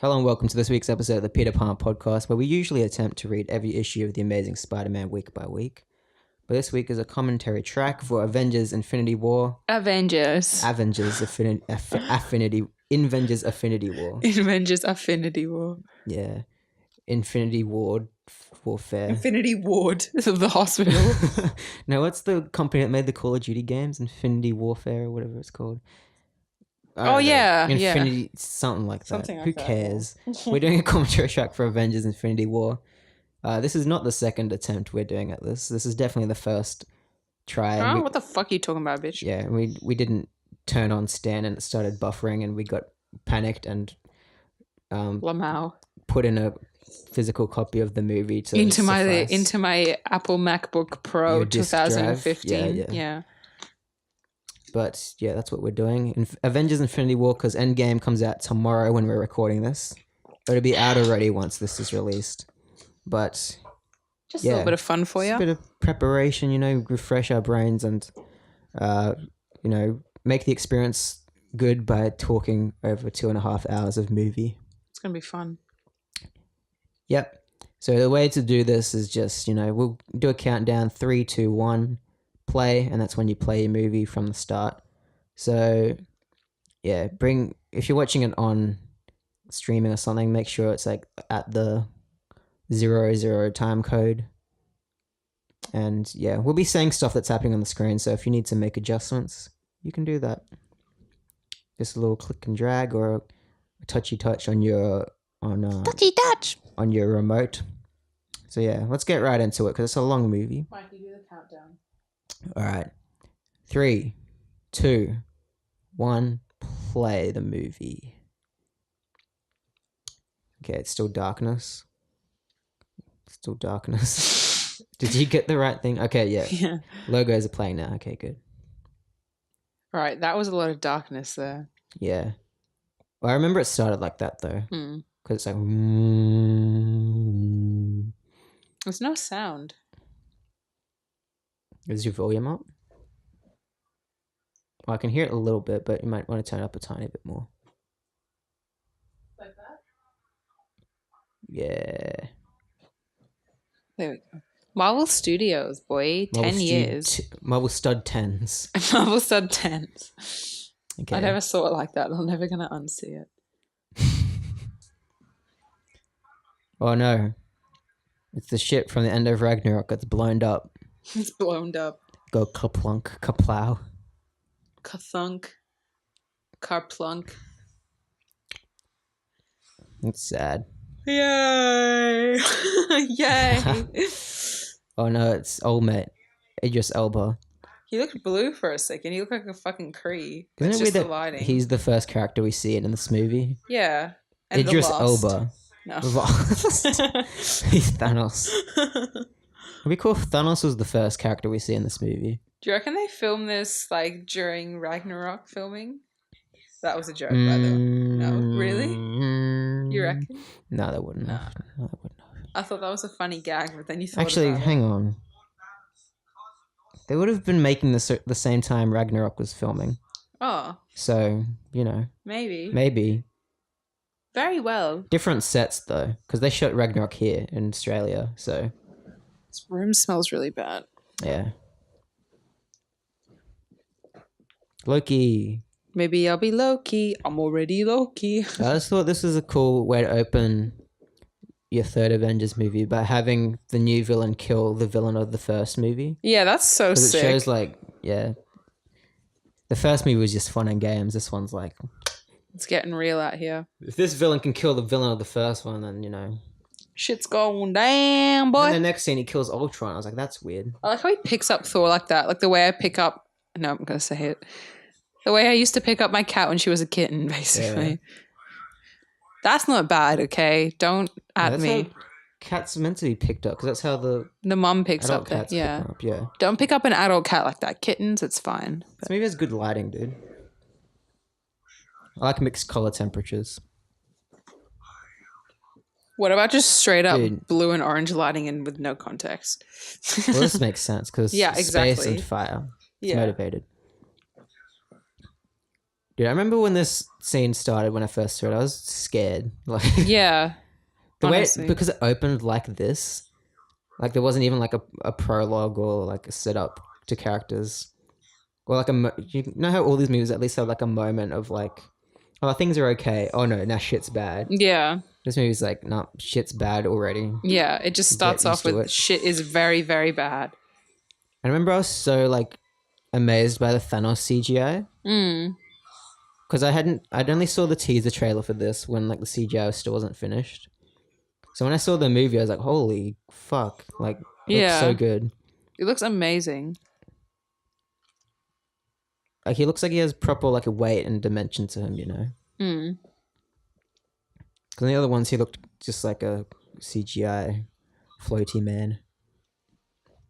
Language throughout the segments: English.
Hello and welcome to this week's episode of the Peter Palmer Podcast, where we usually attempt to read every issue of The Amazing Spider-Man week by week. But this week is a commentary track for Avengers Infinity War. Avengers Affinity War. Avengers Affinity War. Yeah. Infinity Ward Warfare. Infinity Ward of the hospital. No, what's the company that made the Call of Duty games? Infinity Warfare or whatever it's called. Infinity, something like that. Something like Who that, cares? We're doing a commentary track for Avengers Infinity War. This is not the second attempt we're doing at this. This is definitely the first try. Oh, what the fuck are you talking about, bitch? Yeah, we didn't turn on Stan and it started buffering and we got panicked and Lamau. put in a physical copy of the movie to into my Apple MacBook Pro Your disk drive? 2015. Yeah. But yeah, that's what we're doing. Avengers Infinity War, because Endgame comes out tomorrow when we're recording this. It'll be out already once this is released. But Just a little bit of fun for you. A bit of preparation, refresh our brains and, make the experience good by talking over 2.5 hours of movie. It's going to be fun. Yep. So the way to do this is just, we'll do a countdown, 3, 2, 1, play, and that's when you play your movie from the start. So, yeah, if you're watching it on streaming or something, make sure it's like at the 00 time code. And yeah, we'll be saying stuff that's happening on the screen, so if you need to make adjustments, you can do that. Just a little click and drag or a touchy touch on your Touchy touch on your remote. So yeah, let's get right into it because it's a long movie. Mikey, do the countdown. All right, 3, 2, 1, play the movie. Okay, it's still darkness. Still darkness. Did you get the right thing? Okay, yeah. Logos are playing now. Okay, good. Right, that was a lot of darkness there. Yeah. Well, I remember it started like that though. Because it's like... There's no sound. Is your volume up? Well, I can hear it a little bit, but you might want to turn it up a tiny bit more. Like that? Yeah. There we go. Marvel Studios, boy. 10 years. Marvel Stud 10s. Marvel Stud 10s. Okay. I never saw it like that. I'm never going to unsee it. Oh no. It's the ship from the end of Ragnarok that's blown up. It's blown up. Go kaplunk, kaplow. Kathunk. Karplunk. It's sad. Yay! Yay! Oh no, it's old mate Idris Elba. He looked blue for a second. He looked like a fucking Kree. Isn't It's it just weird the that lighting. he's the first character we see in this movie? Yeah. And Idris the Lost. Elba. No. He's Thanos. It'd be cool if Thanos was the first character we see in this movie. Do you reckon they filmed this like during Ragnarok filming? That was a joke, by the way. No, really? You reckon? No, they wouldn't have. No, they wouldn't have. I thought that was a funny gag, but then you thought Actually, about hang on. They would have been making this at the same time Ragnarok was filming. Oh. So, Maybe. Maybe. Very well. Different sets, though, because they shot Ragnarok here in Australia, so... This room smells really bad. Yeah. Loki. Maybe I'll be Loki. I'm already Loki. I just thought this was a cool way to open your third Avengers movie by having the new villain kill the villain of the first movie. Yeah, that's so sick. It shows the first movie was just fun and games. This one's like... It's getting real out here. If this villain can kill the villain of the first one, then, Shit's going down, boy. And the next scene, he kills Ultron. I was like, that's weird. I like how he picks up Thor like that. Like the way I pick up... No, I'm going to say it. The way I used to pick up my cat when she was a kitten, basically. Yeah. That's not bad, okay? Don't at me. How cats are meant to be picked up, because that's how the mum picks adult up. Cats pick them up, yeah. Don't pick up an adult cat like that. Kittens, it's fine. This movie has good lighting, dude. I like mixed color temperatures. What about just straight up blue and orange lighting in with no context? Well, this makes sense because space and fire. It's motivated. Dude, I remember when this scene started when I first saw it, I was scared. Like Yeah. the way honestly. because it opened like this. Like there wasn't even like a prologue or like a setup to characters. Or like you know how all these movies at least have like a moment of like, oh, things are okay. Oh no, now shit's bad. Yeah. This movie's like, no, shit's bad already. Yeah. It just starts off with it. shit is very, very bad. I remember I was so like amazed by the Thanos CGI. Because I'd only saw the teaser trailer for this when like the CGI still wasn't finished. So when I saw the movie, I was like, holy fuck. Like, it looks so good. It looks amazing. Like, he looks like he has proper like a weight and dimension to him, you know? Because the other ones, he looked just like a CGI floaty man.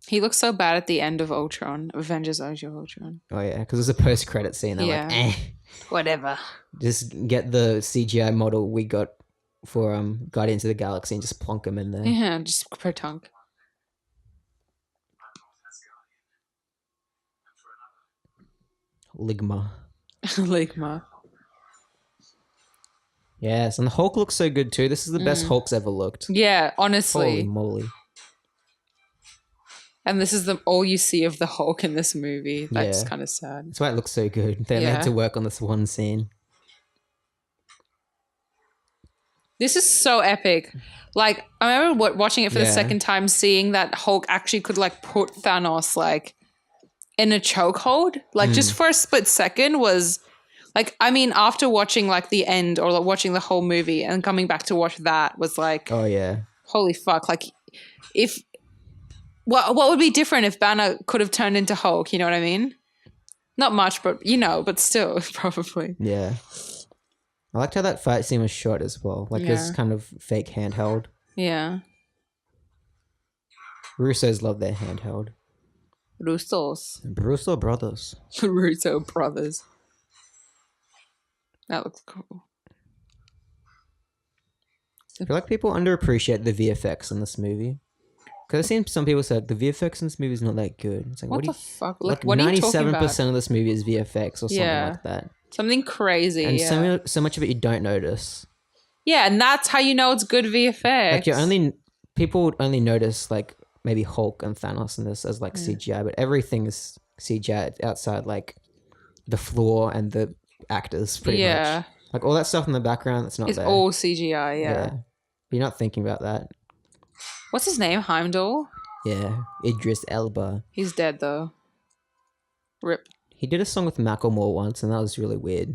He looks so bad at the end of Ultron, Avengers Age of Ultron. Oh yeah, because there's a post-credit scene. They're like, whatever. Just get the CGI model we got for Guardians of the Galaxy and just plonk him in there. Yeah, just pro-tunk. Ligma. Ligma. Yes, and the Hulk looks so good too. This is the best Hulk's ever looked. Yeah, honestly. Holy moly. And this is all you see of the Hulk in this movie. That's kind of sad. That's why it looks so good. They had to work on this one scene. This is so epic. Like, I remember watching it for the second time, seeing that Hulk actually could like put Thanos like in a chokehold. Like just for a split second was like, I mean, after watching like the end or like, watching the whole movie and coming back to watch that was like, oh yeah, holy fuck. Like if, what would be different if Banner could have turned into Hulk? You know what I mean? Not much, but you know, but still probably. Yeah. I liked how that fight scene was shot as well. Like this kind of fake handheld. Yeah. Russos love their handheld. Russos. Russo Brothers. Russo Brothers. That looks cool. I feel like people underappreciate the VFX in this movie. Because I've seen some people say the VFX in this movie is not that good. It's like, what the fuck? Like what are you talking about? 97% of this movie is VFX or something like that. Something crazy. And so much of it you don't notice. Yeah, and that's how you know it's good VFX. Like people would only notice like maybe Hulk and Thanos in this as like CGI, but everything is CGI outside like the floor and the actors pretty much. Like all that stuff in the background that's not it's there. It's all CGI, yeah. You're not thinking about that. What's his name? Heimdall? Yeah, Idris Elba. He's dead though. Rip. He did a song with Macklemore once and that was really weird.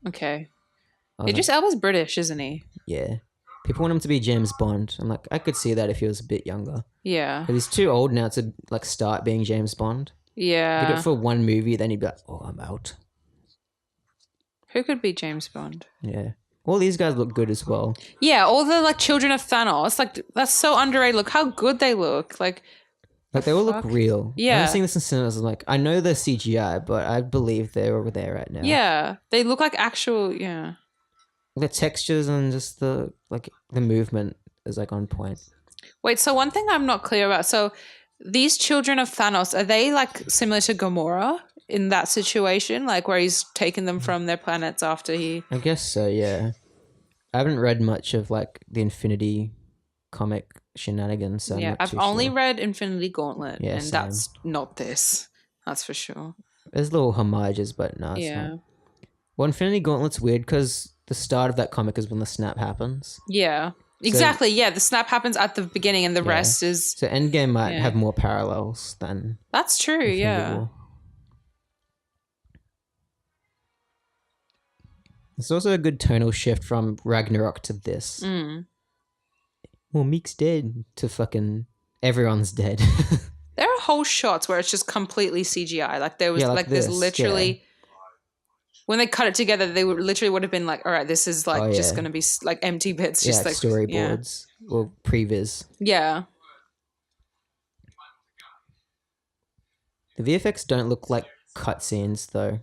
Okay. Idris Elba's British, isn't he? Yeah. People want him to be James Bond. I'm like, I could see that if he was a bit younger. Yeah. But he's too old now to like start being James Bond. Yeah. He did it for one movie, then he'd be like, oh, I'm out. Who could be James Bond? Yeah. All these guys look good as well. Yeah, all the like children of Thanos. Like that's so underrated. Look how good they look. Like they all look real. Yeah. I'm seeing this in cinemas. I'm like, I know they're CGI, but I believe they're over there right now. Yeah. They look like actual, yeah. The textures and just the movement is like on point. Wait, so one thing I'm not clear about. So these children of Thanos, are they like similar to Gamora in that situation? Like where he's taken them from their planets after he... I guess so, yeah. I haven't read much of like the Infinity comic shenanigans. So yeah, I've only read Infinity Gauntlet and same. that's not this. That's for sure. There's little homages, but no, it's not. Well, Infinity Gauntlet's weird because the start of that comic is when the snap happens. Yeah. Exactly, yeah. The snap happens at the beginning and the rest is... So Endgame might have more parallels than... That's true, Infinity War. It's also a good tonal shift from Ragnarok to this. Well, Meek's dead to fucking everyone's dead. There are whole shots where it's just completely CGI. Like there was there's literally when they cut it together, they would have been like, all right, this is like just gonna be like empty bits, just like storyboards or previs. Yeah. The VFX don't look like cutscenes though.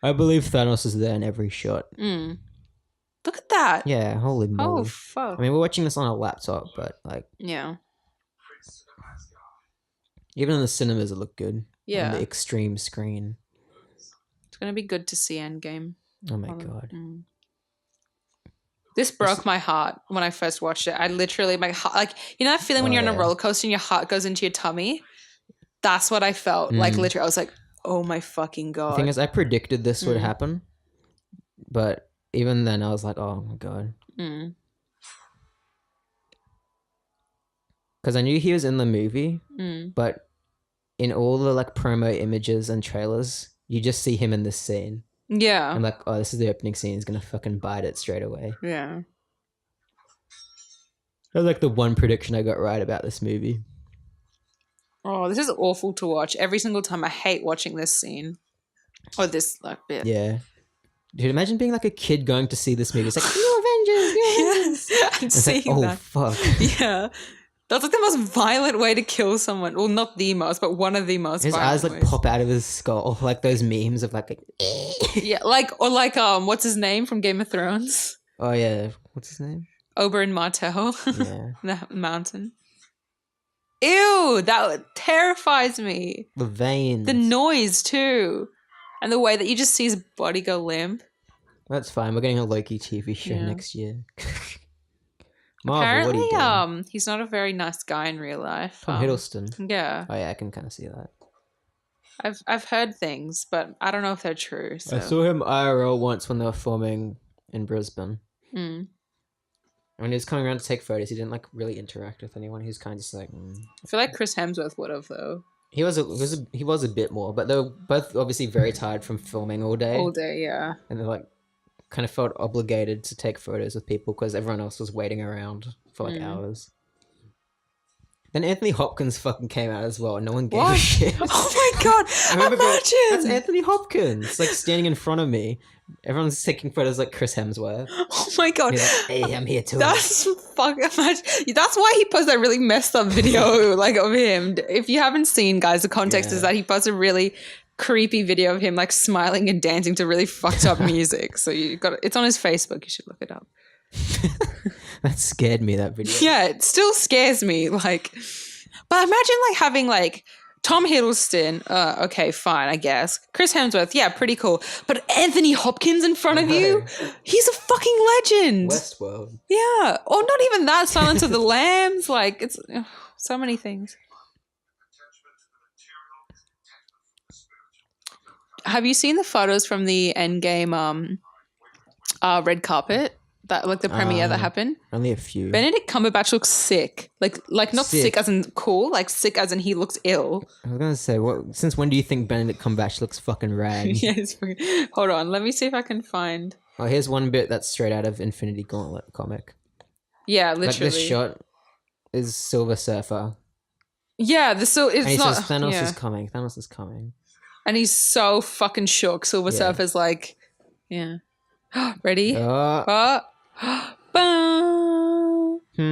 I believe Thanos is there in every shot. Look at that. Yeah, holy moly. Oh, fuck. I mean, we're watching this on a laptop, but like... Yeah. Even in the cinemas, it looked good. Yeah. On the extreme screen. gonna be good to see Endgame. Oh my god. This broke my heart when I first watched it. I literally, my heart, like, you know that feeling when you're on a roller coaster and your heart goes into your tummy? That's what I felt. Like, literally, I was like, oh my fucking god. The thing is, I predicted this would happen, but even then, I was like, oh my god. Because I knew he was in the movie, but in all the like promo images and trailers, you just see him in this scene. Yeah. I'm like, oh, this is the opening scene. He's gonna fucking bite it straight away. Yeah. That was like the one prediction I got right about this movie. Oh, this is awful to watch. Every single time I hate watching this scene. Or this like bit. Yeah. Dude, imagine being like a kid going to see this movie. It's like, new Avengers, new Avengers. Yes, and seeing like, oh, that. fuck. Yeah. That's like the most violent way to kill someone. Well, not the most, but one of the most his violent eyes like ways. pop out of his skull. Like those memes of like yeah, like, or like, what's his name from Game of Thrones? Oh, yeah. What's his name? Oberyn Martell. Yeah. The mountain. Ew, that terrifies me. The veins. The noise, too. And the way that you just see his body go limp. That's fine. We're getting a Loki TV show next year. Marvel, Apparently, what are you doing? he's not a very nice guy in real life. Tom Hiddleston. Yeah. Oh, yeah, I can kind of see that. I've heard things, but I don't know if they're true. So. I saw him IRL once when they were filming in Brisbane. When he was coming around to take photos, he didn't like really interact with anyone. He was kind of just like. I feel like Chris Hemsworth would have though. He was a bit more, but they were both obviously very tired from filming all day. All day, yeah. And they like kind of felt obligated to take photos with people because everyone else was waiting around for like hours. Then Anthony Hopkins fucking came out as well, and no one gave a shit. Oh my god! Imagine that's Anthony Hopkins, like standing in front of me. Everyone's taking photos like Chris Hemsworth. Oh my god! He's like, hey, I'm here too. That's fucking imagine. That's why he posted that really messed up video like of him. If you haven't seen, guys, the context is that he posted a really creepy video of him like smiling and dancing to really fucked up music. So it's on his Facebook. You should look it up. That scared me, that video. Yeah, it still scares me. Like, but imagine like having like Tom Hiddleston. Okay, fine, I guess. Chris Hemsworth, yeah, pretty cool. But Anthony Hopkins in front of you, he's a fucking legend. Westworld. Yeah, or not even that. Silence of the Lambs. Like, it's so many things. Have you seen the photos from the Endgame red carpet? That like the premiere that happened? Only a few. Benedict Cumberbatch looks sick. Like not sick as in cool, like sick as in he looks ill. I was gonna say, since when do you think Benedict Cumberbatch looks fucking rad? Yeah, hold on, let me see if I can find. Oh, here's one bit that's straight out of Infinity Gauntlet comic. Yeah, literally. Like this shot is Silver Surfer. Yeah, it's and he not. says Thanos is coming. Thanos is coming. And he's so fucking shook. Silver Surfer's like, yeah. Ready? Boom. Do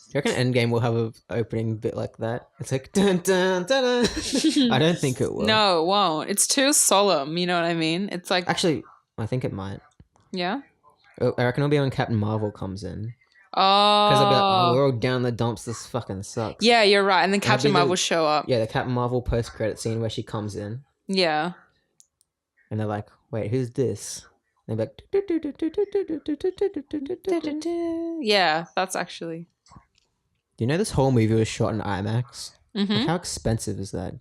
you reckon Endgame will have an opening bit like that? It's like dun dun dun dun. I don't think it will. No, it won't. It's too solemn. You know what I mean? It's like actually, I think it might. Yeah. I reckon it'll be when Captain Marvel comes in. Oh. Because they'll be like, oh, we're all down the dumps. This fucking sucks. Yeah, you're right. And then Captain Marvel will show up. Yeah, the Captain Marvel post-credit scene where she comes in. Yeah. And they're like, wait, who's this? And they're like... Yeah, that's actually... Do you know this whole movie was shot in IMAX? Mm-hmm. Like, how expensive is that?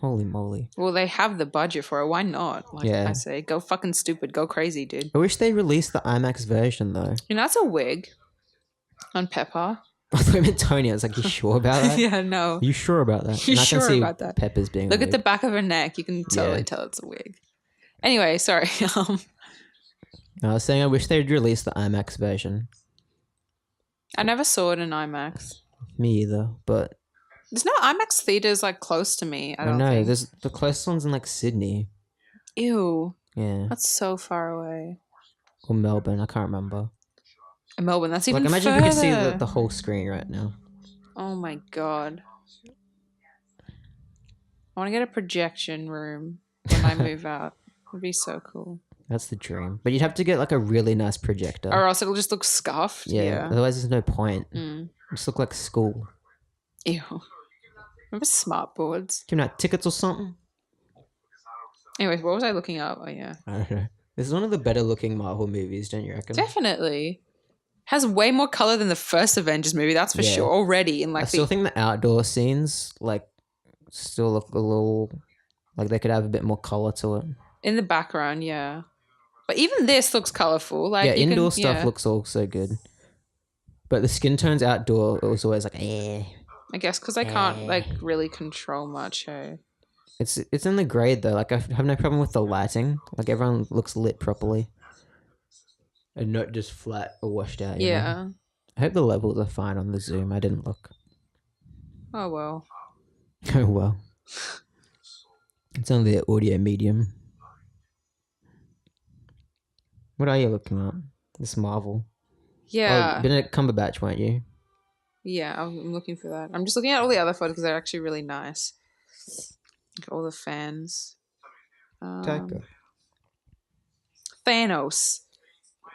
Holy moly. Well, they have the budget for it. Why not? Like yeah. I say, go fucking stupid. Go crazy, dude. I wish they released the IMAX version, though. You know, that's a wig on Pepper. I thought I meant Tony. I was like, you sure about that? Yeah, no. Are you sure about that? You sure about that? Pepper's being Look at the back of her neck. You can totally tell it's a wig. Anyway, sorry. I was saying I wish they'd release the IMAX version. I never saw it in IMAX. Me either, but... There's no IMAX theaters like close to me. I don't know. think. There's the closest one's in like Sydney. Ew. Yeah. That's so far away. Or Melbourne. I can't remember. In Melbourne, that's even imagine further. If we could see the whole screen right now. Oh my god. I want to get a projection room when I move out. It'd be so cool. That's the dream. But you'd have to get like a really nice projector. Or else it'll just look scuffed. Yeah. Otherwise there's no point. Just look like school. Ew. Remember smart boards? Giving out tickets or something. Anyways, what was I looking up? Oh yeah, I don't know. This is one of the better looking Marvel movies, don't you reckon? definitely has way more color than the first Avengers movie. That's for sure. Already in like I still think the outdoor scenes still look a little like they could have a bit more color to it. in the background, yeah. But even this looks colorful. Like indoor stuff looks also good. But the skin tones outdoor, it was always like, eh. I guess because I can't like really control much. Hey? It's in the grade though. Like I have no problem with the lighting. Like everyone looks lit properly, and not just flat or washed out. You know? I hope the levels are fine on the Zoom. I didn't look. Oh well. Oh well. It's only the audio medium. What are you looking at? This Marvel. Yeah. Oh, Benedict Cumberbatch, weren't you? Yeah, I'm looking for that. I'm just looking at all the other photos because they're actually really nice. Like all the fans. Thanos.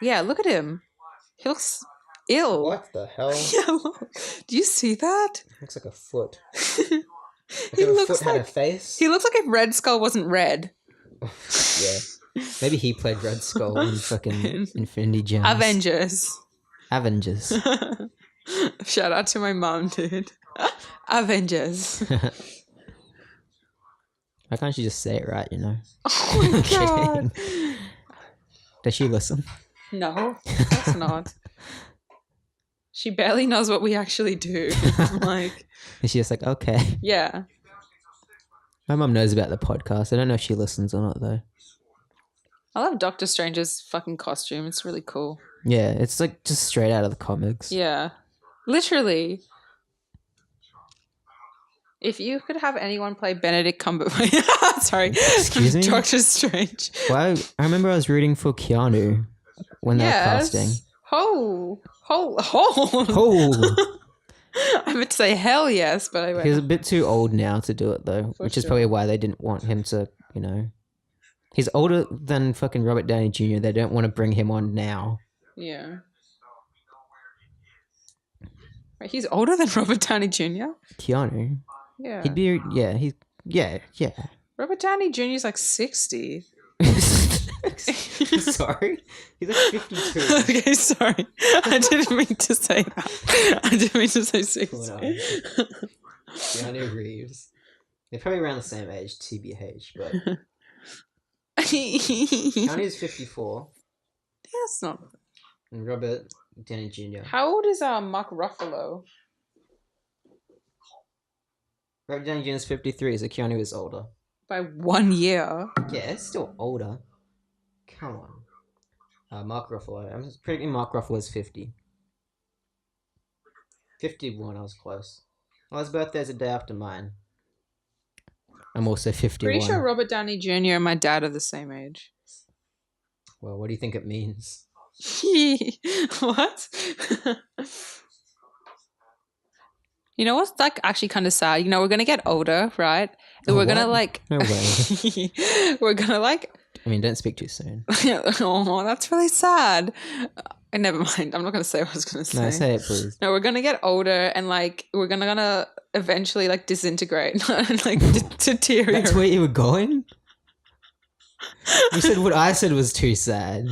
Yeah, look at him. He looks ill. What the hell? Yeah, look. Do you see that? Looks like a foot. He looks had a face. He looks like if Red Skull wasn't red. Yeah. Maybe he played Red Skull in fucking Infinity Gems. Avengers. Shout out to my mom, dude. Avengers. Why can't you just say it right, you know? Oh my god. Does she listen? No, that's not. She barely knows what we actually do. Like, and she's just like, okay. Yeah. My mum knows about the podcast. I don't know if she listens or not, though. I love Doctor Strange's fucking costume. It's really cool. Yeah, it's like just straight out of the comics. Yeah. Literally. If you could have anyone play Benedict Cumberbatch... Sorry. Excuse me? Doctor Strange. Well, I remember I was rooting for Keanu when they were casting. Oh. I meant to say hell yes, but I went... He's a bit too old now to do it, though, which is probably why they didn't want him to, you know... He's older than fucking Robert Downey Jr. They don't want to bring him on now. Yeah. Wait, he's older than Robert Downey Jr.? Keanu? Yeah. He'd be... Yeah. Robert Downey Jr. is like 60. Sorry? He's like 52. Okay, sorry. I didn't mean to say that. I didn't mean to say 60. Keanu Reeves. They're probably around the same age, TBH, but... Keanu's 54. That's not... And Robert Downey Jr. How old is Mark Ruffalo? Robert Downey Jr. is 53, so Keanu is older. By 1 year? Yeah, it's still older. Come on. Mark Ruffalo. I'm predicting Mark Ruffalo is 50. 51, I was close. Well, his birthday's a day after mine. I'm also 51. Pretty sure Robert Downey Jr. and my dad are the same age. Well, what do you think it means? What? You know what's like actually kind of sad? You know, we're gonna get older, right? And we're gonna like... No way. We're gonna like... I mean, don't speak too soon. Oh, that's really sad. Never mind. I'm not gonna say what I was gonna say. No, say it, please. No, we're gonna get older and like we're gonna eventually like disintegrate and like deteriorate. That's where you were going? You said what I said was too sad.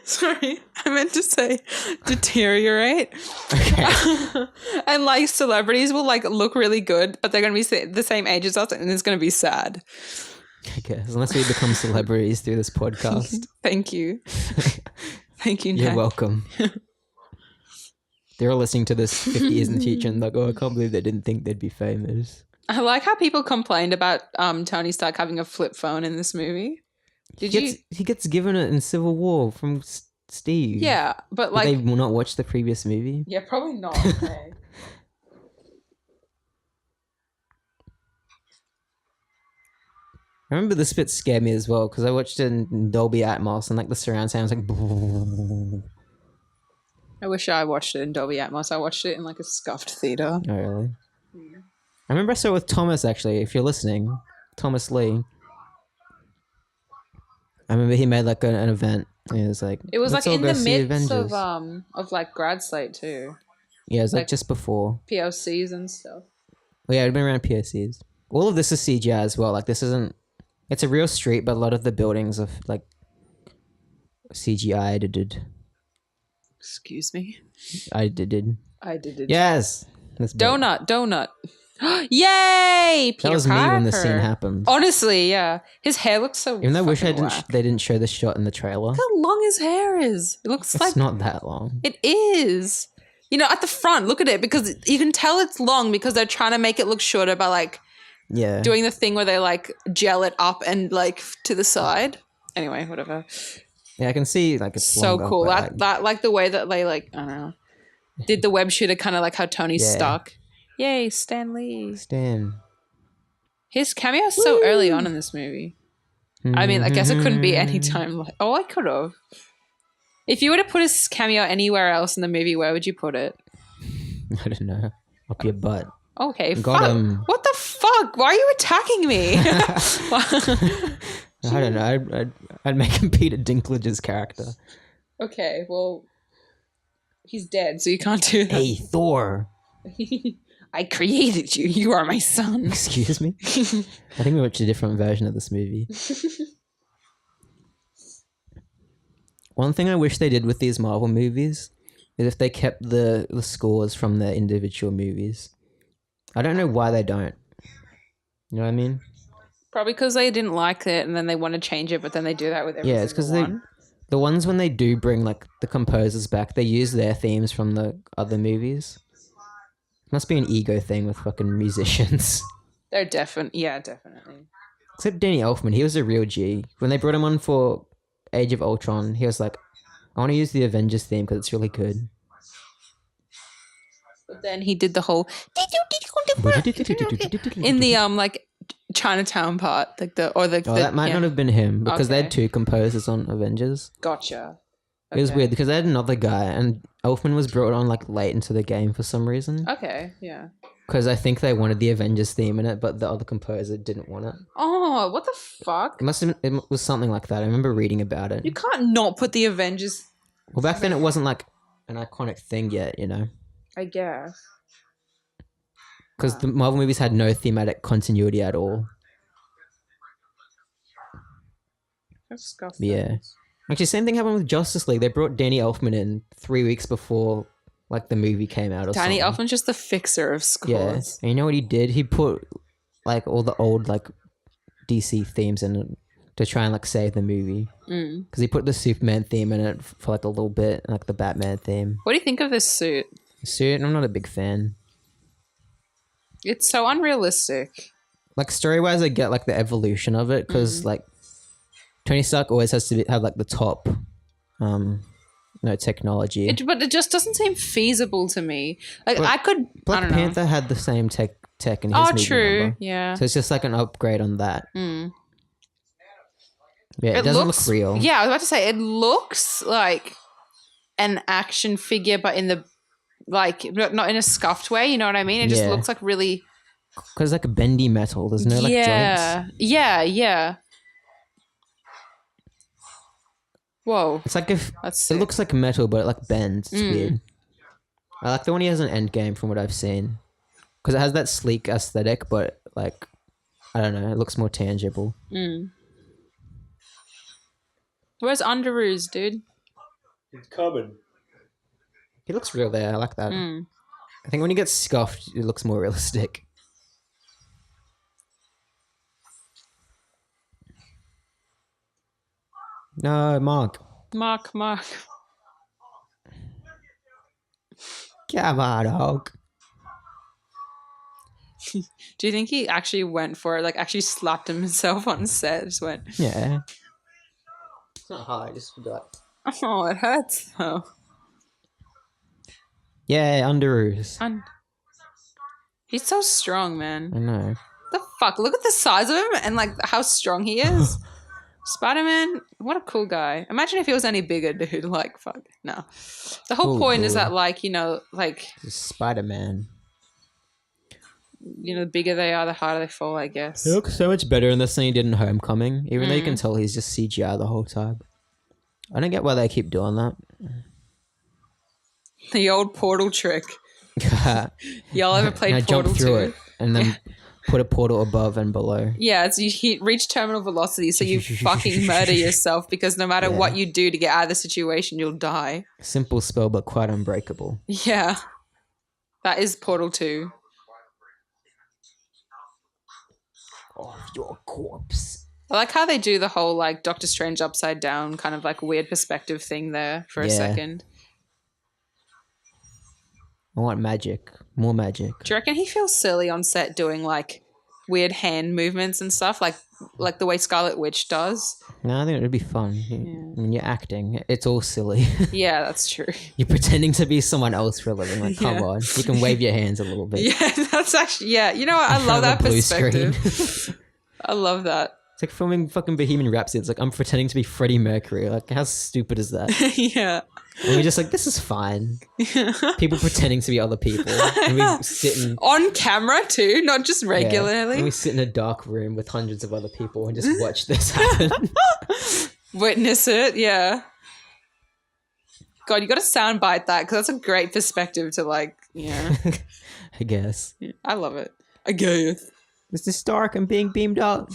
Sorry, I meant to say deteriorate. Okay. And like celebrities will like look really good, but they're gonna be the same age as us, and it's gonna be sad. Okay, unless we become celebrities through this podcast. Thank you. Thank you, You're Nat. welcome. They're all listening to this 50 years in the future and like, oh, I can't believe they didn't think they'd be famous. I like how people complained about Tony Stark having a flip phone in this movie. He gets given it in Civil War from Steve. Yeah, but like... Did they will not watch the previous movie? Yeah, probably not. Okay. I remember this bit scared me as well because I watched it in Dolby Atmos and like the surround sound was like... I wish I watched it in Dolby Atmos. I watched it in like a scuffed theater. Oh, really? Yeah. I remember I saw it with Thomas, actually, if you're listening. Thomas Lee. I remember he made like an event. And it was like... It was like in the midst of like grad slate too. Yeah, it was like just before. POCs and stuff. Well, yeah, it'd been around POCs. All of this is CGI as well. Like this isn't. It's a real street, but a lot of the buildings are like CGI did. Excuse me. I did. it. Yes. Donut. Yay! Peter That was Parker. me when the scene happened. Honestly, yeah. His hair looks so. Even though I wish they didn't show the shot in the trailer. Look how long his hair is. It looks like it's not that long. It is. You know, at the front, look at it because you can tell it's long because they're trying to make it look shorter by like doing the thing where they like gel it up and like to the side. Anyway, whatever. Yeah, I can see like it's so longer, cool. but, That like the way that they like I don't know did the web shooter kind of like how Tony's stuck. Yay, Stan Lee. Stan. His cameo is so early on in this movie. I mean, I guess it couldn't be any time. Like, I could have. If you were to put his cameo anywhere else in the movie, where would you put it? I don't know. Up your butt. Okay, Got him. What the fuck? Why are you attacking me? I don't know. I'd make him Peter Dinklage's character. Okay, well, he's dead, so you can't do that. Hey, Thor. I created you. You are my son. Excuse me? I think we watched a different version of this movie. One thing I wish they did with these Marvel movies is if they kept the scores from the individual movies. I don't know why they don't. You know what I mean? Probably because they didn't like it and then they want to change it, but then they do that with every it's because one. The ones when they do bring like the composers back, they use their themes from the other movies. Must be an ego thing with fucking musicians. They're definitely. Except Danny Elfman, he was a real G. When they brought him on for Age of Ultron, he was like, I want to use the Avengers theme because it's really good. But then he did the whole in the like Chinatown part, like that might not have been him because they had two composers on Avengers. Gotcha. It was weird because they had another guy and Elfman was brought on like late into the game for some reason. Okay, yeah. Because I think they wanted the Avengers theme in it, but the other composer didn't want it. Oh, what the fuck? It was something like that. I remember reading about it. You can't not put the Avengers. Well, back then it wasn't like an iconic thing yet, you know? I guess. Because the Marvel movies had no thematic continuity at all. That's disgusting. Yeah. Actually, same thing happened with Justice League. They brought Danny Elfman in 3 weeks before like the movie came out or Danny something. Elfman's just the fixer of scores. Yeah. And you know what he did? He put like all the old like DC themes in it to try and like save the movie. Because he put the Superman theme in it for like a little bit, and, like the Batman theme. What do you think of this suit? I'm not a big fan. It's so unrealistic. Like story-wise, I get like the evolution of it because like Tony Stark always has to have like the top, technology. But it just doesn't seem feasible to me. Like I could. Black I don't Panther know. had the same tech in his movie. True. Remember? Yeah. So it's just like an upgrade on that. Mm. Yeah, it doesn't look real. Yeah, I was about to say it looks like an action figure, but in the not in a scuffed way. You know what I mean? It just looks like really. Because like bendy metal, there's no like joints. Yeah. Whoa. It's like if That's it looks like metal, but it like bends. It's weird. I like the one he has in Endgame from what I've seen. Because it has that sleek aesthetic, but like, I don't know, it looks more tangible. Where's Underoos, dude? It's coming. He looks real there. I like that. I think when he gets scuffed, it looks more realistic. No, Mark. Mark. Come on, Hulk. Do you think he actually went for it? Like, actually slapped himself on set? Just went. Yeah. It's not hard. Just be like. Oh, it hurts though. Yeah, Underoos. He's so strong, man. I know. The fuck? Look at the size of him and like how strong he is. Spider-Man, what a cool guy. Imagine if he was any bigger, dude. Like, fuck. No. The whole point is that, like, Spider-Man. The bigger they are, the harder they fall, I guess. He looks so much better in this than he did in Homecoming, even though you can tell he's just CGI the whole time. I don't get why they keep doing that. The old portal trick. Y'all ever played and I Portal jump through 2? it and then put a portal above and below. Yeah, so you reach terminal velocity, so you fucking murder yourself because no matter what you do to get out of the situation, you'll die. Simple spell, but quite unbreakable. Yeah. That is Portal 2. Off your corpse. I like how they do the whole like Doctor Strange upside down kind of like weird perspective thing there for a second. I want magic. More magic. Do you reckon he feels silly on set doing like weird hand movements and stuff like the way Scarlet Witch does? No, I think it would be fun. When you're acting, it's all silly. Yeah, that's true. You're pretending to be someone else for a living. Like, come on. You can wave your hands a little bit. Yeah, that's actually, you know what? I love that blue perspective. I love that. It's like filming fucking Bohemian Rhapsody. It's like, I'm pretending to be Freddie Mercury. Like, how stupid is that? Yeah. And we're just like, this is fine. People pretending to be other people. And we sit in... On camera too, not just regularly. And we sit in a dark room with hundreds of other people and just watch this happen. Witness it, yeah. God, you got to soundbite that because that's a great perspective to like, I guess. I love it. I guess. Mr. Stark, I'm being beamed up.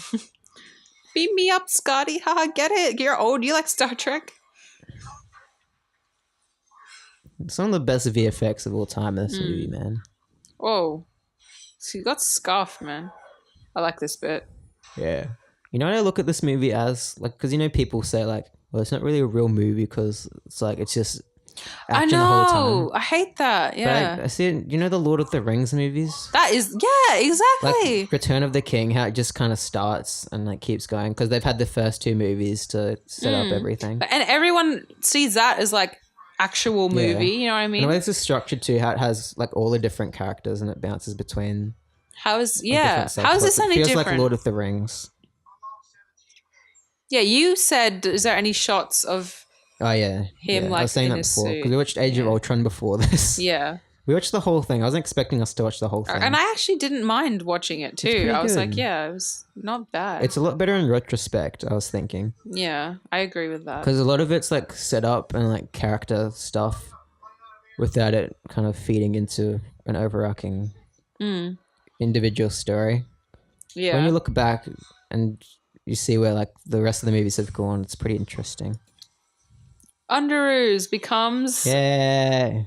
Beam me up, Scotty. Haha, get it. You're old. You like Star Trek? Some of the best VFX of all time in this movie, man. Whoa. So you got scuffed, man. I like this bit. Yeah. You know what I look at this movie as? Like, because, you know, people say, like, well, it's not really a real movie because it's like, it's just action the whole time. I hate that. Yeah. But I see it, you know, the Lord of the Rings movies? That is, yeah, exactly. Like Return of the King, how it just kind of starts and like keeps going because they've had the first two movies to set up everything. And everyone sees that as like actual movie, you know what I mean? And the way this is structured too, how it has like all the different characters and it bounces between. How is different how is this subplots. any It feels different? like Lord of the Rings. Yeah, you said, is there any shots of Oh yeah, him I like was saying in that his before suit? because we watched Age of Ultron before this. Yeah. We watched the whole thing. I wasn't expecting us to watch the whole thing. And I actually didn't mind watching it too. pretty I was like, good. yeah, it was not bad. It's a lot better in retrospect, I was thinking. Yeah, I agree with that. Because a lot of it's like set up and like character stuff without it kind of feeding into an overarching individual story. Yeah. When you look back and you see where like the rest of the movies have gone, it's pretty interesting. Underoos becomes Yeah.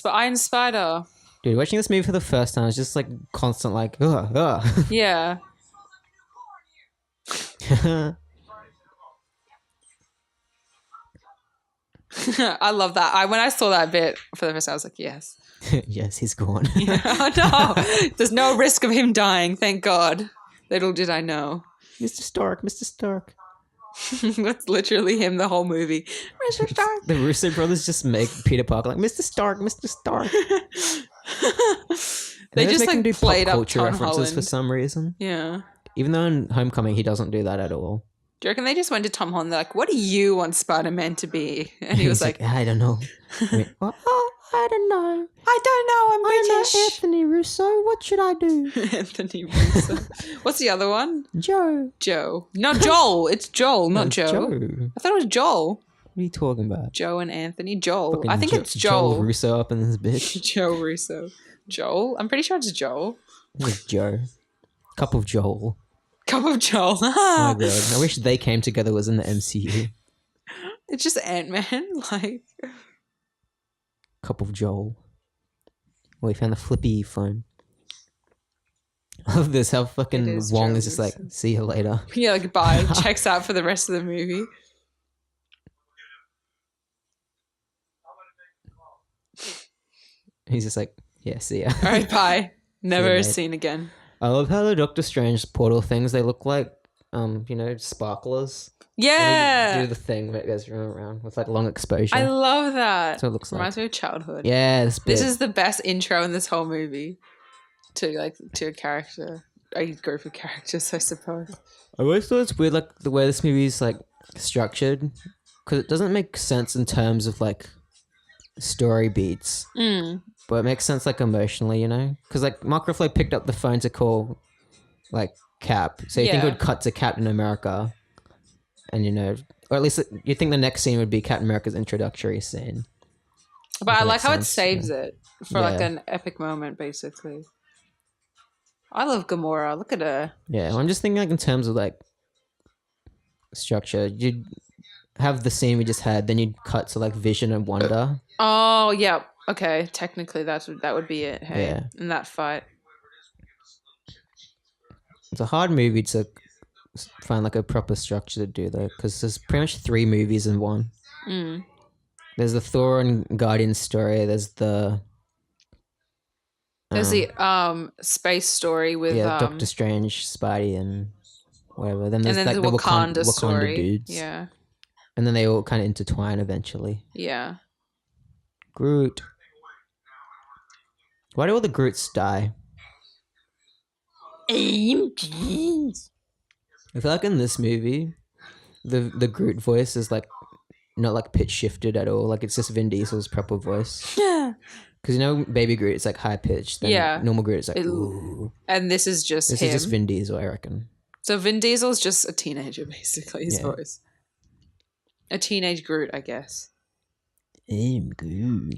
Iron Spider. Dude, watching this movie for the first time is just like constant like, ugh, ugh. Yeah. I love that. When I saw that bit for the first time, I was like, yes. Yes, he's gone. Oh no. There's no risk of him dying, thank God. Little did I know. Mr. Stark, Mr. Stark. That's literally him the whole movie. Mr. Stark. The Russo brothers just make Peter Parker like, Mr. Stark, Mr. Stark. They just make him like do played pop up culture Tom references Holland. for some reason. Yeah. Even though in Homecoming he doesn't do that at all. Do you reckon they just went to Tom Holland? They're like, what do you want Spider-Man to be? And he was like, I don't know. I mean, I don't know. I don't know. I'm British. Anthony Russo. What should I do? Anthony Russo. What's the other one? Joe. Joe. Not Joel. It's Joel, not It's Joe. Joe. I thought it was Joel. What are you talking about? Joe and Anthony. Joel. Fucking I think it's Joel. Russo up in this bitch. Joe Russo. Joel? I'm pretty sure it's Joel. It's Joe. Cup of Joel. Cup of Joel. Oh my god. I wish They Came Together was in the MCU. It's just Ant-Man. Like, Cup of Joel. Well, we found the flippy phone. I love this, how fucking It is Wong Joe is just like, Russo. see you later. yeah, like bye. Checks out for the rest of the movie. He's just like, yeah, see ya. All right, bye. Never mate. seen again. I love how the Doctor Strange portal things, they look like, you know, sparklers. Yeah. They do the thing that goes around with like long exposure. I love that. That's what it looks like. Reminds me of childhood. Yeah, This is the best intro in this whole movie to a character, a group of characters, I suppose. I always thought it's weird, like the way this movie is like structured, because it doesn't make sense in terms of like story beats, but it makes sense like emotionally, you know? Because like Mark Ruffalo picked up the phone to call like Cap, so you think it Yeah. would cut to Captain America, and you know, or at least you think the next scene would be Captain America's introductory scene. But I that like makes how it sense, saves yeah. it for like Yeah. an epic moment, basically. I love Gamora. Look at her. Yeah, well, I'm just thinking like in terms of like structure. You'd have the scene we just had, then you'd cut to like Vision and Wanda. Oh, yeah. Okay, technically that would be it. Hey, Yeah. in that fight. It's a hard movie to find like a proper structure to do though, because there's pretty much 3 movies in one. Mm. There's the Thor and Guardians story. There's the There's the space story with Doctor Strange, Spidey, and whatever. Then and there's then like the the Wakanda Wakanda story. dudes. Yeah. And then they all kind of intertwine eventually. Yeah. Groot. Why do all the Groots die? I feel like in this movie, the Groot voice is like not like pitch shifted at all. Like it's just Vin Diesel's proper voice. Yeah. Because you know, Baby Groot is like high pitched. Then Yeah. normal Groot is like ooh. And this is just This him. is just Vin Diesel, I reckon. So Vin Diesel's just a teenager, basically. His Yeah. voice. A teenage Groot, I guess. I'm Groot.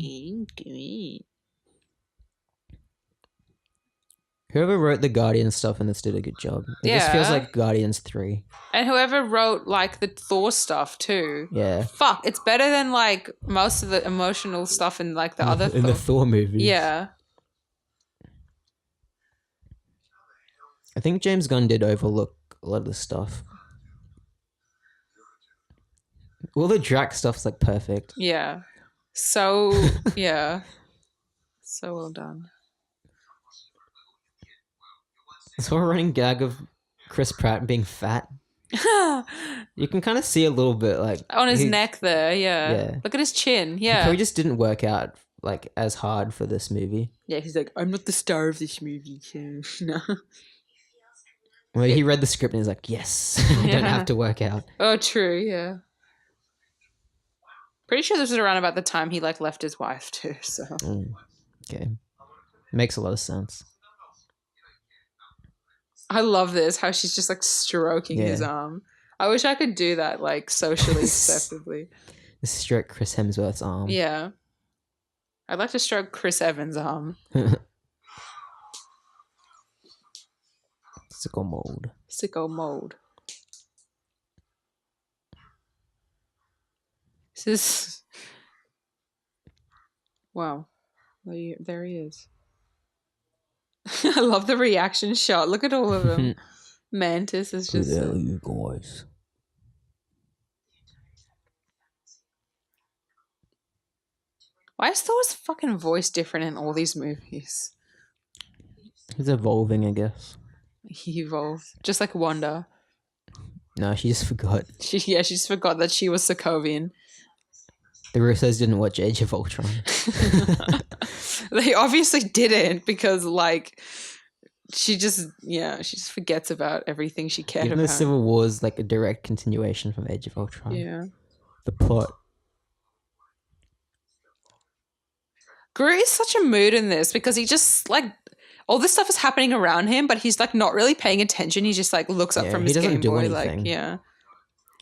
Whoever wrote the Guardian stuff in this did a good job. It just feels Yeah. like Guardians 3. And whoever wrote like the Thor stuff too. Yeah. Fuck, it's better than like most of the emotional stuff in like the other in the Thor movies. Yeah. I think James Gunn did overlook a lot of the stuff. All the Drax stuff's like perfect. Yeah. So yeah. So well done. It's a running gag of Chris Pratt being fat. You can kind of see a little bit like On his neck there, yeah. Yeah. Look at his chin, He yeah. probably just didn't work out like as hard for this movie. Yeah, he's like, I'm not the star of this movie, so no. Well, he read the script and he's like, yes, I don't have to work out. Oh, true, yeah. Pretty sure this was around about the time he like left his wife too, so. Okay. Makes a lot of sense. I love this, how she's just like stroking his arm. I wish I could do that like socially acceptably. Stroke Chris Hemsworth's arm. Yeah. I'd like to stroke Chris Evans' arm. Sicko mode. Sicko mode. This is... Wow. There he is. I love the reaction shot. Look at all of them. Mantis is just... Who the hell are you guys? Why is Thor's fucking voice different in all these movies? He's evolving, I guess. He evolved. Just like Wanda. No, she just forgot. She just forgot that she was Sokovian. The Russos didn't watch Age of Ultron. They obviously didn't because, like, she just forgets about everything she cared Even about. the Civil War is like a direct continuation from Age of Ultron. Yeah. The plot. Groot is such a mood in this because he just, like, all this stuff is happening around him, but he's, like, not really paying attention. He just, like, looks up from his Game Boy, like, yeah.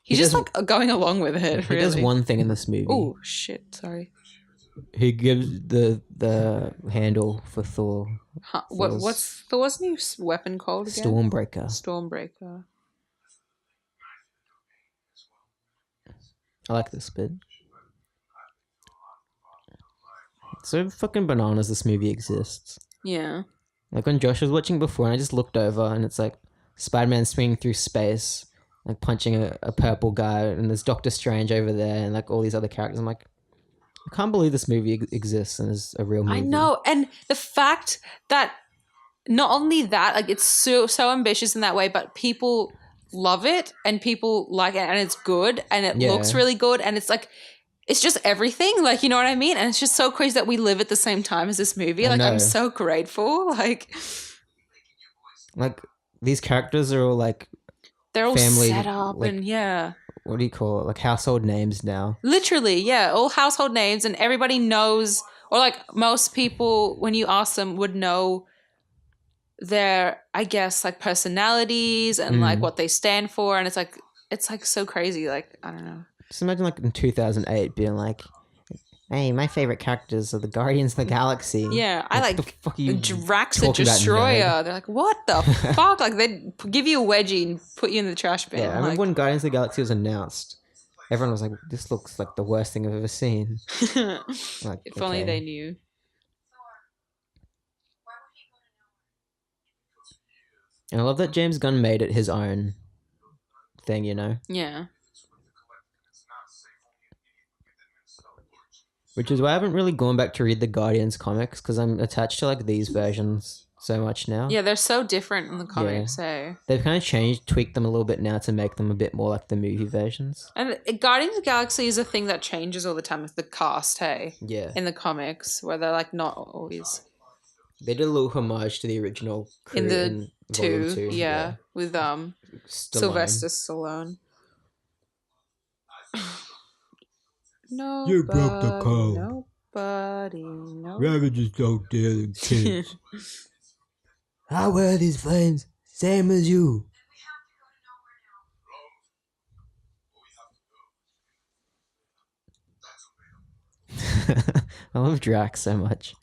He's just, like, going along with it, He does one thing in this movie. Oh, shit, sorry. He gives the handle for Thor. Huh, what's Thor's new weapon called again? Stormbreaker. Stormbreaker. I like this bit. So fucking bananas this movie exists. Yeah. Like when Josh was watching before and I just looked over and it's like Spider-Man swinging through space, like punching a purple guy, and there's Doctor Strange over there and like all these other characters. I'm like, I can't believe this movie exists and is a real movie. I know. And the fact that not only that, like it's so ambitious in that way, but people love it and people like it and it's good and it looks really good and it's like, it's just everything. Like, you know what I mean? And it's just so crazy that we live at the same time as this movie. Like, I'm so grateful. Like these characters are all like, they're all family, set up like, and yeah. What do you call it? Like household names now. Literally, yeah. All household names and everybody knows, or like most people, when you ask them, would know their, I guess, like personalities and like what they stand for. And it's like so crazy. Like, I don't know. Just imagine like in 2008 being like, Hey, my favorite characters are the Guardians of the Galaxy. Yeah, I What like the fuck are you Drax the talking about, Destroyer. nerd? They're like, what the fuck? Like, they'd give you a wedgie and put you in the trash bin. Yeah, I remember when Guardians of the Galaxy was announced. Everyone was like, "This looks like the worst thing I've ever seen." Like, if only they knew. And I love that James Gunn made it his own thing, you know? Yeah. Which is why I haven't really gone back to read the Guardians comics because I'm attached to like these versions so much now. Yeah, they're so different in the comics, They've kind of tweaked them a little bit now to make them a bit more like the movie versions. And Guardians of the Galaxy is a thing that changes all the time with the cast, Yeah. in the comics, where they're like not always. They did a little homage to the original crew In the Volume 2. Yeah, with Sylvester Stallone. Nobody, You broke the code. Nobody. Ravages don't dare the kids. I wear these flames, same as you. I love Drax so much.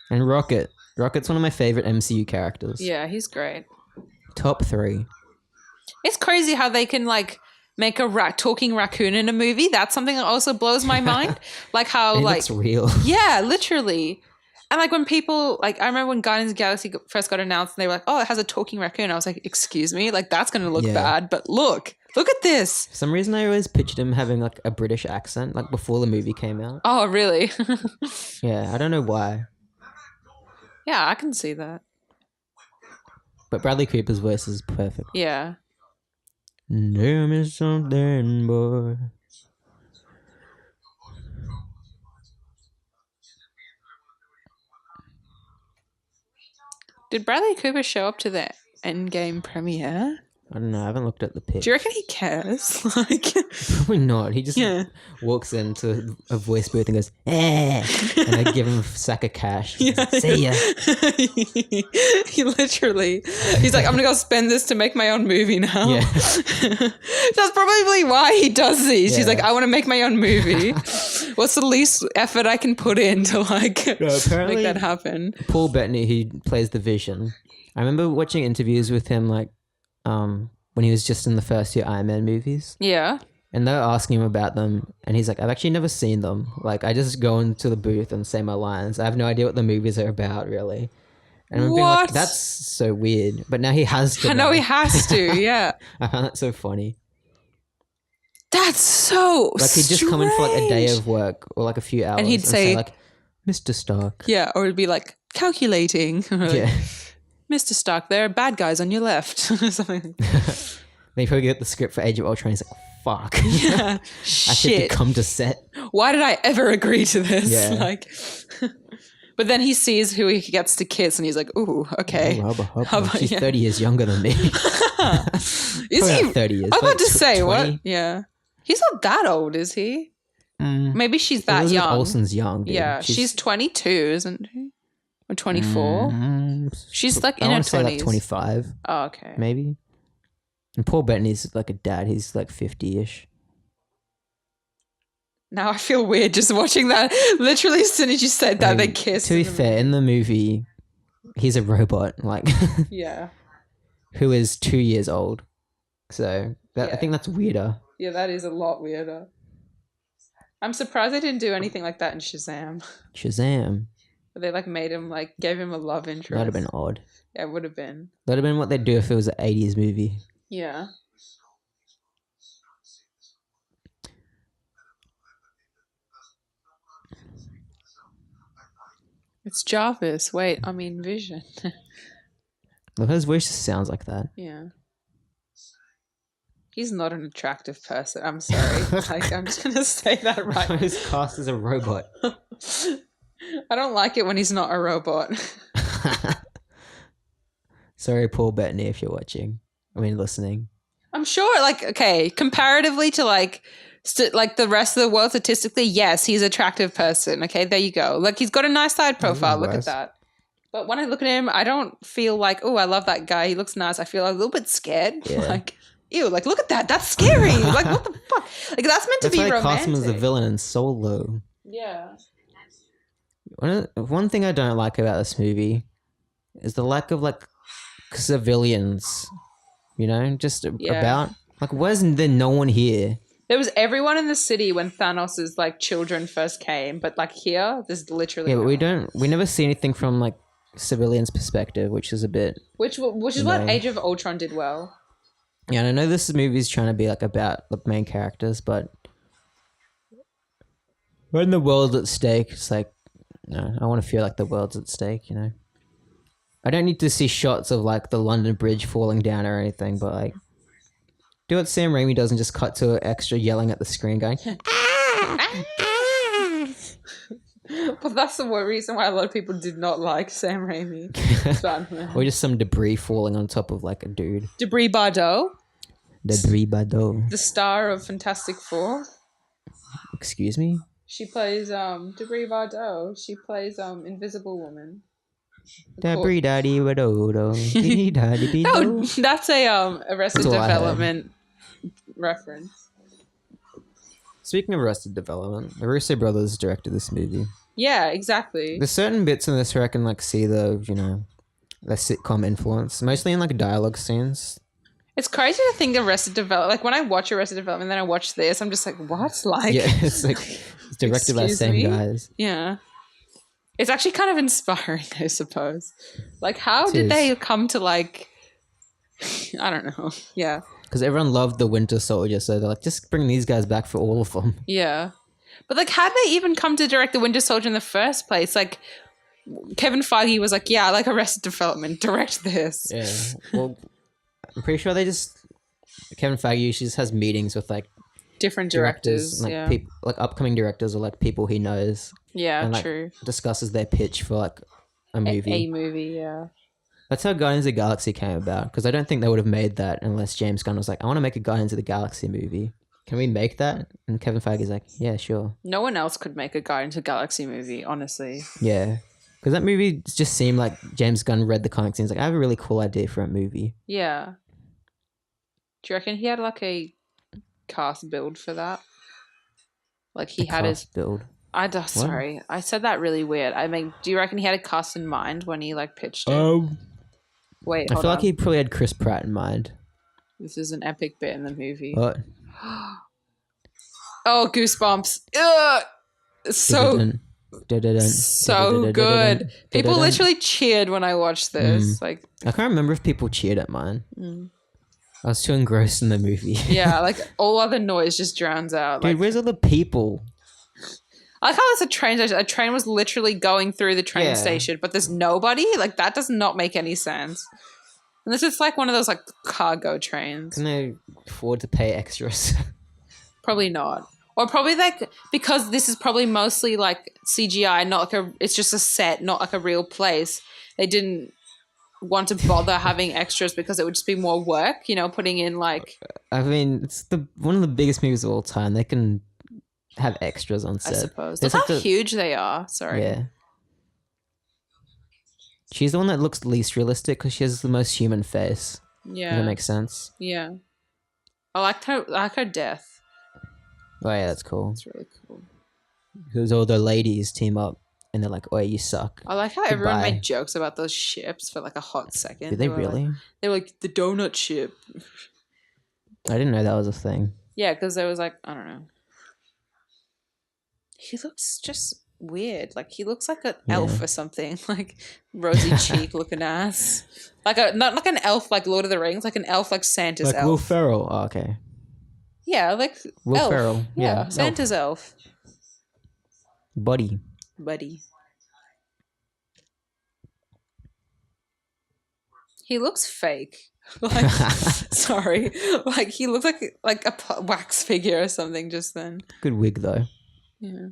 And Rocket. Rocket's one of my favorite MCU characters. Yeah, he's great. Top 3. It's crazy how they can like make a talking raccoon in a movie. That's something that also blows my mind. Like how And it like looks real. yeah, literally. And like when people like I remember when Guardians of the Galaxy first got announced and they were like, oh, it has a talking raccoon. I was like, excuse me, like that's gonna look bad, but look at this. For some reason I always pictured him having like a British accent, like before the movie came out. Oh, really? Yeah, I don't know why. Yeah, I can see that. But Bradley Cooper's voice is perfect. Yeah. Name is something, boy. Did Bradley Cooper show up to the Endgame premiere? I don't know. I haven't looked at the pitch. Do you reckon he cares? Like, Probably not. He just walks into a voice booth and goes, eh, and I give him a sack of cash. See ya. He literally, he's like, I'm gonna go spend this to make my own movie now. Yeah. That's probably why he does these. Yeah. He's like, I want to make my own movie. What's the least effort I can put in to like apparently make that happen? Paul Bettany, who plays the Vision, I remember watching interviews with him like when he was just in the first few Iron Man movies. Yeah. And they were asking him about them, and he's like, I've actually never seen them. Like, I just go into the booth and say my lines. I have no idea what the movies are about, really. And I'm being like, that's so weird. But now he has to. I know he has to, yeah. I found that so funny. That's so Like, he'd just come in for like a day of work or like a few hours. And he'd say like, Mr. Stark. Yeah, or it'd be like, calculating. Like, Yeah. Mr. Stark, there are bad guys on your left. Something. They probably get the script for Age of Ultron. He's like, fuck. Yeah. I should Shit. come to set. Why did I ever agree to this? Yeah. Like, but then he sees who he gets to kiss and he's like, ooh, okay. Oh, How Hubba. about- She's yeah. 30 years younger than me. Is Probably he? not 30 years. I was but about to say, 20. what? Yeah. He's not that old, is he? Mm. Maybe she's that Elizabeth young. Olsen's young, dude. Yeah, she's 22, isn't she? Or 24? She's like in I her want to say like 20s. 25, Oh, okay. maybe. And Paul Bettany's like a dad. He's like 50-ish. Now I feel weird just watching that. Literally, as soon as you said that, they kissed. To be in the fair, in the movie, he's a robot, like, Yeah. who is 2 years old. So I Yeah. think that's weirder. Yeah, that is a lot weirder. I'm surprised they didn't do anything like that in Shazam. Shazam. But they like made him like gave him a love interest. That'd have been odd. Yeah, it would have been. That'd have been what they'd do if it was an 80s movie. Yeah. It's Jarvis. Wait, I mean Vision. Look, his voice just sounds like that. Yeah. He's not an attractive person. I'm sorry. Like, I'm just gonna say that right. His cast is a robot. I don't like it when he's not a robot. Sorry, Paul Bettany, if you're watching. I mean, listening. I'm sure, like, okay, comparatively to like the rest of the world statistically, yes, he's an attractive person. Okay, there you go. Like, he's got a nice side profile. Look at that. But when I look at him, I don't feel like, oh, I love that guy. He looks nice. I feel a little bit scared. Yeah. Like, ew, like look at that. That's scary. Like what the fuck? Like that's meant to That's be why romantic. I cast him as the villain in Solo. Yeah. One thing I don't like about this movie is the lack of like civilians. You know, just about like where's there no one here? There was everyone in the city when Thanos' like children first came, but like here, there's literally Yeah, no but one. we never see anything from like civilians' perspective, which is a bit. Which is what Age of Ultron did well. Yeah, and I know this movie is trying to be like about the main characters, but when the world's at stake, it's like, no, I want to feel like the world's at stake, you know? I don't need to see shots of like the London Bridge falling down or anything, but like, do what Sam Raimi does and just cut to an extra yelling at the screen going, But that's the reason why a lot of people did not like Sam Raimi. Batman. or just some debris falling on top of like a dude. Debris Bardo, Debris Bado. the star of Fantastic Four. Excuse me? She plays Debris Bardo. She plays Invisible Woman. Debris Daddy Wadodo. No, that's a Arrested That's all I heard. Development reference. Speaking of Arrested Development, the Russo Brothers directed this movie. Yeah, exactly. There's certain bits in this where I can like see the, you know, the sitcom influence, mostly in like dialogue scenes. It's crazy to think Arrested Development. Like when I watch Arrested Development, then I watch this, I'm just like, what? Like, Yeah, it's like it's directed by the Excuse same me? guys. yeah. It's actually kind of inspiring, I suppose. Like, how It did is. they come to like? I don't know. Yeah, Because everyone loved the Winter Soldier, so they're like, just bring these guys back for all of them. yeah. But like, how did they even come to direct the Winter Soldier in the first place? Like, Kevin Feige was like, "Yeah, I like Arrested Development. Direct this." Yeah. Well, I'm pretty sure they just Kevin Feige usually just has meetings with like Different directors. like Yeah. people, like upcoming directors or like people he knows, Yeah. and like True. discusses their pitch for like a movie. A movie. Yeah. That's how Guardians of the Galaxy came about, because I don't think they would have made that unless James Gunn was like, I want to make a Guardians of the Galaxy movie. Can we make that? And Kevin Feige's like, yeah, sure. No one else could make a Guardians of the Galaxy movie, honestly. Yeah. Because that movie just seemed like James Gunn read the comics and he's like, I have a really cool idea for a movie. Yeah. Do you reckon he had like a cast build for that? Like he had his. build. Sorry, I said that really weird. I mean, do you reckon he had a cast in mind when he like pitched it? Wait, I hold feel on. like he probably had Chris Pratt in mind. This is an epic bit in the movie. What? Oh, goosebumps! Ugh! So good. People literally cheered when I watched this. Like, I can't remember if people cheered at mine. Mm. I was too engrossed in the movie. yeah, like all other noise just drowns out. Dude, Like, where's all the people? I like how it's a train station. A train was literally going through the train Yeah. station, but there's nobody. Like that does not make any sense. Unless it's like one of those like cargo trains. Can they afford to pay extras? Probably not. Or probably like because this is probably mostly like CGI, not like it's just a set, not like a real place. They didn't want to bother having extras because it would just be more work, you know, putting in like I mean, it's one of the biggest movies of all time. They can have extras on I set. suppose. There's That's like how huge they are. Sorry. Yeah. She's the one that looks least realistic because she has the most human face. Yeah. Does that make sense? Yeah. I like her death. Oh yeah, that's cool. It's really cool. Because all the ladies team up and they're like, "Oh, you suck." I like how everyone Goodbye. made jokes about those ships for like a hot second. Did they were really? Like, they were like the donut ship. I didn't know that was a thing. Yeah, because there was like, I don't know. He looks just weird. Like he looks like an elf or something. Like rosy cheek looking ass. Like not like an elf like Lord of the Rings, like an elf like Santa's Like elf. Will Ferrell. Oh, okay. Yeah, like Will elf. Ferrell. Yeah, elf. Santa's elf. Buddy. Buddy. He looks fake. Like, sorry. Like he looks like a wax figure or something just then. Good wig though. Yeah.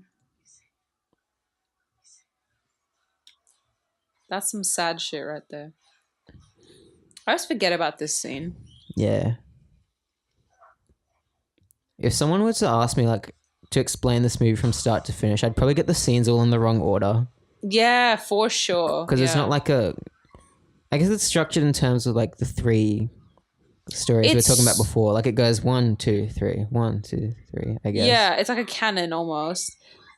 That's some sad shit right there. I always forget about this scene. Yeah. If someone were to ask me like to explain this movie from start to finish, I'd probably get the scenes all in the wrong order. Yeah, for sure. Because it's not like I guess it's structured in terms of like the three stories we were talking about before. Like it goes 1, 2, 3, 1, 2, 3. I guess. Yeah, it's like a canon almost.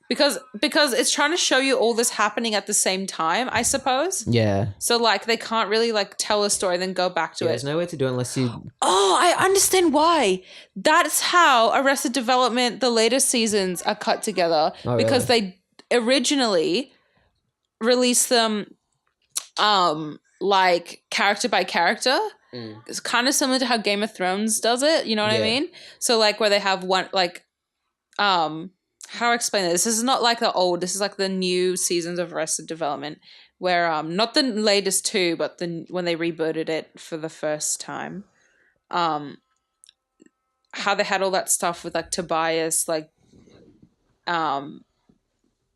Because it's trying to show you all this happening at the same time, I suppose. Yeah. So like they can't really like tell a story and then go back to it. There's no way to do it unless you. Oh, I understand why. That's how Arrested Development, the latest seasons are cut together. Because they originally released them like character by character. It's kind of similar to how Game of Thrones does it, you know what I mean? So like where they have one like how do I explain this? This is not like this is like the new seasons of Arrested Development where not the latest two, but when they rebooted it for the first time. How they had all that stuff with like Tobias, like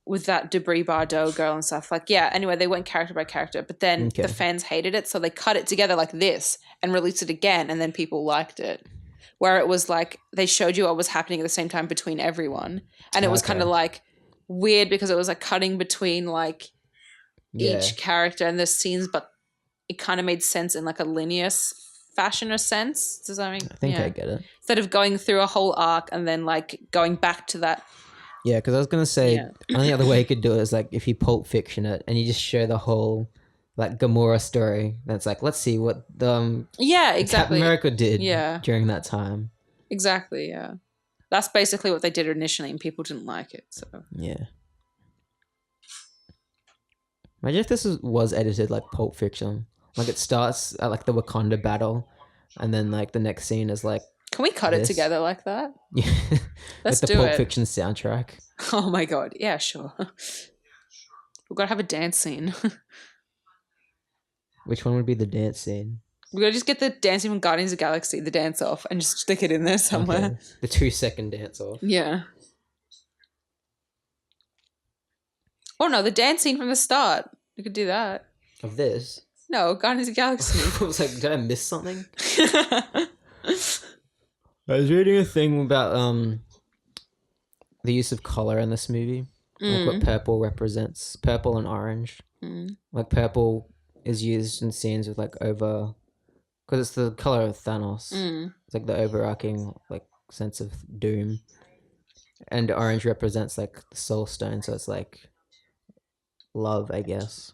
with that Debris Bardo girl and stuff. Like, yeah, anyway, they went character by character, but then the fans hated it, so they cut it together like this and released it again, and then people liked it. Where it was like they showed you what was happening at the same time between everyone. And it was kind of like weird because it was like cutting between like each character and the scenes, but it kind of made sense in like a linear fashion or sense. Does that mean? I think I get it. Instead of going through a whole arc and then like going back to that. Yeah, because I was going to say only other way you could do it is like if you Pulp Fiction it and you just show the whole like Gamora story. That's like, let's see what the Captain America did during that time. Exactly, yeah. That's basically what they did initially and people didn't like it. So yeah. Imagine if this was edited like Pulp Fiction. Like it starts at like the Wakanda battle and then like the next scene is like can we cut it together like that? Yeah. Let's do it. With the Pulp Fiction soundtrack. Oh my god. Yeah, sure. We've got to have a dance scene. Which one would be the dance scene? We're going to just get the dance scene from Guardians of the Galaxy, the dance off, and just stick it in there somewhere. Okay. The 2-second dance off. Yeah. Oh no, the dance scene from the start. We could do that. Of this? No, Guardians of the Galaxy. I was like, did I miss something? I was reading a thing about the use of color in this movie. Like what purple represents. Purple and orange. Like purple is used in scenes with like over... Because it's the color of Thanos. It's like the overarching like sense of doom. And orange represents like the soul stone. So it's like love, I guess.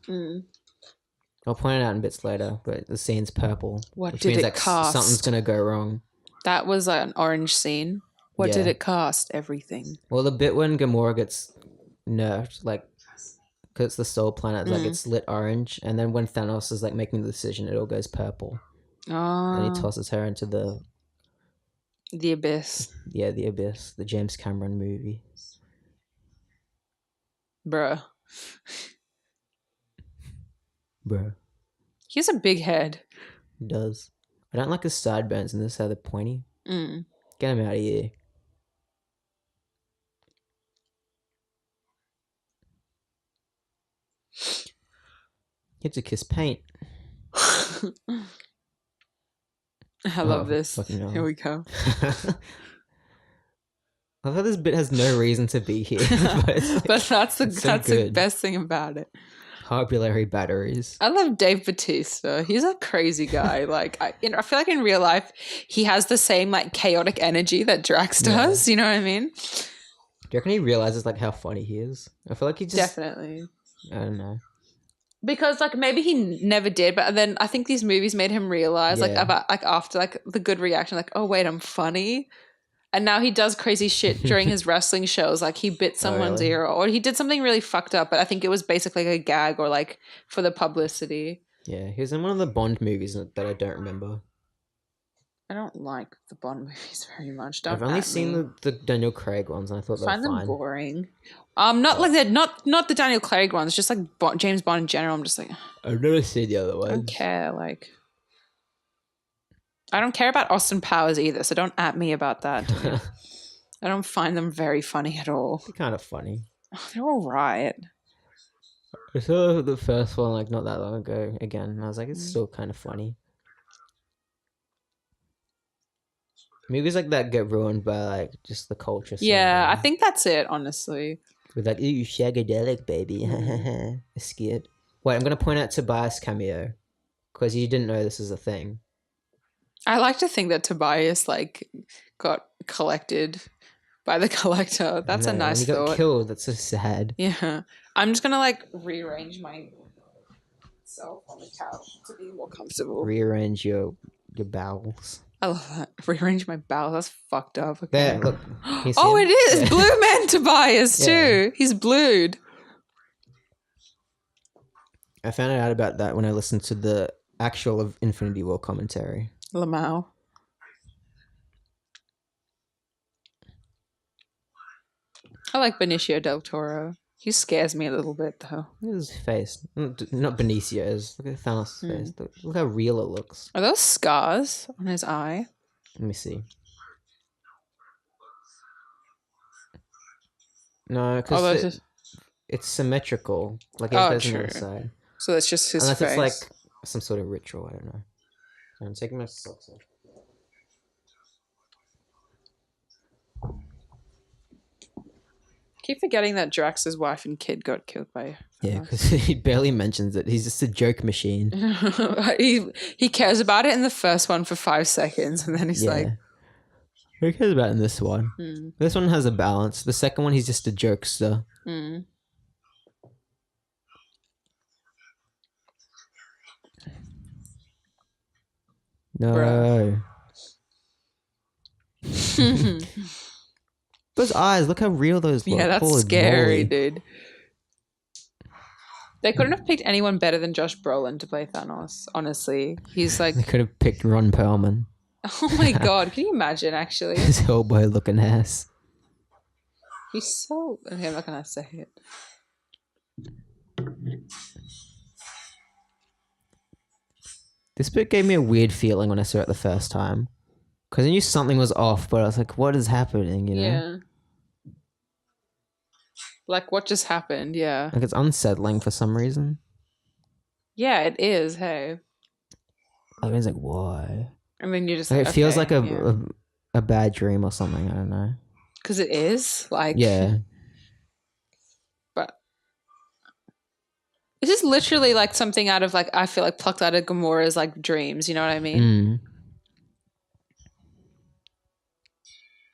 I'll point it out in bits later, but the scene's purple. What did it cost? Something's going to go wrong. That was an orange scene. What did it cost? Everything. Well, the bit when Gamora gets nerfed, like, because it's the soul planet, like it's lit orange, and then when Thanos is like making the decision, it all goes purple. And he tosses her into the abyss. Yeah, the abyss, the James Cameron movie. Bruh. He has a big head. He does. I don't like his sideburns in this, how they're pointy. Get him out of here. He had to kiss paint. I love this. Here we go. I thought this bit has no reason to be here. but that's the best thing about it. Carbularity batteries. I love Dave Bautista. He's a crazy guy. Like I feel like in real life he has the same like chaotic energy that Drax does. You know what I mean? Do you reckon he realizes like how funny he is? I feel like he just definitely. I don't know. Because like maybe he never did, but then I think these movies made him realize like about like after like the good reaction, like oh wait, I'm funny. And now he does crazy shit during his wrestling shows. Like he bit someone's ear or he did something really fucked up. But I think it was basically like a gag or like for the publicity. Yeah, he was in one of the Bond movies that I don't remember. I don't like the Bond movies very much. I've only seen the Daniel Craig ones and I thought they were fine. I find them boring. Not like that. Not the Daniel Craig ones. Just like James Bond in general. I'm just like... I've never seen the other ones. I don't care. Like... I don't care about Austin Powers either, so don't at me about that. I don't find them very funny at all. They're kind of funny. They're all right. I saw the first one like not that long ago again, and I was like, it's still kind of funny. Movies like that get ruined by like just the culture. Yeah, I think that's it, honestly. With like, ooh, shagadelic, baby. I'm scared. Wait, I'm going to point out Tobias' cameo, because you didn't know this is a thing. I like to think that Tobias like got collected by the collector. That's a nice when he got thought. killed. That's so sad. Yeah. I'm just gonna like rearrange myself on the couch to be more comfortable. Rearrange your bowels. I love that. Rearrange my bowels. That's fucked up. Okay. There, look. Can you see Oh, him? it is. Yeah. Blue Man Tobias too. Yeah. He's blued. I found out about that when I listened to the actual of Infinity War commentary. Lamau. I like Benicio del Toro. He scares me a little bit though. Look at his face. Not Benicio's. Look at Thanos' face. Look how real it looks. Are those scars on his eye? Let me see. No, because it's symmetrical. Like it goes on the other side. So that's just his Unless face. it's like some sort of ritual. I don't know. I'm taking my socks off. Keep forgetting that Drax's wife and kid got killed by. Yeah, because he barely mentions it. He's just a joke machine. he cares about it in the first one for 5 seconds, and then he's like, who cares about in this one? This one has a balance. The second one, he's just a jokester. No. Those eyes, look how real those look. Yeah, that's Holy scary, moly. dude. They couldn't have picked anyone better than Josh Brolin to play Thanos, honestly. He's like... They could have picked Ron Perlman. Oh my god, can you imagine, actually? His Hellboy looking ass. He's so... Okay, I'm not going to say it. This bit gave me a weird feeling when I saw it the first time. Because I knew something was off, but I was like, what is happening, you know? Yeah. Like, what just happened? Yeah. Like, it's unsettling for some reason. Yeah, it is, hey. I was like, why? And then you're just Like, like, it feels okay, like a bad dream or something. I don't know. Because it is? Like... Yeah. But... This is literally like something out of like, I feel like plucked out of Gamora's like dreams, you know what I mean?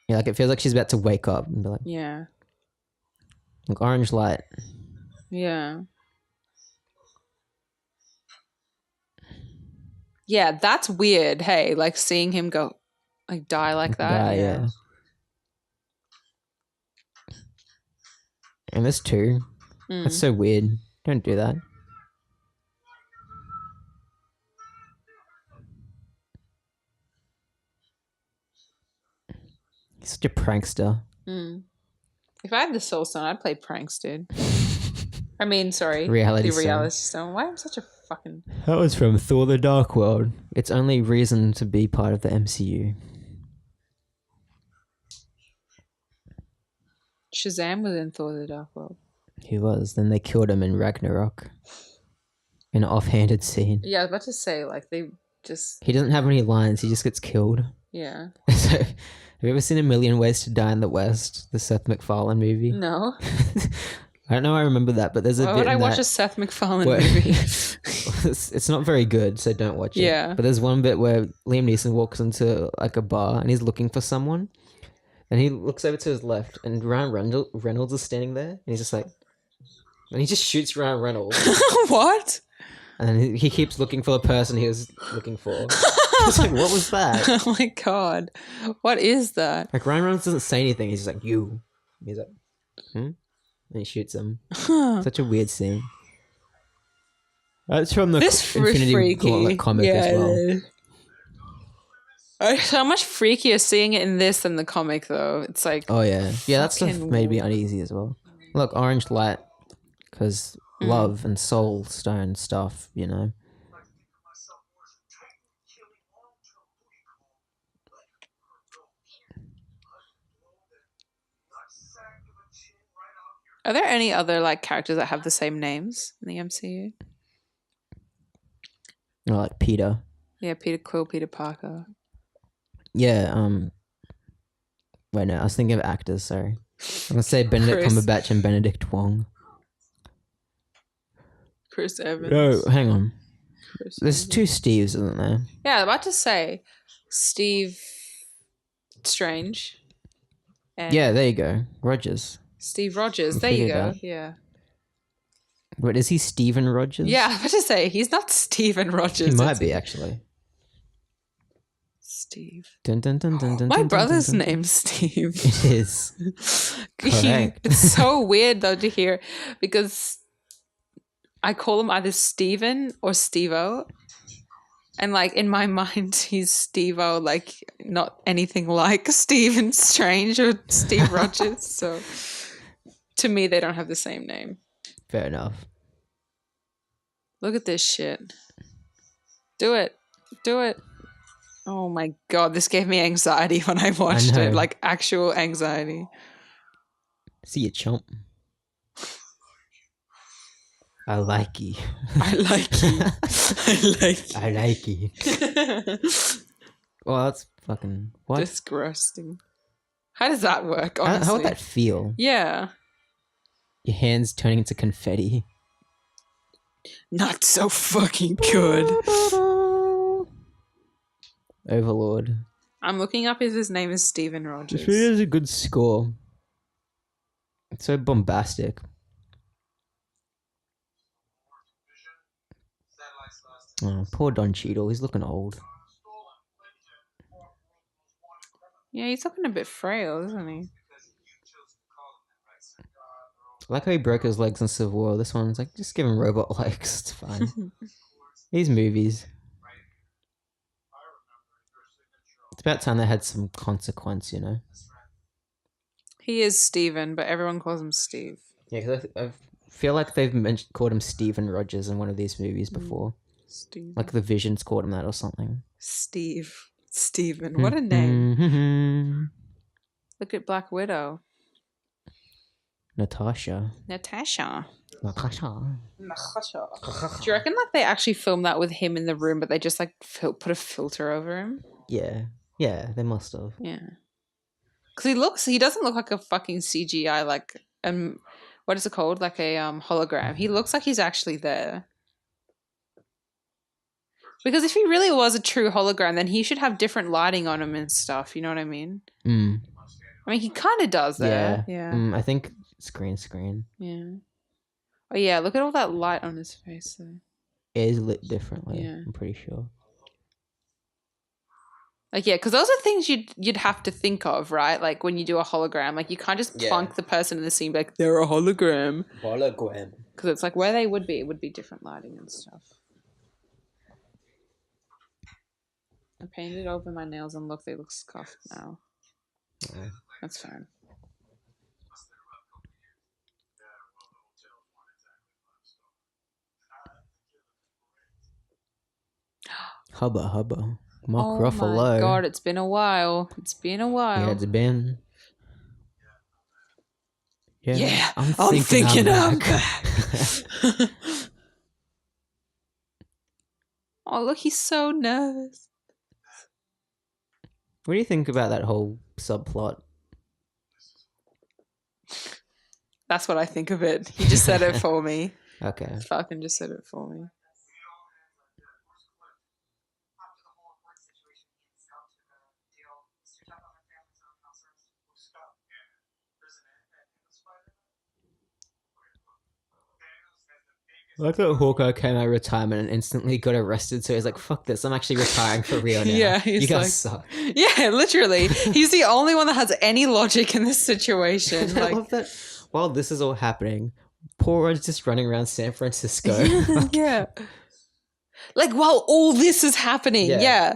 Yeah, like it feels like she's about to wake up and be like, Yeah. like orange light. Yeah. Yeah, that's weird. Hey, like seeing him go, like die like that. Yeah. And this too. That's so weird. Don't do that. He's such a prankster. If I had the Soul Stone, I'd play pranks, dude. I mean, sorry. Reality the Reality Stone. Why am I such a fucking... That was from Thor the Dark World. Its only reason to be part of the MCU. Shazam was in Thor the Dark World. He was. Then they killed him in Ragnarok. In an offhanded scene. Yeah, I was about to say, like, they just... He doesn't have any lines. He just gets killed. Yeah. So, have you ever seen A Million Ways to Die in the West? The Seth MacFarlane movie? No. I don't know I remember that, but there's a Why bit would I in watch that a Seth MacFarlane where- movie? it's not very good, so don't watch it. Yeah. But there's one bit where Liam Neeson walks into like a bar and he's looking for someone. And he looks over to his left and Ryan Reynolds is standing there. And he's just like... And he just shoots Ryan Reynolds. What? And then he keeps looking for the person he was looking for. I was like, what was that? Oh my god. What is that? Like, Ryan Reynolds doesn't say anything. He's just like, you. And he's like, And he shoots him. Such a weird scene. That's from the This Infinity freaky. Gauntlet comic as well. It's so much freakier seeing it in this than the comic, though. It's like... Oh, yeah. Yeah, that stuff fucking made me uneasy as well. Look, orange light. Because love and soul stone stuff, you know. Are there any other like characters that have the same names in the MCU? Or like Peter. Yeah, Peter Quill, Peter Parker. Yeah, wait, no, I was thinking of actors, sorry. I'm gonna say Benedict Chris. Cumberbatch and Benedict Wong. Chris Evans. No, hang on. Chris There's Evans. two Steves, isn't there? Yeah, I'm about to say Steve Strange. And Yeah, there you go. Rogers. Steve Rogers. You There you figured it go. out. Yeah. What is he? Steven Rogers? Yeah, I was to say he's not Steven Rogers. He might is be he? actually. Steve. Dun, dun, dun, dun, dun, My dun, dun, brother's dun, dun. name's Steve. It is. Correct. It's so weird though to hear because I call him either Steven or Stevo. And like in my mind, he's Stevo, like not anything like Stephen Strange or Steve Rogers. So to me, they don't have the same name. Fair enough. Look at this shit. Do it. Do it. Oh my God, this gave me anxiety when I watched it. know. Like actual anxiety. See you, chump. I like you. I like you. I like you. I like you. Well, that's fucking what? Disgusting. How does that work, How, honestly? how would that feel? Yeah. Your hands turning into confetti. Not so fucking good. Overlord. I'm looking up if his name is Steven Rogers. This really is a good score. It's so bombastic. Oh, poor Don Cheadle. He's looking old. Yeah, he's looking a bit frail, isn't he? I like how he broke his legs in Civil War. This one's like, just give him robot legs. It's fine. These movies. It's about time they had some consequence, you know? He is Steven, but everyone calls him Steve. Yeah, because I feel like they've called him Steven Rogers in one of these movies before. Steve. Like the Visions called him that or something. Steve. Steven. What a name. name. Look at Black Widow. Natasha. Natasha. Natasha. Do you reckon like they actually filmed that with him in the room, but they just like put a filter over him? Yeah. Yeah, they must have. Yeah. Because he doesn't look like a fucking CGI, like, what is it called? Like a hologram. He looks like he's actually there. Because if he really was a true hologram, then he should have different lighting on him and stuff. You know what I mean? Mm. I mean, he kind of does there. Yeah. I think screen. Yeah. Oh, yeah. Look at all that light on his face, though. It is lit differently, Yeah. I'm pretty sure. Like, yeah, because those are things you'd have to think of, right? Like, when you do a hologram. Like, you can't just plonk the person in the scene and be like, they're a hologram. Hologram. Because it's like, where they would be, it would be different lighting and stuff. I painted over my nails and look, they look scuffed now. Yeah. That's fine. Hubba. Mark Oh Ruffalo. my God, it's been a while. It's been a while. Yeah, it's been. Yeah, I'm I'm thinking I'm back. back. Oh, look, he's so nervous. What do you think about that whole subplot? That's what I think of it. He just said it for me. Okay. Falcon just said it for me. I like that Hawkeye came out of retirement and instantly got arrested, so he's like, fuck this, I'm actually retiring for real now. Yeah, he's you guys like- suck. Yeah, literally. He's the only one that has any logic in this situation. I Like, love that while this is all happening, poor Rod's just running around San Francisco. yeah. Like, while all this is happening, Yeah. yeah.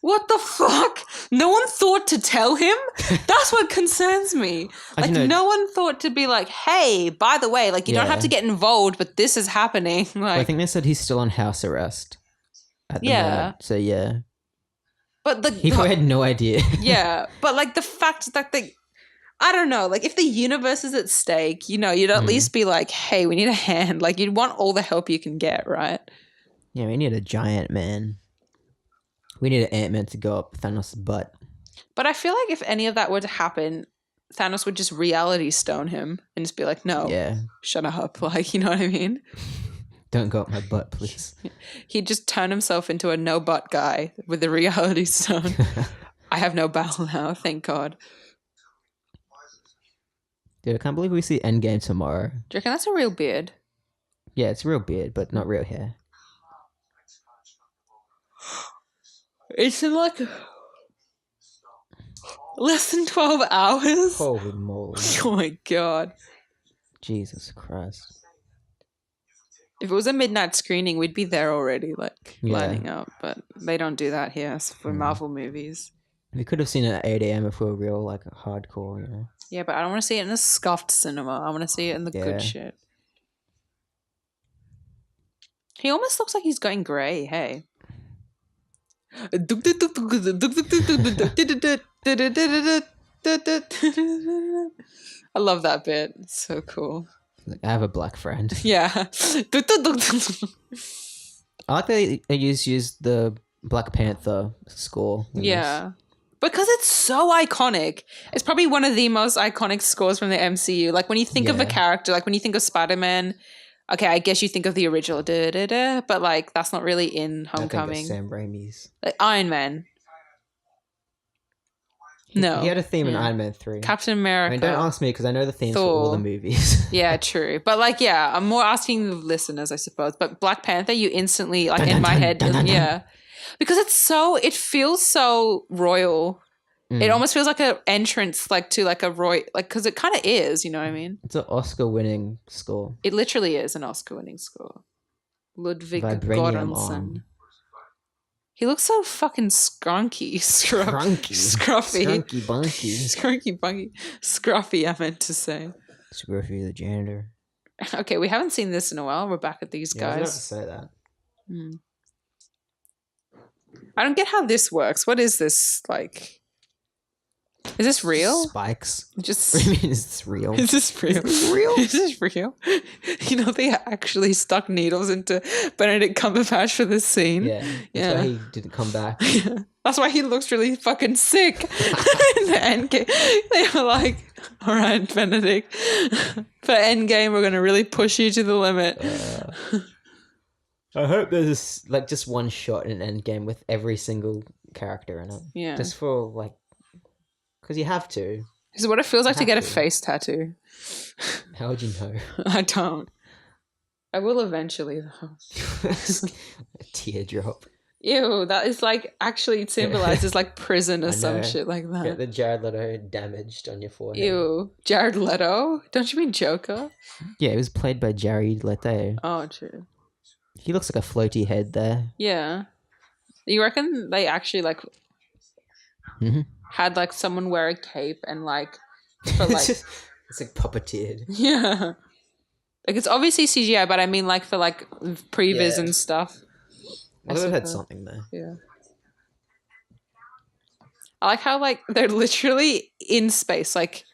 What the fuck? No one thought to tell him? That's what concerns me. I Like, don't know. no one thought to be like, hey, by the way, like, you don't have Yeah. to get involved, but this is happening. Well, I Like, think they said he's still on house arrest at the Yeah. moment. So yeah. but the He probably had no idea. yeah, but like the fact that I don't know, like if the universe is at stake, you know, you'd at least be like, hey, we need a hand. Like, you'd want all the help you can get, right? Yeah, we need a giant man. We need an Ant-Man to go up Thanos' butt. But I feel like if any of that were to happen, Thanos would just reality stone him and just be like, no, Yeah. shut up. Like, you know what I mean? Don't go up my butt, please. He'd just turn himself into a no butt guy with the reality stone. I have no bowel now, thank God. Dude, I can't believe we see Endgame tomorrow. Do you reckon that's a real beard? Yeah, it's real beard, but not real hair. It's in like less than 12 hours. Holy moly. Oh my God. Jesus Christ. If it was a midnight screening, we'd be there already, like Yeah. lining up. But they don't do that here for Marvel movies. We could have seen it at 8 a.m. if we were real, like, hardcore, you know? Yeah, but I don't want to see it in a scuffed cinema. I want to see it in the Yeah. good shit. He almost looks like he's going grey, hey. I love that bit. It's so cool. Like, I have a black friend. Yeah. I like that they used the Black Panther score. in Yeah. Because it's so iconic. It's probably one of the most iconic scores from the MCU. Like when you think of a Yeah. character, like when you think of Spider-Man, okay, I guess you think of the original, but like that's not really in this. I think Homecoming. it's Sam Raimi's. Like, Iron Man. No. He had a theme in Yeah. Iron Man 3. Captain I America. mean, don't ask me because I know the themes for all the Thor. movies. Yeah, true. But like, yeah, I'm more asking the listeners, I suppose. But Black Panther, you instantly, like Dun, in dun, my dun, head, dun, dun, dun. yeah. Because it feels so royal. It almost feels like an entrance, like to like a like, because it kind of is, you know what I mean? It's an Oscar-winning score. It literally is an Oscar-winning score. Ludwig Vibranium Göransson. arm. He looks so fucking scrunky. Scrunky. Scruffy. Scrunky bunky. Scrunky bunky. Scruffy, I meant to say. Scruffy the janitor. Okay, we haven't seen this in a while. We're back at these Yeah, I was guys. about to say that. I don't get how this works. What is this like? Is this real? Spikes. Just What do you mean is this real? is this real? this real? Is this real? You know they actually stuck needles into Benedict Cumberbatch for this scene. Yeah. That's Yeah. why he didn't come back. That's why he looks really fucking sick in the Endgame. They were like, "All right, Benedict, for Endgame, we're gonna really push you to the limit." I hope there's like just one shot in Endgame with every single character in it. Yeah. Just for like, because you have to. This is what it feels like to Have get a to. face tattoo. How would you know? I don't. I will eventually, though. A teardrop. Ew, that is like actually symbolizes like prison or I some know. shit like that. Get the Jared Leto damaged on your forehead. Ew. Jared Leto? Don't you mean Joker? Yeah, it was played by Jared Leto. Oh, true. He looks like a floaty head there. Yeah. You reckon they actually like Mhm. had like someone wear a cape and like for like It's like puppeteered. yeah. Like it's obviously CGI, but I mean like for like previs Yeah. and stuff. I thought it had suppose. something there. Yeah. I like how like they're literally in space. Like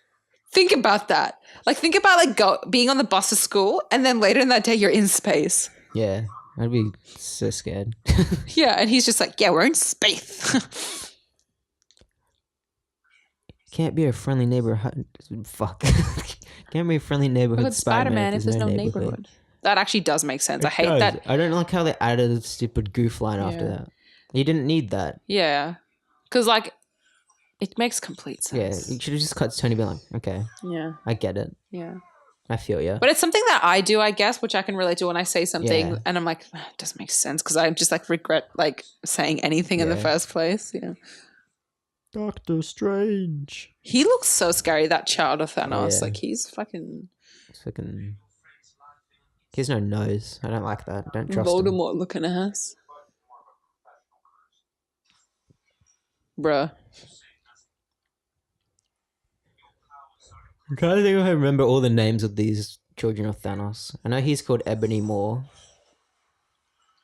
think about that. Like think about like being on the bus to school and then later in that day you're in space. Yeah, I'd be so scared. Yeah, and he's just like, yeah, we're in space. Can't be a friendly neighborhood. Fuck. Can't be a friendly neighborhood But Spider-Man if there's no neighborhood. neighborhood. That actually does make sense. I It hate does. that. I don't like how they added a stupid goof line after Yeah. that. You didn't need that. Yeah. Because like it makes complete Yeah, sense. you should have just cut to Tony being like, okay, Yeah. I get it. Yeah. I feel you. But it's something that I do, I guess, which I can relate to when I say something Yeah. and I'm like, "Ah, it doesn't make sense because I just like regret like saying anything in the Yeah. first place. Yeah. Doctor Strange. He looks so scary, that child of Thanos. Yeah. Like he's fucking Fucking. He has no nose. I don't like that. Don't trust him. Voldemort looking ass. Bruh. I'm trying to think if I remember all the names of these children of Thanos. I know he's called Ebony Moore.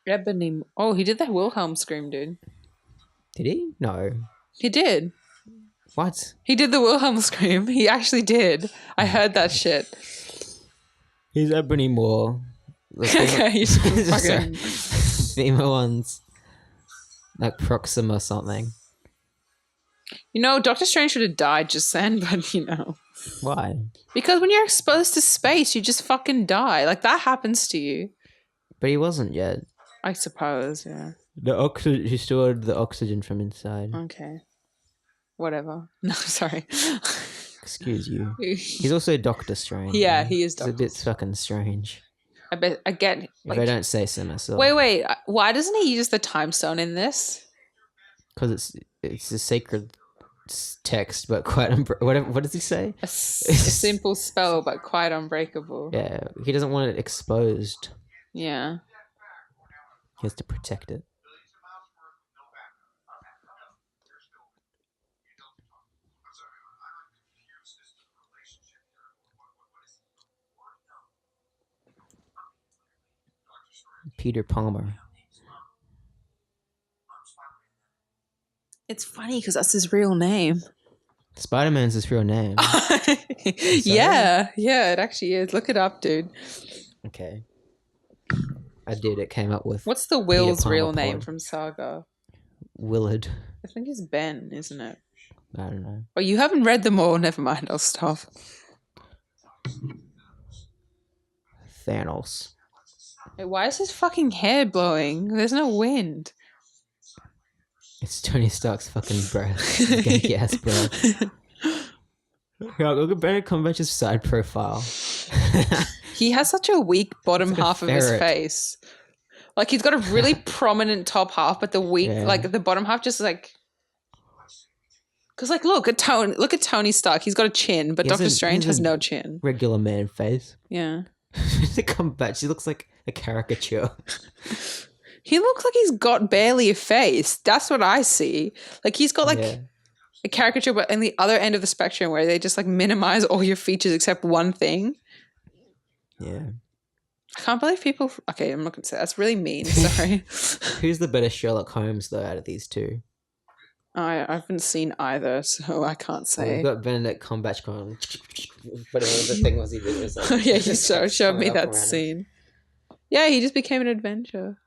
Ebony. Oh, he did that Wilhelm scream, dude. Did he? No. He did. What? He did the Wilhelm scream. He actually did. I heard that shit. He's Ebony Moore. The Okay, he's fucking. female ones. Like Proxima or something. You know, Doctor Strange should have died just then, but you know. Why? Because when you're exposed to space, you just fucking die. Like that happens to you. But he wasn't yet. I suppose, yeah. He stored the oxygen from inside. Okay. Whatever. No, sorry. Excuse you. He's also Doctor Strange. Yeah, man. he is He's a bit fucking strange. I get. If I don't say so myself. Wait. Why doesn't he use the time stone in this? Because it's a sacred text, but quite what does he say? A simple spell, but quite unbreakable. Yeah, he doesn't want it exposed. Yeah. He has to protect it. Peter Palmer. It's funny because that's his real name. Spider-Man's his real name. Yeah, it actually is. Look it up, dude. Okay. I did. It came up with. What's the Will's Peter real Palmerpod. name from Saga? Willard. I think it's Ben, isn't it? I don't know. Oh, you haven't read them all. Never mind. I'll stop. Thanos. Wait, why is his fucking hair blowing? There's no wind. It's Tony Stark's fucking breath. Genki ass breath. Yeah, look at Benedict Cumberbatch's side profile. He has such a weak bottom It's like a half of his ferret. face. Like he's got a really prominent top half, but the weak, Yeah. like the bottom half, just like. Because look at Tony Stark. He's got a chin, but He has Doctor a- Strange he has has a- no chin. Regular man face. Yeah, Benedict Cumberbatch, he looks like a caricature. he looks like he's got barely a face. That's what I see. Like he's got like Yeah. a caricature, but in the other end of the spectrum, where they just like minimize all your features except one thing. Yeah. I can't believe people. Okay, I'm not gonna say that's really mean. Sorry. Who's the better Sherlock Holmes though out of these two? I haven't seen either, so I can't Well, say. we've got Benedict Cumberbatch going. Whatever the thing was he did. It was like, Yeah, you showed me coming up that around him. scene. Yeah, he just became an adventurer.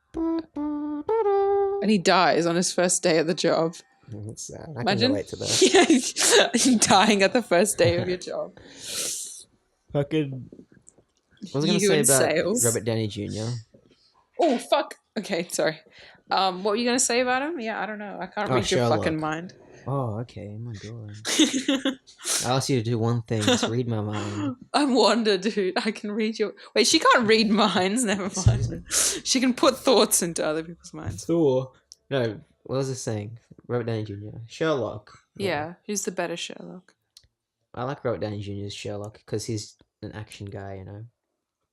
And he dies on his first day at the job. That's sad. I can Imagine relate to that. yeah, dying at the first day of your job. Fucking. What was I going to You say in about sales. Robert Downey Jr.? Oh fuck. Okay, sorry. What were you gonna say about him? Yeah, I don't know. I can't Oh, read your Sherlock. fucking mind. Oh, okay. Oh my god. I asked you to do one thing. Just read my mind. I'm Wanda, dude. I can read your. Wait, she can't read minds. Never mind. She can put thoughts into other people's minds. Thor. No, what was I saying? Robert Downey Jr. Sherlock. Yeah, who's the better Sherlock? I like Robert Downey Jr.'s Sherlock because he's an action guy, you know.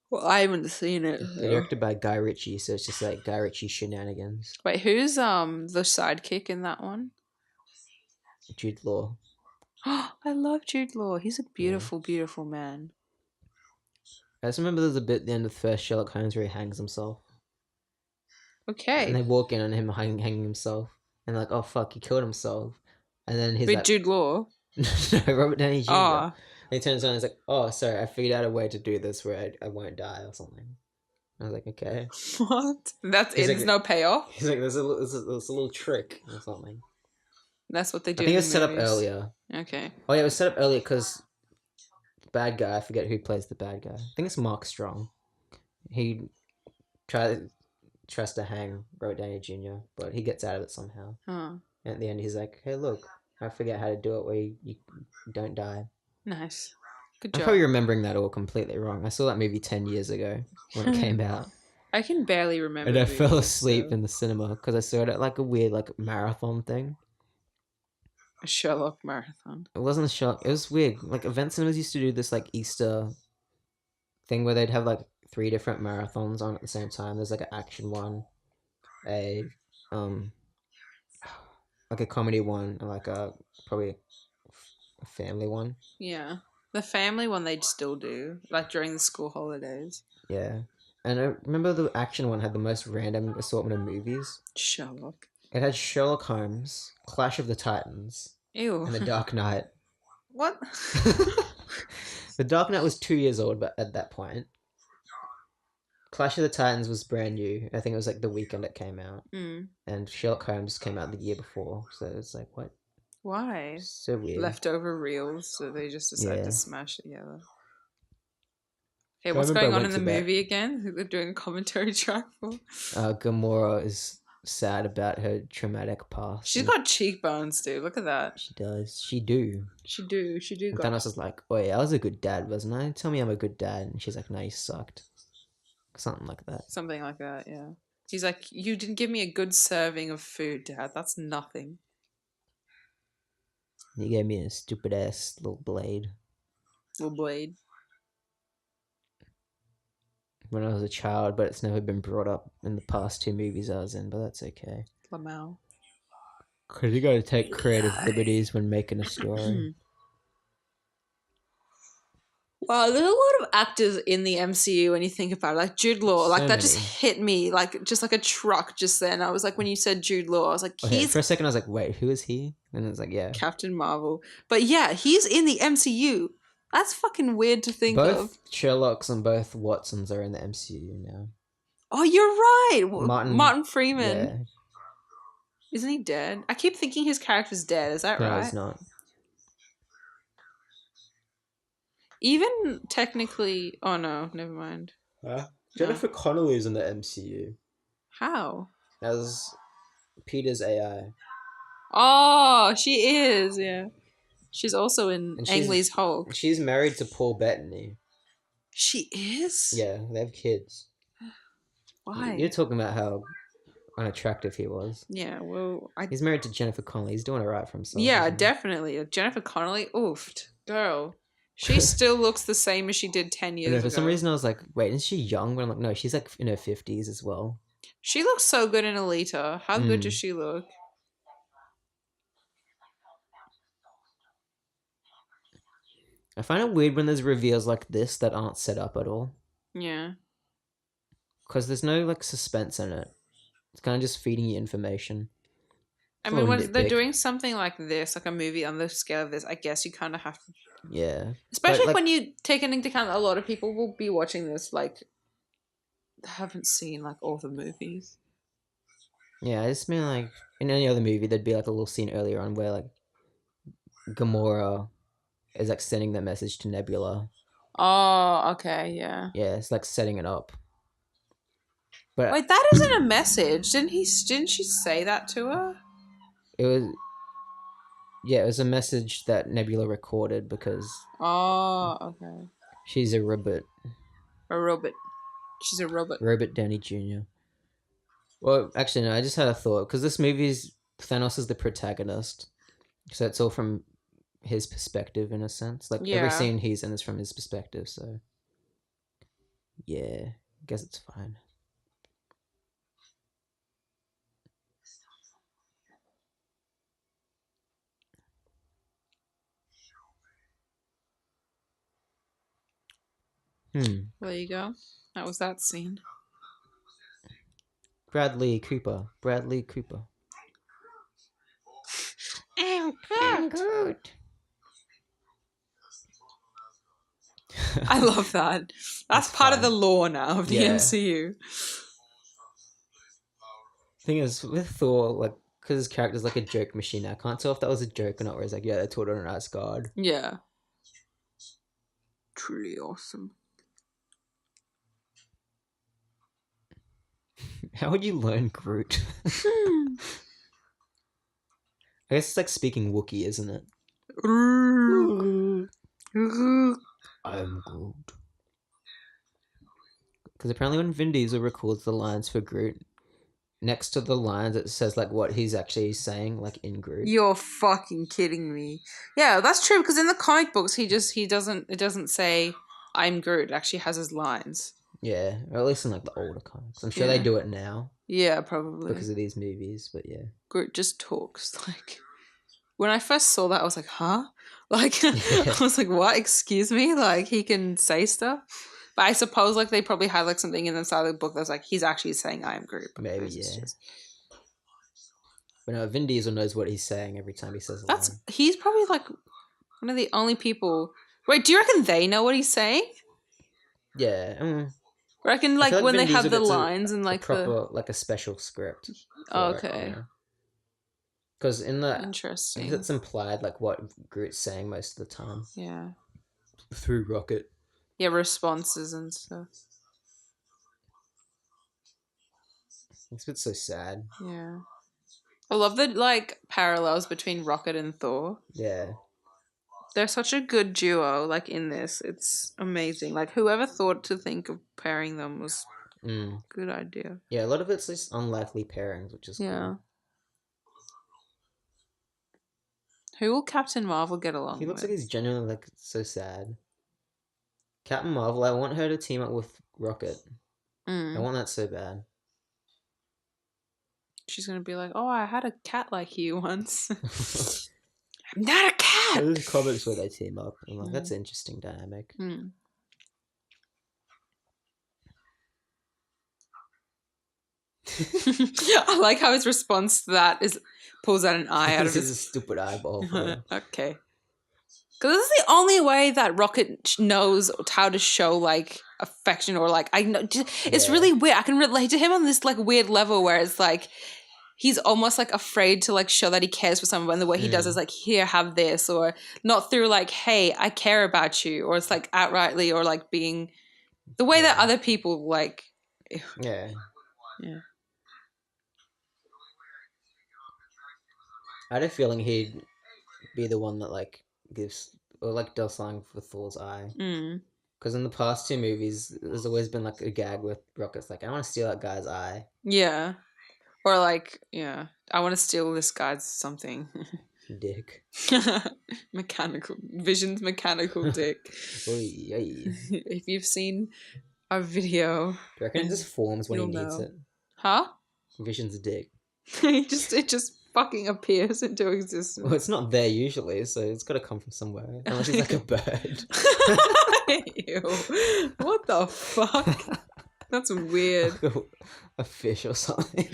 Well, I haven't seen it. Directed by Guy Ritchie, so it's just like Guy Ritchie shenanigans. Wait, who's the sidekick in that one? Jude Law. I love Jude Law. He's a beautiful, beautiful man. I just remember there's a bit at the end of the first Sherlock Holmes where he hangs himself. Okay. And they walk in on him hanging himself. And they're like, oh fuck, he killed himself. And then he's With like, Jude Law. no, Robert Downey Jr. Ah, And he turns around and he's like, oh, sorry, I figured out a way to do this where I won't die or something. I was like, okay. what? That's He's it. like- There's no payoff. He's like, there's a little trick or something. That's what they I do. think it in was set up movies. earlier. Okay. Oh yeah, it was set up earlier because the bad guy, I forget who plays the bad guy. I think it's Mark Strong. He tries to hang Robert Downey Jr., but he gets out of it somehow. Huh. And at the end, he's like, hey, look, I forget how to do it where you don't die. Nice. Good I'm job. probably remembering that all completely wrong. I saw that movie 10 years ago when it came out. I can barely remember. And I fell movies, asleep so- in the cinema because I saw it at like a weird like marathon thing. A Sherlock marathon. It wasn't a shock. It was weird. Like Event Cinemas used to do this like Easter thing where they'd have like 3 different marathons on at the same time. There's like an action one, a like a comedy one, and like a probably a family one. Yeah. The family one they'd still do, like during the school holidays. Yeah. And I remember the action one had the most random assortment of movies. Sherlock. It had Sherlock Holmes, Clash of the Titans, Ew. and The Dark Knight. What? The Dark Knight was 2 years old, but at that point, Clash of the Titans was brand new. I think it was like the weekend it came out, Mm. and Sherlock Holmes came out the year before. So it's like what? Why? So weird. Leftover reels, so they just decided Yeah. to smash together. Okay, what's going on in the movie again? They're doing a commentary track for. Gamora is sad about her traumatic past. She's got cheekbones, dude. Look at that. She does. She do. And Thanos is like, "Oh yeah, I was a good dad, wasn't I? Tell me I'm a good dad." And she's like, "No, you sucked." Something like that. Something like that, yeah. He's like, "You didn't give me a good serving of food, Dad. That's nothing." You gave me a stupid ass little blade. When I was a child, but it's never been brought up in the past 2 movies I was in, but that's okay. Lamau. Because you gotta take creative liberties when making a story. Wow, there's a lot of actors in the MCU when you think about it. Like Jude Law, like that just hit me like just like a truck just then. I was like, when you said Jude Law, I was like, okay, for a second I was like, wait, who is he? And it was like, yeah. Captain Marvel. But yeah, he's in the MCU. That's fucking weird to think of. Both Sherlocks and both Watsons are in the MCU now. Oh, you're right. Martin Freeman. Yeah. Isn't he dead? I keep thinking his character's dead. Is that right? No, he's not. Even technically... Oh, no. Never mind. Huh? Jennifer Connelly's in the MCU. How? As Peter's AI. Oh, she is, yeah. She's also in Ang Lee's Hulk. She's married to Paul Bettany. She is? Yeah, they have kids. Why? You're talking about how unattractive he was. Yeah, well... He's married to Jennifer Connelly. He's doing alright for himself. Yeah, definitely. Jennifer Connelly, oofed. Girl. She still looks the same as she did 10 years ago. For some reason I was like, wait, isn't she young? But I'm like, no, she's like in her 50s as well. She looks so good in Alita. How good does she look? I find it weird when there's reveals like this that aren't set up at all. Yeah. Because there's no like suspense in it. It's kind of just feeding you information. I mean, when they're doing something like this, like a movie on the scale of this, I guess you kind of have to... Yeah. Especially when you take into account a lot of people will be watching this, like, haven't seen, like, all the movies. Yeah, I just mean, like, in any other movie, there'd be, like, a little scene earlier on where, like, Gamora is, like, sending that message to Nebula. Oh, okay, yeah. Yeah, it's, like, setting it up. But wait, that isn't a message. Didn't she say that to her? It was... Yeah, it was a message that Nebula recorded because... Oh, okay. She's a robot. A robot. She's a robot. Robert Downey Jr. Well, actually, no, I just had a thought. Because this movie's... Thanos is the protagonist. So it's all from his perspective, in a sense. Like, every scene he's in is from his perspective, so... Yeah, I guess it's fine. There you go. That was that scene. Bradley Cooper. I'm Groot. I love that. That's part of the lore now of the MCU. Thing is, with Thor, like, because his character's like a joke machine, I can't tell if that was a joke or not, where it's like, yeah, they told her an Asgard. Yeah. Truly awesome. How would you learn Groot? I guess it's like speaking Wookiee, isn't it? I'm Groot. Because apparently when Vin Diesel records the lines for Groot, next to the lines it says like what he's actually saying, like in Groot. You're fucking kidding me. Yeah, that's true, because in the comic books it doesn't say I'm Groot. It actually has his lines. Yeah, or at least in like the older comics. I'm sure they do it now. Yeah, probably. Because of these movies, but yeah. Groot just talks. Like, when I first saw that, I was like, huh? Like, I was like, what? Excuse me? Like, he can say stuff? But I suppose, like, they probably had, like, something in the side of the book that's like, he's actually saying I am Groot. Maybe, yeah. But no, Vin Diesel knows what he's saying every time he says a line. He's probably, like, one of the only people... Wait, do you reckon they know what he's saying? Yeah. I reckon, like, when Vin they have the lines and, like, a proper, like, a special script. Okay. Because in the... Interesting. Because it's implied, like, what Groot's saying most of the time. Yeah. Through Rocket. Yeah, responses and stuff. It's been so sad. Yeah. I love the like parallels between Rocket and Thor. Yeah. They're such a good duo, like in this. It's amazing. Like whoever thought to think of pairing them was Mm. good idea. Yeah, a lot of it's just unlikely pairings, which is Yeah. cool. Who will Captain Marvel get along He looks with? like he's genuinely like so sad. Captain Marvel, I want her to team up with Rocket. I want that so bad. She's gonna be like, "Oh, I had a cat like you once." I'm not a cat. There's comics where they team up. I'm like, that's an interesting dynamic. I like how his response to that is pulls out an eye out of This is a his stupid eyeball. For him. Okay. Because this is the only way that Rocket knows how to show like affection or like I know it's really weird. I can relate to him on this like weird level where it's like he's almost like afraid to like show that he cares for someone. The way he does is like, here, have this, or not through like, hey, I care about you, or it's like outrightly or like being the way that other people like. Yeah. I had a feeling he'd be the one that like gives or like does something for Thor's eye. Because in the past 2 movies, there's always been like a gag with Rocket's like, I want to steal that guy's eye. Yeah. Or like, yeah, I want to steal this guy's something. Dick. Vision's mechanical dick. If you've seen our video. Do you reckon it just forms when he needs it? Huh? Vision's dick. it just fucking appears into existence. Well, it's not there usually, so it's got to come from somewhere. Unless he's like a bird. Ew. What the fuck? That's weird. A fish or something.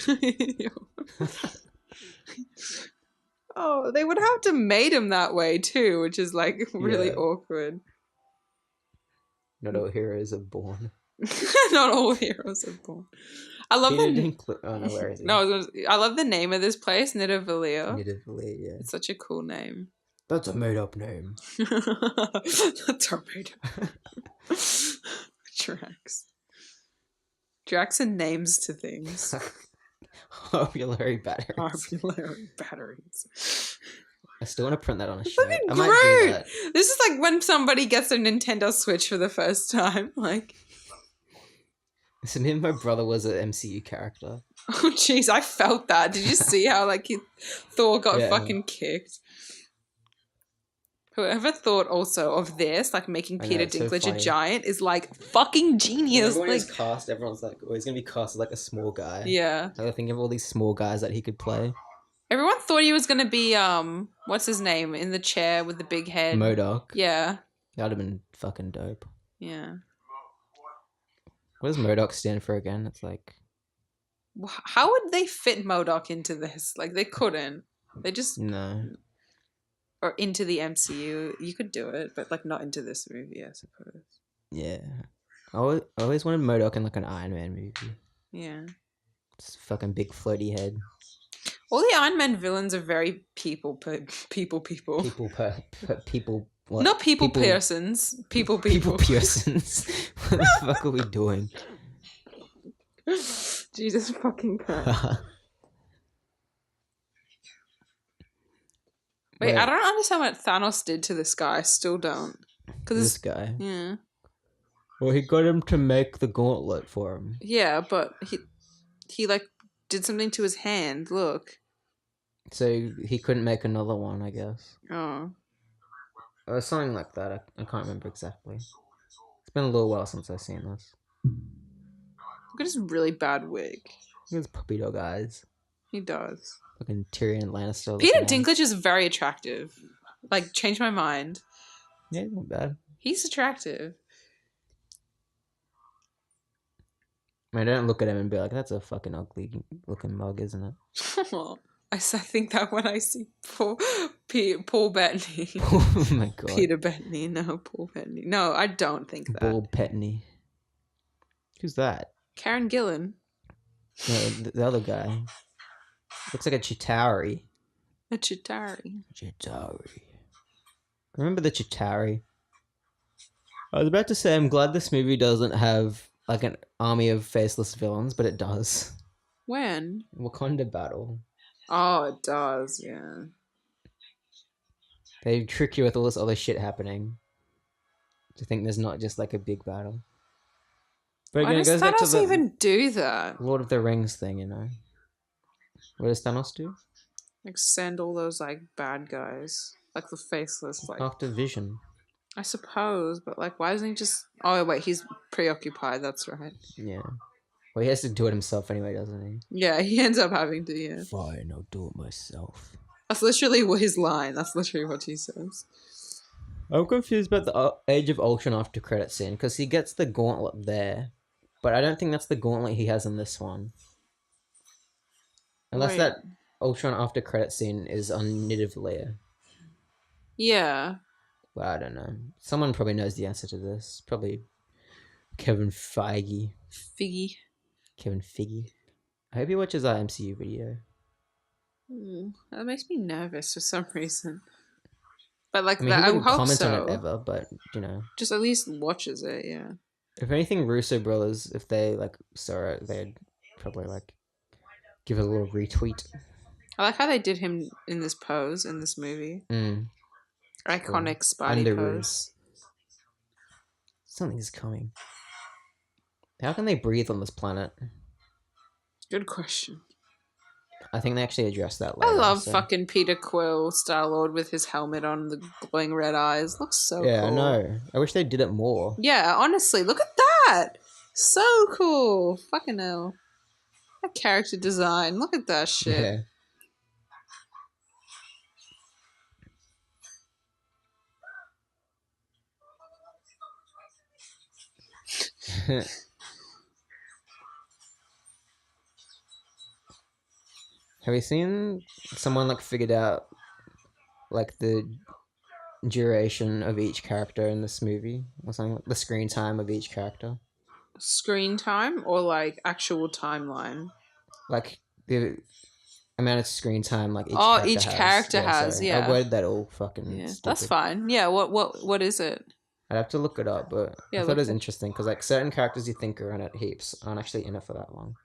Oh, they would have to made him that way too, which is like really awkward. Not all heroes are born. Not all heroes are born. I love oh no, where is he? No, I love the name of this place, Nidavellir. Nidavellir, yeah. It's such a cool name. That's a made-up name. That's a made-up. Drax and names to things. Arbullary batteries. Arbullary batteries. I still want to print that on a shirt. Fucking I might do that. This is like when somebody gets a Nintendo Switch for the first time. Like, so me and my brother was an MCU character. oh jeez, I felt that. Did you see how like Thor got fucking kicked? Whoever thought also of this, like making Peter Dinklage a giant, is like fucking genius. Everyone like, is cast. Everyone's like, oh, he's gonna be cast as like a small guy. Yeah. I think of all these small guys that he could play. Everyone thought he was gonna be what's his name in the chair with the big head? MODOK. Yeah. That'd have been fucking dope. Yeah. What does MODOK stand for again? It's like, how would they fit MODOK into this? Like they couldn't. They just no. Or into the MCU. You could do it, but like not into this movie, I suppose. Yeah. I always wanted MODOK in like an Iron Man movie. Yeah. Just fucking big floaty head. All the Iron Man villains are very people. People. What? Not people Pearsons. People. People Pearsons. What the fuck are we doing? Jesus fucking Christ. Wait, I don't understand what Thanos did to this guy. I still don't. This guy? Yeah. Well, he got him to make the gauntlet for him. Yeah, but he like did something to his hand. Look. So he couldn't make another one, I guess. Oh. Or something like that. I can't remember exactly. It's been a little while since I've seen this. Look at his really bad wig. He has puppy dog eyes. He does. Fucking Tyrion Lannister. Peter Dinklage is very attractive. Like, change my mind. Yeah, not bad. He's attractive. I mean, I don't look at him and be like, that's a fucking ugly looking mug, isn't it? I think that when I see Paul Bettany. Oh my god. Peter Bettany, no, Paul Bettany. No, I don't think that. Paul Bettany. Who's that? Karen Gillan. No, the other guy. Looks like a Chitauri. A Chitauri. Chitauri. Remember the Chitauri? I was about to say, I'm glad this movie doesn't have like an army of faceless villains, but it does. When? Wakanda battle. Oh, it does, yeah. They trick you with all this other shit happening to think there's not just like a big battle. But Why again, it does goes back to Thanos the even do that? Lord of the Rings thing, you know. What does Thanos do? Like, send all those, like, bad guys. Like, the faceless, like... After Vision. I suppose, but, like, why doesn't he just... Oh, wait, he's preoccupied, that's right. Yeah. Well, he has to do it himself anyway, doesn't he? Yeah, he ends up having to, yeah. Fine, I'll do it myself. That's literally his line. That's literally what he says. I'm confused about the Age of Ultron after credit scene, because he gets the gauntlet there, but I don't think that's the gauntlet he has in this one. Unless Wait. that Ultron after credit scene is on Nidavellir. Yeah. Well, I don't know. Someone probably knows the answer to this. Probably Kevin Feige. Figgy. Kevin Feige. I hope he watches our MCU video. That makes me nervous for some reason. But like I mean, that, he I wouldn't hope comment so. on it ever, but you know. Just at least watches it, yeah. If anything, Russo Brothers, if they like saw it, they'd probably like give it a little retweet. I like how they did him in this pose in this movie. Iconic Spidey Underoos. pose. Something's coming. How can they breathe on this planet? Good question. I think they actually addressed that later. I love fucking Peter Quill, Star-Lord with his helmet on, the glowing red eyes. Looks so cool. Yeah, I know. I wish they did it more. Yeah, honestly, look at that. So cool. Fucking hell. That character design. Look at that shit. Yeah. Have you seen someone like figured out like the duration of each character in this movie or something? Like the screen time of each character? Screen time or like actual timeline? Like the amount of screen time like each character has. Sorry. Yeah. I worded that all fucking Yeah, stupid. that's fine. Yeah, what is it? I'd have to look it up, but Yeah, I thought it was look it. interesting because like certain characters you think are in it heaps aren't actually in it for that long.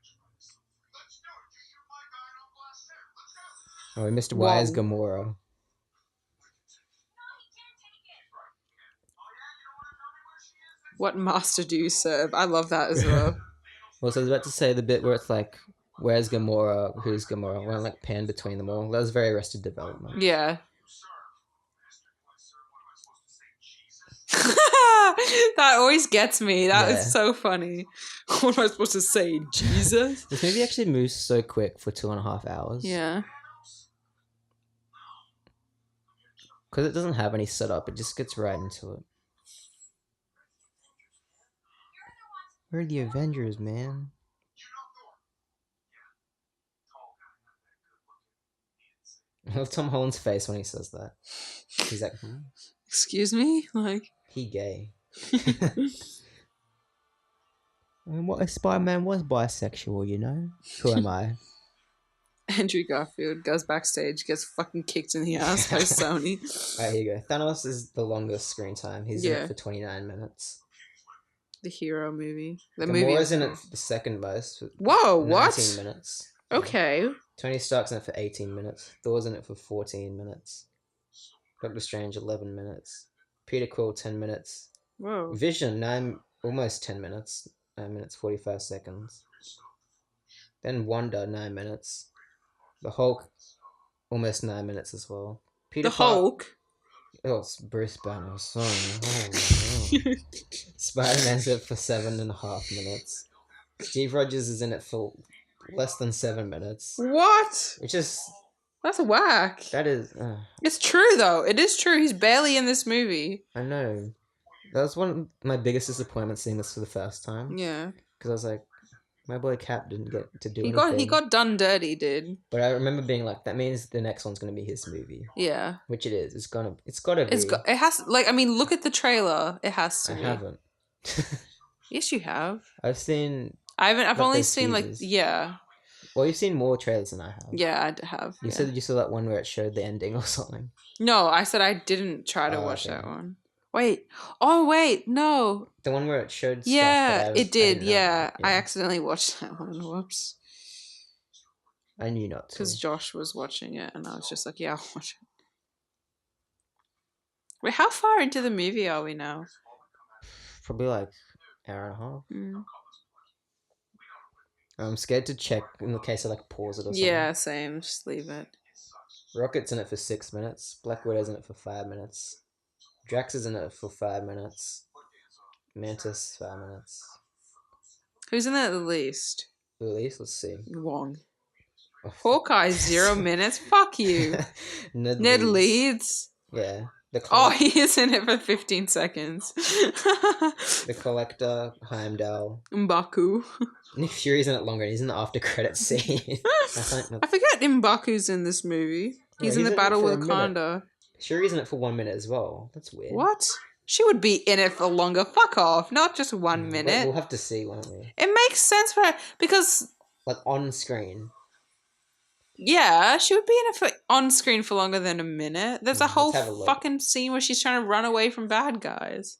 Oh, we missed Wise Wong. Gamora. What master do you serve? I love that as well. Well, so I was about to say the bit where it's like, where's Gamora? Who's Gamora? When like pan between them all. That was very Arrested Development. Yeah. That always gets me. That is so funny. What am I supposed to say? Jesus? This movie actually moves so quick for 2.5 hours. Yeah. Because it doesn't have any setup, it just gets right into it. Where are the Avengers, man? I love Tom Holland's face when he says that. He's like, Excuse me? Like... He gay. And what if Spider-Man was bisexual, you know? Who am I? Andrew Garfield goes backstage, gets fucking kicked in the ass by Sony. Alright, here you go. Thanos is the longest screen time. He's in it for 29 minutes. The hero movie. Gamora's in it for the second most. Whoa, 19 what? minutes. Okay. Tony Stark's in it for 18 minutes. Thor's in it for 14 minutes. Doctor Strange, 11 minutes. Peter Quill, 10 minutes. Whoa. Vision, almost 10 minutes. 9 minutes, 45 seconds. Then Wanda, 9 minutes. The Hulk, almost 9 minutes as well. Hulk? Oh, it's Bruce Banner. Sorry. Spider-Man's in it for 7.5 minutes. Steve Rogers is in it for less than 7 minutes. What? Which is... That's whack. That is... It's true, though. It is true. He's barely in this movie. I know. That was one of my biggest disappointments seeing this for the first time. Yeah. Because I was like, my boy Cap didn't get to do anything. He got done dirty, dude. But I remember being like, that means the next one's going to be his movie. Yeah. Which it is. It's got to be. It has... Like, I mean, look at the trailer. It has to be. I haven't. Yes, you have. I've only seen, like... Yeah. Well, you've seen more trailers than I have. Yeah, I have. You said you saw that one where it showed the ending or something. No, I said I didn't try to watch that one. Wait. Oh, wait. No. The one where it showed stuff. Yeah, But it did. I didn't know. Yeah. I accidentally watched that one. Whoops. I knew not to. Because Josh was watching it, and I was just like, yeah, I'll watch it. Wait, how far into the movie are we now? Probably like hour and a half. Mm. I'm scared to check in the case I like pause it or something. Yeah, same. Just leave it. Rocket's in it for 6 minutes. Black Widow's in it for 5 minutes. Drax is in it for 5 minutes. Mantis 5 minutes. Who's in it the least? At least let's see. Wong. Oh, Hawkeye 0 minutes. Fuck you. Ned Leeds. Yeah. Oh, he is in it for 15 seconds. The Collector, Heimdall. M'Baku. Nick Fury's in it longer. He's in the after credits scene. I forget M'Baku's in this movie. He's in the Battle with Wakanda. Shuri's in it for 1 minute as well. That's weird. What? She would be in it for longer. Fuck off. Not just 1 minute. We'll have to see, won't we? It makes sense for her because... Like on screen. Yeah, she would be in it for on screen for longer than a minute. There's a whole a fucking scene where she's trying to run away from bad guys.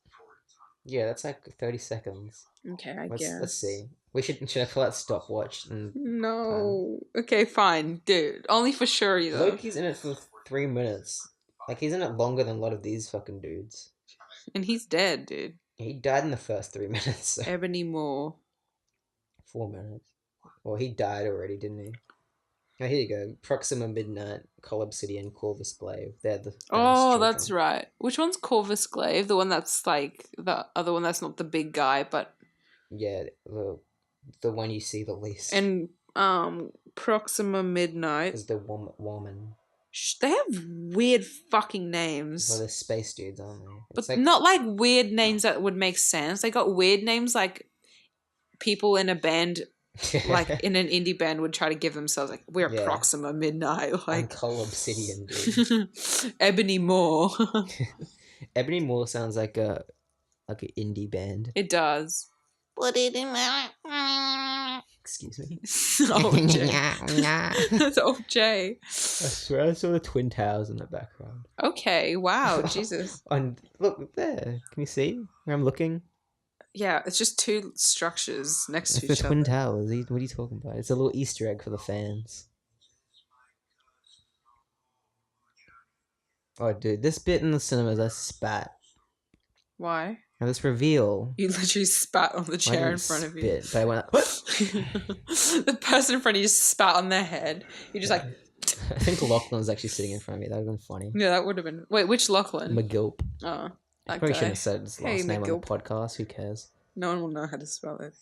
Yeah, that's like 30 seconds. Okay, I guess. Let's see. Should I pull out stopwatch? No. Okay, fine, dude. Only for sure, though. Loki's in it for 3 minutes. Like, he's in it longer than a lot of these fucking dudes. And he's dead, dude. He died in the first 3 minutes. So. Ebony Moore. 4 minutes. Well, he died already, didn't he? Oh, here you go. Proxima Midnight, Call Obsidian, Corvus Glaive. They're the Oh, that's right. Which one's Corvus Glaive? The one that's like the other one that's not the big guy, but yeah, the one you see the least. And Proxima Midnight is the woman. They have weird fucking names. Well, they're space dudes, aren't they? But like, not like weird names that would make sense. They got weird names like people in a band. Like in an indie band would try to give themselves like we're Proxima Midnight, like Call Obsidian, dude. Ebony Moore. Ebony Moore sounds like an indie band. It does. Excuse me. Old Jay. That's old Jay. I swear I saw the Twin Towers in the background. Okay. Wow. Jesus. And look there. Can you see where I'm looking? Yeah, it's just two structures next to each other. It's the Twin Towers. What are you talking about? It's a little Easter egg for the fans. Oh, dude, this bit in the cinemas, I spat. Why? Now this reveal. You literally spat on the chair in front of you. But I went. The person in front of you spat on their head. You just like. I think Lachlan was actually sitting in front of me. That would have been funny. Yeah, that would have been. Wait, which Lachlan? McGilp. Oh. I probably shouldn't have said his last name on the podcast. Who cares? No one will know how to spell it.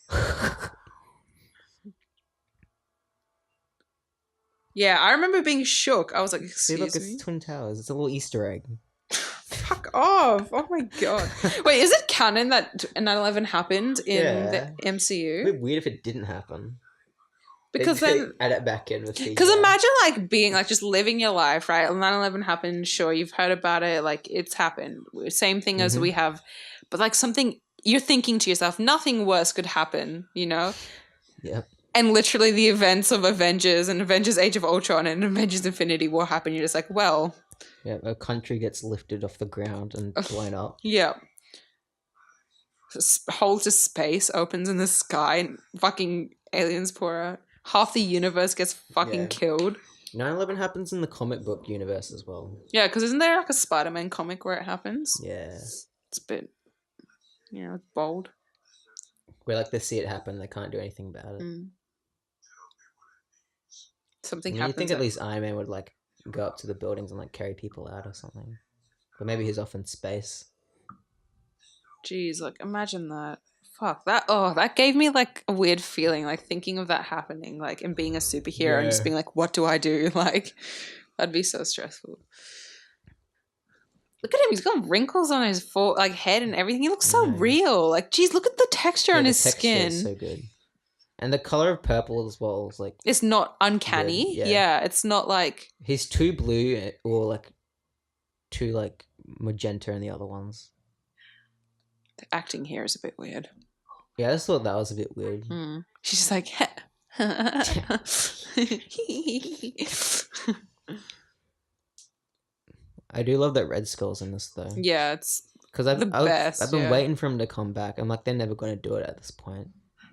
Yeah, I remember being shook. I was like, excuse me? See, look, it's Twin Towers. It's a little Easter egg. Fuck off. Oh my god. Wait, is it canon that 9/11 happened in the MCU? It'd be weird if it didn't happen. Because then add it back in with because imagine like being like just living your life, right? 9/11 happened, sure, you've heard about it, like it's happened. Same thing as we have, but like something you're thinking to yourself, nothing worse could happen, you know? Yep. And literally the events of Avengers and Avengers Age of Ultron and Avengers Infinity War happen, you're just like, well, yeah, a country gets lifted off the ground and blown up. Yeah. Hole to space opens in the sky and fucking aliens pour out. Half the universe gets fucking killed. 9/11 happens in the comic book universe as well. Yeah, because isn't there like a Spider-Man comic where it happens? Yeah. It's a bit, bold. Where like they see it happen, they can't do anything about it. Something happens. You think at least Iron Man would like go up to the buildings and like carry people out or something. But maybe he's off in space. Jeez, like imagine that. Fuck that. Oh, that gave me like a weird feeling, like thinking of that happening, like and being a superhero and just being like, what do I do? Like, that'd be so stressful. Look at him. He's got wrinkles on his head and everything. He looks so real. Like, geez, look at the texture on his skin. Is so good. And the color of purple as well is like... It's not uncanny. Yeah, it's not like... He's too blue or like too like magenta in the other ones. The acting here is a bit weird. Yeah, I just thought that was a bit weird. She's just like... I do love that Red Skull's in this though. Yeah, it's Because The best, I've been yeah. waiting for him to come back. I'm like, they're never going to do it at this point.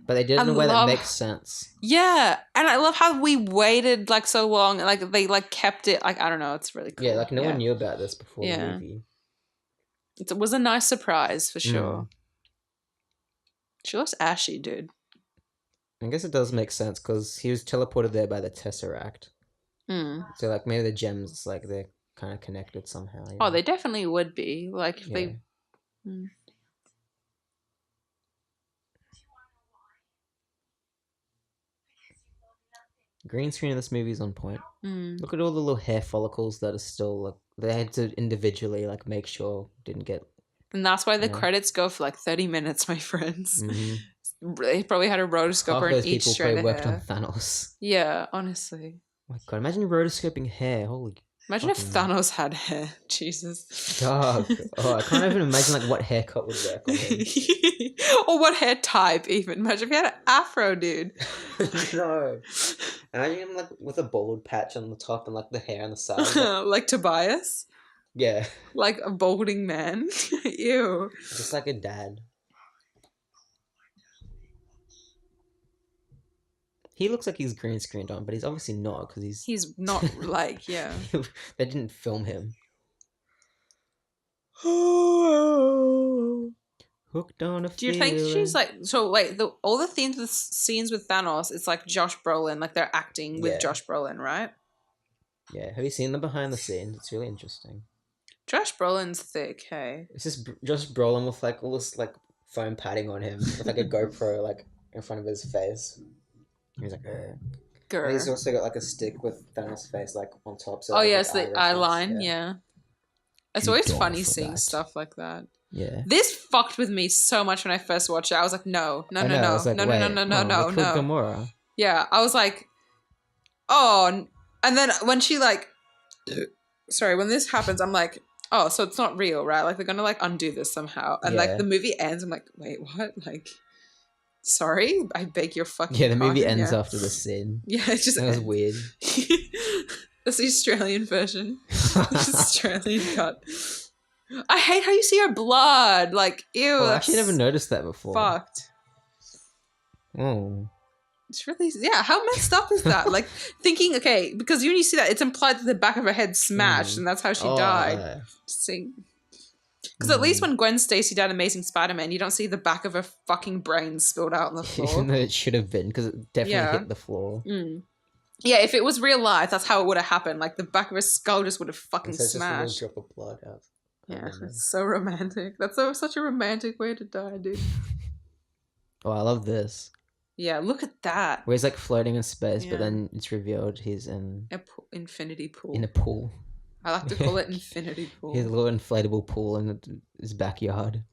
But they did it I in a way that love- makes sense. Yeah, and I love how we waited like so long, and like they like kept it. Like I don't know, it's really cool. Yeah, like no one knew about this before the Yeah. movie. It was a nice surprise for sure. Mm. She looks ashy, dude. I guess it does make sense because he was teleported there by the Tesseract. Mm. So like maybe the gems, like they're kind of connected somehow. Oh, they definitely would be. Like if Yeah. they. Mm. Green screen of this movie is on point. Mm. Look at all the little hair follicles that are still like they had to individually like make sure didn't get. And that's why the Yeah. credits go for like 30 minutes, my friends. Mhm. They probably had a Half rotoscoper of in those each people strand probably of worked on hair. Thanos. Yeah, honestly. Oh my god, imagine rotoscoping hair. Holy Imagine if fucking Thanos had hair. Jesus. dog. Oh, I can't even imagine like what haircut would work on him. Or what hair type, even. Imagine if he had an afro, dude. No. Imagine him like with a bald patch on the top and like the hair on the side. Like, Like Tobias. yeah, Like a balding man. Ew. just like a dad. He looks like he's green screened on, but he's obviously not because He's not like, yeah. they didn't film him. Hooked on a Do you think she's feeling. like so? Wait, all the scenes with Thanos, it's like Josh Brolin, like they're acting with Yeah. Josh Brolin, right? Yeah, have you seen the behind the scenes? It's really interesting. Josh Brolin's thick, hey. It's just Josh Brolin with like all this like foam padding on him with like a GoPro like in front of his face. He's like, and he's Grr. also got like a stick with Thanos' face like on top. So Oh like, yes, eye the eye reference, line, yeah. It's You always don't funny for seeing that. stuff like that. Yeah. This fucked with me so much when I first watched it. I was like, no, I know, I was like, no. wait, No, they killed no. Gamora. Yeah, I was like, oh, and then when she like, sorry, when this happens, I'm like, oh, so it's not real, right? Like they're gonna like undo this somehow, and like Yeah. the movie ends. I'm like, wait, what? Like, sorry, I beg your fucking. Yeah, the movie pardon, ends yeah. after the scene. Yeah, it just That was ends. weird. That's the Australian version. Australian cut. I hate how you see her blood. Like, ew. Oh, I that's actually never noticed that before. fucked. Oh. It's really, yeah, how messed up is that? Like, thinking, okay, because when you see that, it's implied that the back of her head smashed, and that's how she died. yeah. Because at least when Gwen Stacy died in Amazing Spider-Man, you don't see the back of her fucking brain spilled out on the Even floor. though it should have been, because it definitely Yeah. hit the floor. Mm. Yeah, if it was real life, that's how it would have happened. Like, the back of her skull just would have fucking And so it's just a smashed. little drop of blood out. Yeah, Oh, it's so romantic. That's such a romantic way to die, dude. Oh, I love this. Yeah, look at that. Where he's like floating in space, Yeah. but then it's revealed he's in Infinity pool. a pool. I like to call it infinity pool. He has a little inflatable pool in his backyard.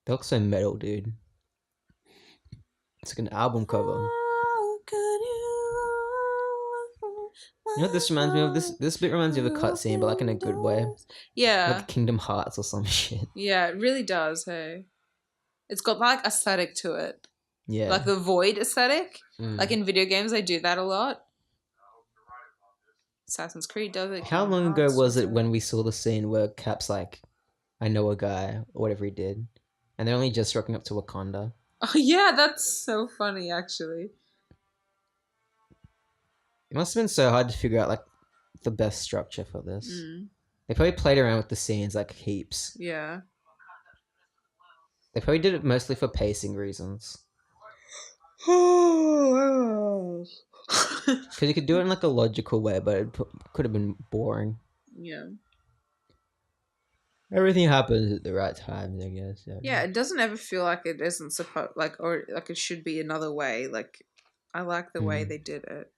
They look so metal, dude. It's like an album cover. You know what this reminds me of? This bit reminds me of a cutscene, but like in a good way. Yeah. Like Kingdom Hearts or some shit. Yeah, it really does, hey. It's got like aesthetic to it. Yeah. Like the void aesthetic. Mm. Like in video games, they do that a lot. Assassin's Creed does it. How Kingdom long ago Hearts was does it when we saw the scene where Cap's like, I know a guy, or whatever he did, and they're only just rocking up to Wakanda? Oh, yeah, that's so funny, actually. It must have been so hard to figure out like the best structure for this. Mm, They probably played around with the scenes like heaps. yeah. They probably did it mostly for pacing reasons. Because you could do it in like a logical way, but it could have been boring. Yeah. Everything happens at the right times, I guess. Yeah, it doesn't ever feel like it isn't supposed, like, or like it should be another way. Like, I like the way Mm. they did it.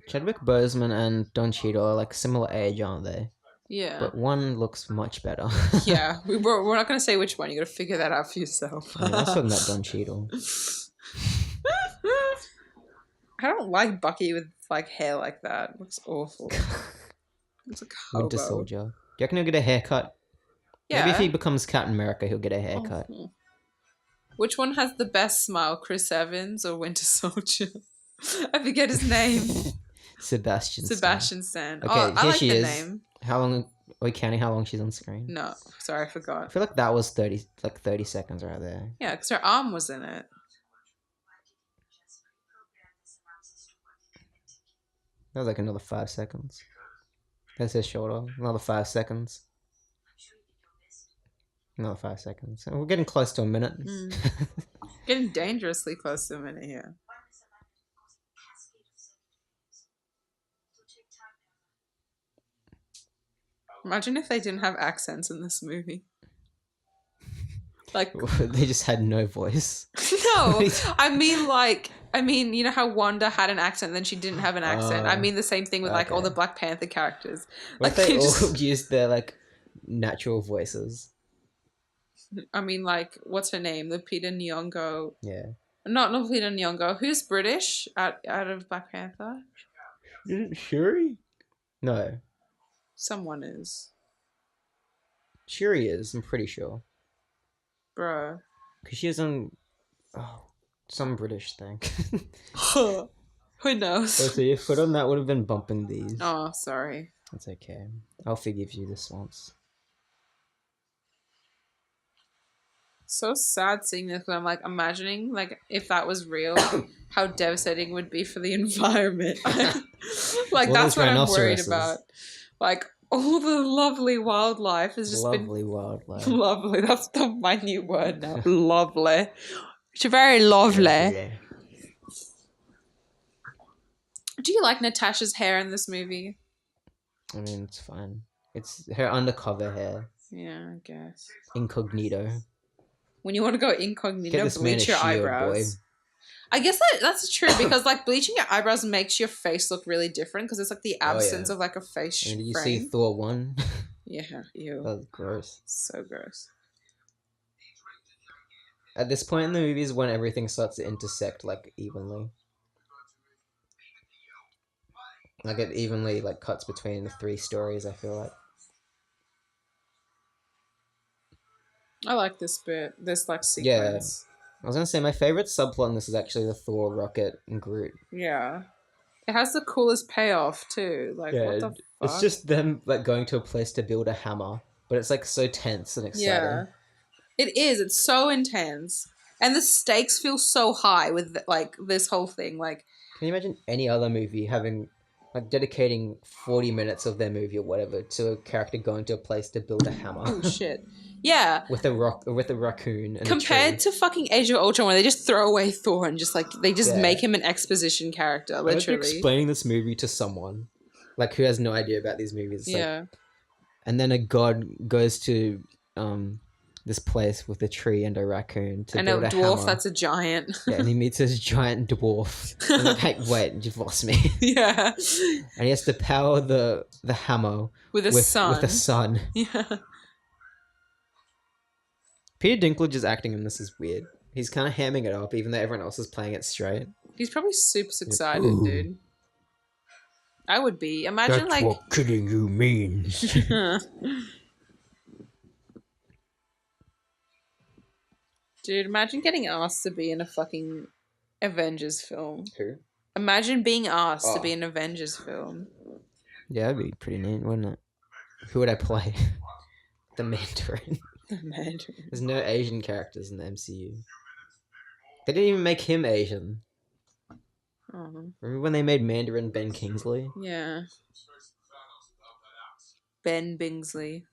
Chadwick Boseman and Don Cheadle are like similar age, aren't they? Yeah. But one looks much better. Yeah, we're not going to say which one. You got to figure that out for yourself. I was talking about Don Cheadle. I don't like Bucky with like hair like that. It looks awful. It's like a Winter hobo. Soldier. Do you reckon he'll get a haircut? Yeah. Maybe if he becomes Captain America, he'll get a haircut. Oh, Which one has the best smile, Chris Evans or Winter Soldier? I forget his name. Sebastian Stan. Sebastian Stan. Okay, Oh, I here like she the is. name. How long are we counting how long she's on screen? No, sorry, I I forgot. feel like that was 30 seconds right there. Yeah, because her arm was in it. That was like another 5 seconds. That's her shoulder. Another 5 seconds. Another 5 seconds. We're getting close to a minute. Getting dangerously close to a minute here. Imagine if they didn't have accents in this movie. Like They just had no voice. no, I mean, you know how Wanda had an accent and then she didn't have an accent. I mean the same thing with like all okay. the Black Panther characters. What Like if they all just, used their like natural voices? I mean, like what's her name? Lupita Nyong'o. Yeah. Not Lupita Nyong'o. Who's British out of Black Panther? Isn't Shuri? No. Someone is, Shuri is, I'm pretty sure. bro. Because she is on some British thing. Who knows? So your foot on that would have been bumping these. Oh, sorry. That's okay. I'll forgive you this once. So sad seeing this, but I'm like imagining like if that was real, how devastating it would be for the environment. Like Well, that's those what I'm worried rhinoceroses. about. Like all the lovely wildlife has just Lovely wildlife. been lovely. That's my new word now. Lovely. It's very lovely. Yeah. Do you like Natasha's hair in this movie? I mean, it's fine. It's her undercover hair. Yeah, I guess. Incognito. When you want to go incognito, Get this man a bleach your shield, eyebrows. boy. I guess that's true because like bleaching your eyebrows makes your face look really different because it's like the absence of like a face And did you frame. see Thor 1? Yeah, ew. That was gross. So gross. At this point in the movie is when everything starts to intersect like evenly. Like it evenly like cuts between the 3 stories, I feel like. I like this bit, this like sequence. I was gonna say my favorite subplot in this is actually the Thor, Rocket, and Groot. Yeah. It has the coolest payoff too. Like what the fuck? It's just them like going to a place to build a hammer, but it's like so tense and exciting. Yeah. It is. It's so intense. And the stakes feel so high with like this whole thing. Like Can you imagine any other movie having like dedicating 40 minutes of their movie or whatever to a character going to a place to build a hammer? oh shit. Yeah. with a raccoon and Compared a tree. to fucking Age of Ultron where they just throw away Thor and just like they just Yeah. make him an exposition character, Imagine literally. explaining this movie to someone like who has no idea about these movies. It's like- Yeah. and then a god goes to this place with a tree and a raccoon to I know, build a dwarf hammer. that's a giant. Yeah, and he meets this giant dwarf. And like, hey, wait, you've lost me. Yeah. And he has to power the hammer With a sun. With a sun. Yeah. Peter Dinklage's acting in this is weird. He's kind of hamming it up, even though everyone else is playing it straight. He's probably super excited, Ooh. dude. I would be. Imagine That's like what killing you means. Dude, imagine getting asked to be in a fucking Avengers film. Who? Imagine being asked to Oh. be in an Avengers film. Yeah, that'd be pretty neat, wouldn't it? Who would I play? The Mandarin. The Mandarin. There's no Asian characters in the MCU. They didn't even make him Asian. Oh, Remember when they made Mandarin Ben Kingsley? yeah. Ben Bingsley.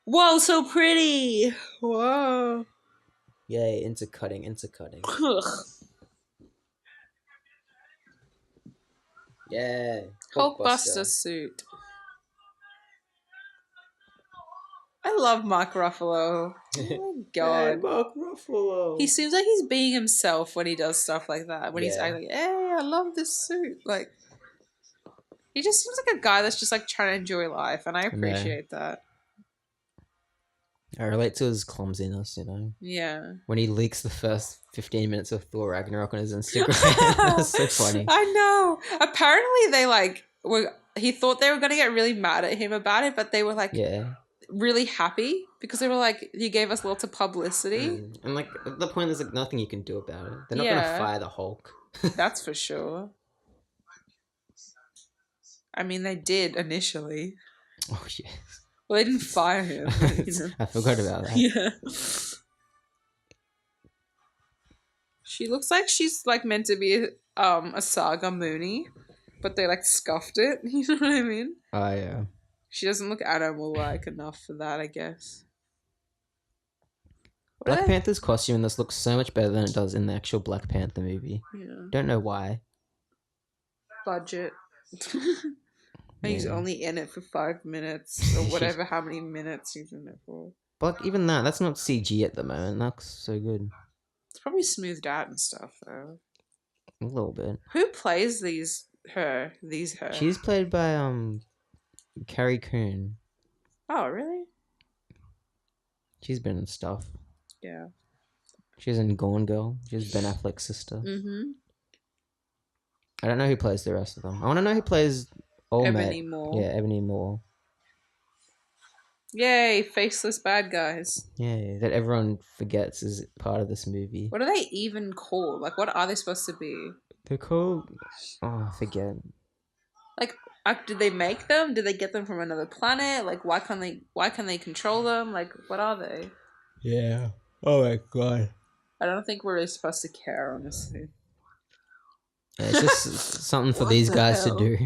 Whoa, so pretty! Whoa. Yay, intercutting. Yeah. Hulkbuster suit. I love Mark Ruffalo. Oh my god. Mark Ruffalo. He seems like he's being himself when he does stuff like that. When he's Yeah. acting like, hey, I love this suit. Like, he just seems like a guy that's just like trying to enjoy life, and I appreciate that. I relate to his clumsiness, you know? Yeah. When he leaks the first 15 minutes of Thor Ragnarok on his Instagram. That's so funny. I know. Apparently, they like were. He thought they were gonna get really mad at him about it, but they were like, Yeah. really happy because they were like, you gave us lots of publicity. And like at the point, there's like nothing you can do about it. They're not Yeah. gonna fire the Hulk. That's for sure. I mean, they did initially. Oh yeah. Well, they didn't fire him. But, you know. I forgot about that. Yeah. She looks like she's like meant to be a Saga Mooney, but they like scuffed it. You know what I mean? Oh yeah. She doesn't look animal-like enough for that, I guess. Black Panther's costume in this looks so much better than it does in the actual Black Panther movie. Yeah. Don't know why. Budget. And he's only in it for 5 minutes or whatever, how many minutes he's in it for. But like, even that's not CG at the moment. That looks so good. It's probably smoothed out and stuff, though. A little bit. Who plays her? She's played by Carrie Coon. Oh, really? She's been in stuff. Yeah. She's in Gone Girl. She's Ben Affleck's sister. Mm-hmm. I don't know who plays the rest of them. I want to know who plays Ebony Moore. Yeah, Ebony Moore. Yay, faceless bad guys. Yeah, that everyone forgets is part of this movie. What are they even called? Like, what are they supposed to be? They're called... Oh, I forget. Like, did they make them? Did they get them from another planet? Like, why can they control them? Like, what are they? Yeah. Oh my god. I don't think we're really supposed to care, honestly. Yeah, it's just something for these guys to do.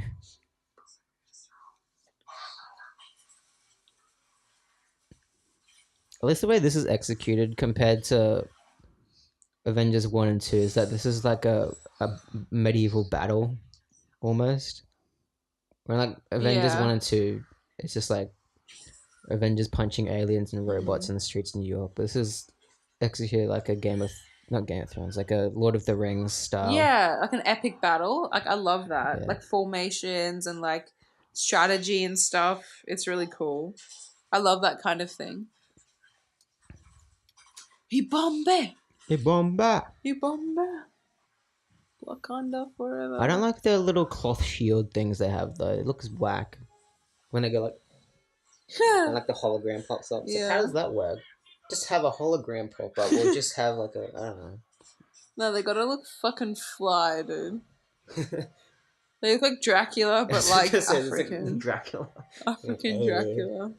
At least the way this is executed compared to Avengers 1 and 2 is that this is like a medieval battle, almost. Where like Avengers 1 and 2, it's just like Avengers punching aliens and robots in the streets of New York. But this is executed like not Game of Thrones, like a Lord of the Rings style. Yeah, like an epic battle. Like, I love that. Yeah. Like, formations and, like, strategy and stuff. It's really cool. I love that kind of thing. He bombe! Hey, bomba! He bombe! Wakanda forever. I don't like the little cloth shield things they have though. It looks whack. When they go like... and like the hologram pops up. So how does that work? Just have a hologram pop up, or just have like a, I don't know. No, they gotta look fucking fly, dude. They look like Dracula, but like African. Like Dracula. African Dracula.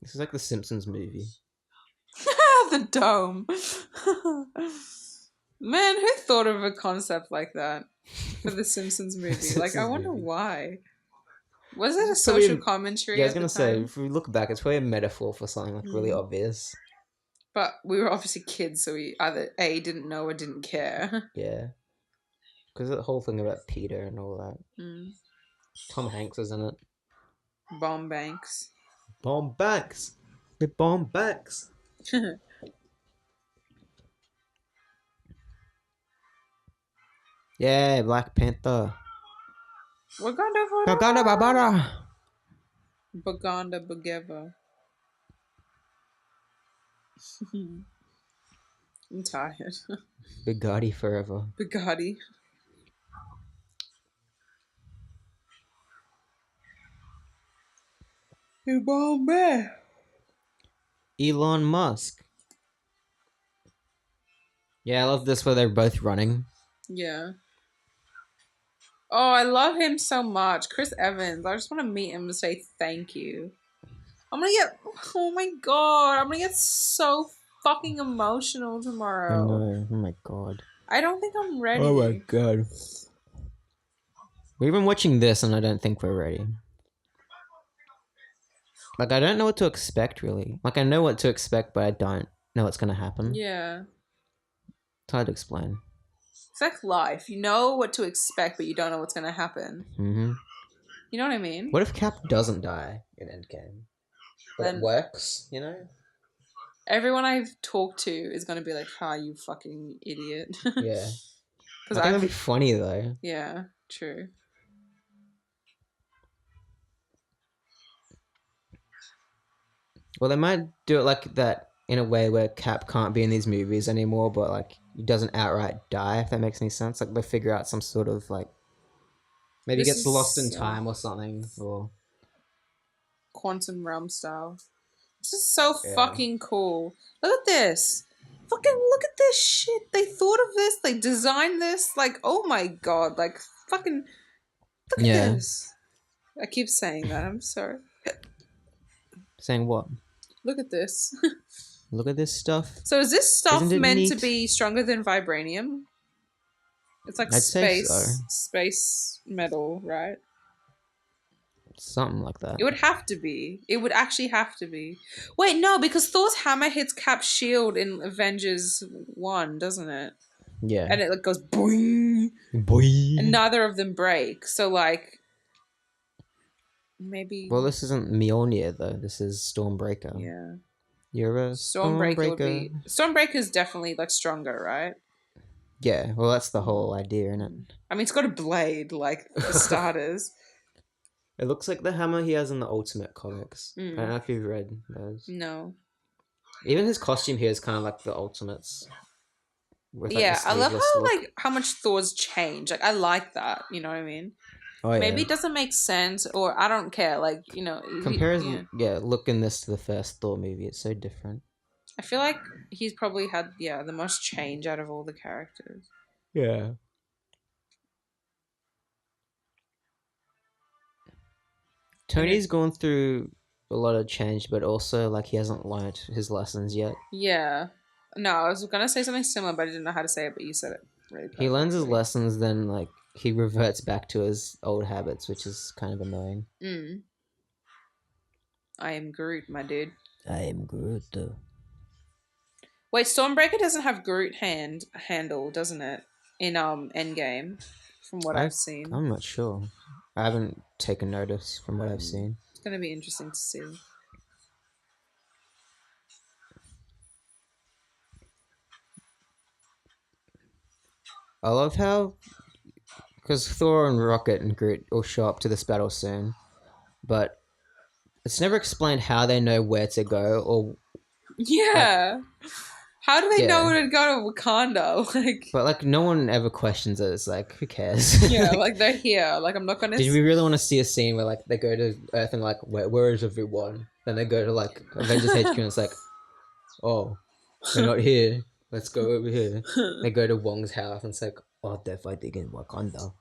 This is like the Simpsons movie. The dome. Man, who thought of a concept like that for the Simpsons movie? Like, I wonder why. Was it a social commentary? Yeah, I was gonna say, if we look back, it's probably a metaphor for something like really obvious. But we were obviously kids, so we either A, didn't know or didn't care. Yeah. Because the whole thing about Peter and all that. Mm. Tom Hanks is in it. Bomb Banks. Bomb Banks. With Bomb Banks. Yeah, Black Panther. Wakanda forever. Wakanda Babara. Baganda Bageva. I'm tired. Bugatti forever. Bugatti. You bomb Elon Musk. Yeah, I love this where they're both running. Yeah. Oh, I love him so much. Chris Evans. I just want to meet him and say thank you. I'm gonna get... Oh my god. I'm gonna get so fucking emotional tomorrow. I know. Oh my god. I don't think I'm ready. Oh my god. We've been watching this and I don't think we're ready. Like, I don't know what to expect, really. Like, I know what to expect, but I don't know what's gonna happen. Yeah. It's hard to explain. It's like life. You know what to expect, but you don't know what's gonna happen. Mm-hmm. You know what I mean? What if Cap doesn't die in Endgame? But Then- it works, you know? Everyone I've talked to is gonna be like, "Ha, you fucking idiot." Yeah. Because I think it'd be funny, though. Yeah, true. Well, they might do it like that in a way where Cap can't be in these movies anymore, but like he doesn't outright die. If that makes any sense, like they figure out some sort of like maybe he This gets lost in is time or something, or quantum realm style. This is so Yeah. fucking cool. Look at this. Fucking look at this shit. They thought of this. They designed this. Like, oh my god. Like, fucking look at Yeah. this. I keep saying that. I'm sorry. saying what? Look at this. Look at this stuff. So is this stuff Isn't it meant to neat? be stronger than vibranium? It's like I'd say so. space metal, right? Something like that. It would have to be. It would actually have to be. Wait, no, because Thor's hammer hits Cap's shield in Avengers 1, doesn't it? Yeah. And it like goes boing. Boy. And neither of them break. So like maybe Well, this isn't Mjolnir though. This is Stormbreaker. yeah. You're a Stormbreaker Stormbreaker. would be Stormbreaker's definitely like stronger, right? Yeah. Well, that's the whole idea, isn't it? I mean, it's got a blade, like for starters. It looks like the hammer he has in the Ultimate comics. I don't know if you've read those. No. Even his costume here is kind of like the Ultimates. With, like, Yeah, the I love sleeveless how look. like how much Thor's change. Like I like that. You know what I mean? Oh, yeah. Maybe it doesn't make sense, or I don't care. Like you know, Comparison, yeah. Looking this to the first Thor movie, it's so different. I feel like he's probably had the most change out of all the characters. Yeah. Tony's gone through a lot of change, but also like he hasn't learned his lessons yet. Yeah. No, I was gonna say something similar, but I didn't know how to say it. But you said it really perfectly. He learns his lessons, then like he reverts back to his old habits, which is kind of annoying. I am Groot, my dude. I am Groot, though. Wait, Stormbreaker doesn't have Groot handle, doesn't it? In Endgame, from what I've seen. I'm not sure. I haven't taken notice from what I've seen. It's gonna be interesting to see. I love how, because Thor and Rocket and Groot will show up to this battle soon, but it's never explained how they know where to go or. Yeah. How do they know Yeah. where to go to Wakanda? Like, But like no one ever questions it. It's like who cares? yeah, like they're here. Like I'm not gonna. Did we really want to see a scene where like they go to Earth and like where is everyone? Then they go to like Avengers HQ and it's like, oh, they're not here. Let's go over here. They go to Wong's house and it's like, oh, they're fighting in Wakanda.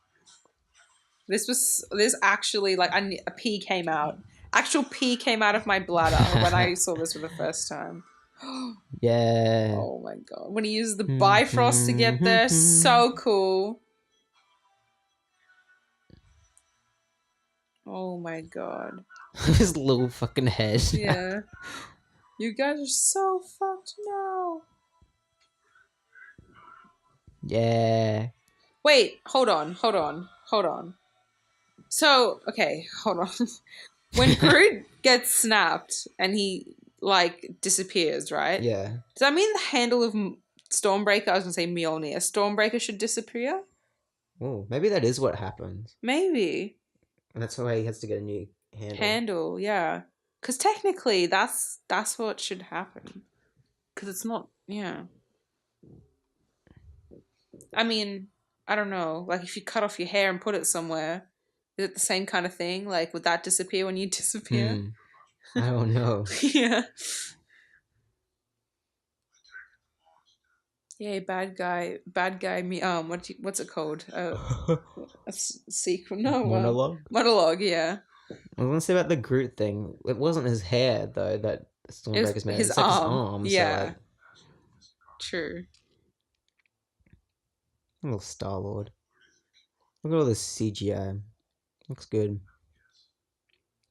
This actually like a pee came out. Actual pee came out of my bladder when I saw this for the first time. Yeah. Oh my god! When he used the Bifrost to get there, so cool. Oh my god! His little fucking head. Yeah, you guys are so fucked now. Yeah. Wait, hold on. So, okay, hold on. When Groot gets snapped and he like disappears, right? Yeah. Does that mean the handle of Stormbreaker? I was gonna say Mjolnir. Stormbreaker should disappear. Oh, maybe that is what happens, Maybe and that's why he has to get a new handle, yeah. Because technically, that's what should happen. Because it's not, yeah. I mean, I don't know. Like, if you cut off your hair and put it somewhere, is it the same kind of thing? Like, would that disappear when you disappear? I don't know. Yeah. Yay, bad guy. Me. What's it called? A sequel? No, monologue. Yeah. I was gonna say about the Groot thing. It wasn't his hair though that Stormbreaker's made. His It's like his arm. arms. Yeah. So, like, True. little Star Lord. Look at all this CGI. Looks good.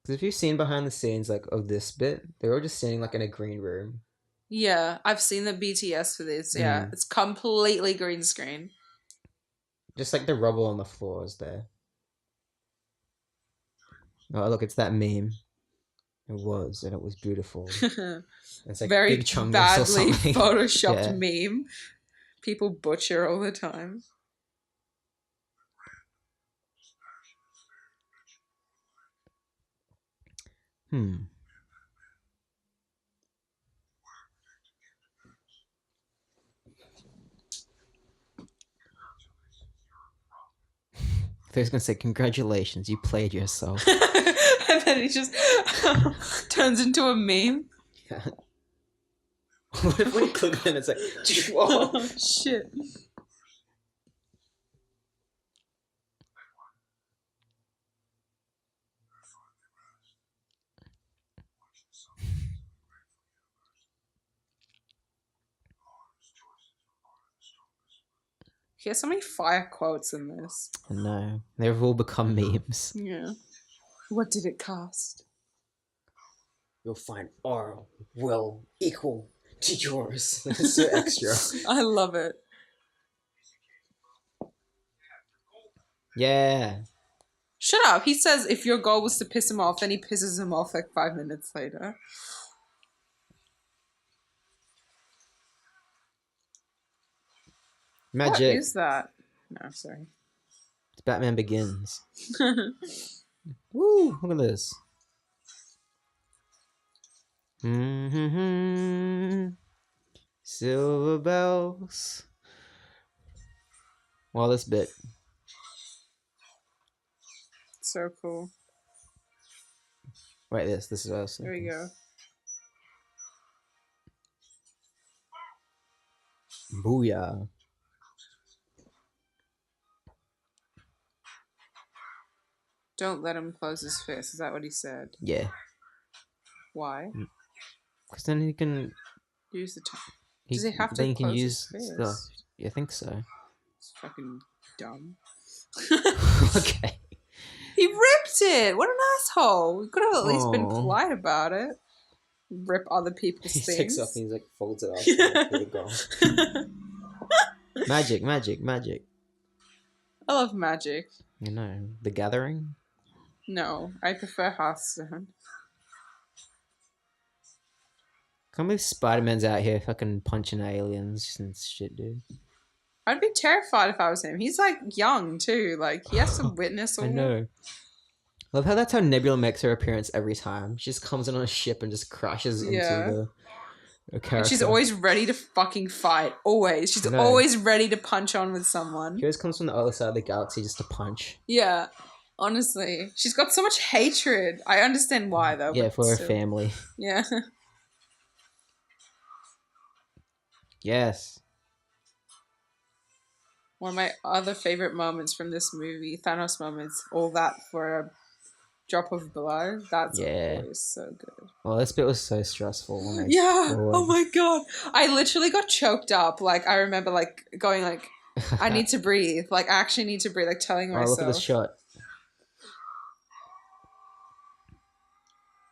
Because if you've seen behind the scenes like of this bit, they're all just standing like in a green room. Yeah, I've seen the BTS for this. Yeah, it's completely green screen. Just like the rubble on the floor is there. Oh, look, it's that meme. It was, and it was beautiful. It's like very big chungus badly or something. photoshopped meme. People butcher all the time. I was gonna say, congratulations, you played yourself. And then he just turns into a meme. Yeah. What if we click and it's like, oh. Oh, shit. He has so many fire quotes in this. No, they've all become memes. Yeah. What did it cost? You'll find our will equal to yours. It's so extra. I love it. Yeah. Shut up. He says if your goal was to piss him off, then he pisses him off like 5 minutes later. Magic. What is that? No, sorry. It's Batman Begins. Woo! Look at this. Silver bells. Well, this bit. So cool. Wait, this is what I was There thinking. we go. Booyah. Don't let him close his fist. Is that what he said? Yeah. Why? Because then he can... Use the time. Does he have to then he can close use his fist? stuff. Yeah, I think so. It's fucking dumb. Okay. He ripped it. What an asshole. He could have at least been Aw. polite about it. Rip other people's He things. takes off and he's like folds it off. Here you go. Magic, magic, magic. I love magic. You know, The Gathering. No, I prefer Hearthstone. Can't believe Spider-Man's out here fucking punching aliens and shit, dude. I'd be terrified if I was him. He's like young too. Like he has to witness all I know. Love how that's how Nebula makes her appearance every time. She just comes in on a ship and just crashes Yeah. into the character. And she's always ready to fucking fight. Always. She's I know. always ready to punch on with someone. She always comes from the other side of the galaxy just to punch. Yeah. Honestly. She's got so much hatred. I understand why though. Yeah, but for her still. family. Yeah. Yes. One of my other favorite moments from this movie, Thanos moments, all that for a drop of blood. That's Yeah. always so good. Well, this bit was so stressful. When they Yeah. forward. Oh my god. I literally got choked up. Like I remember like going like I need to breathe. Like I actually need to breathe. Like telling Oh, myself. look at this shot.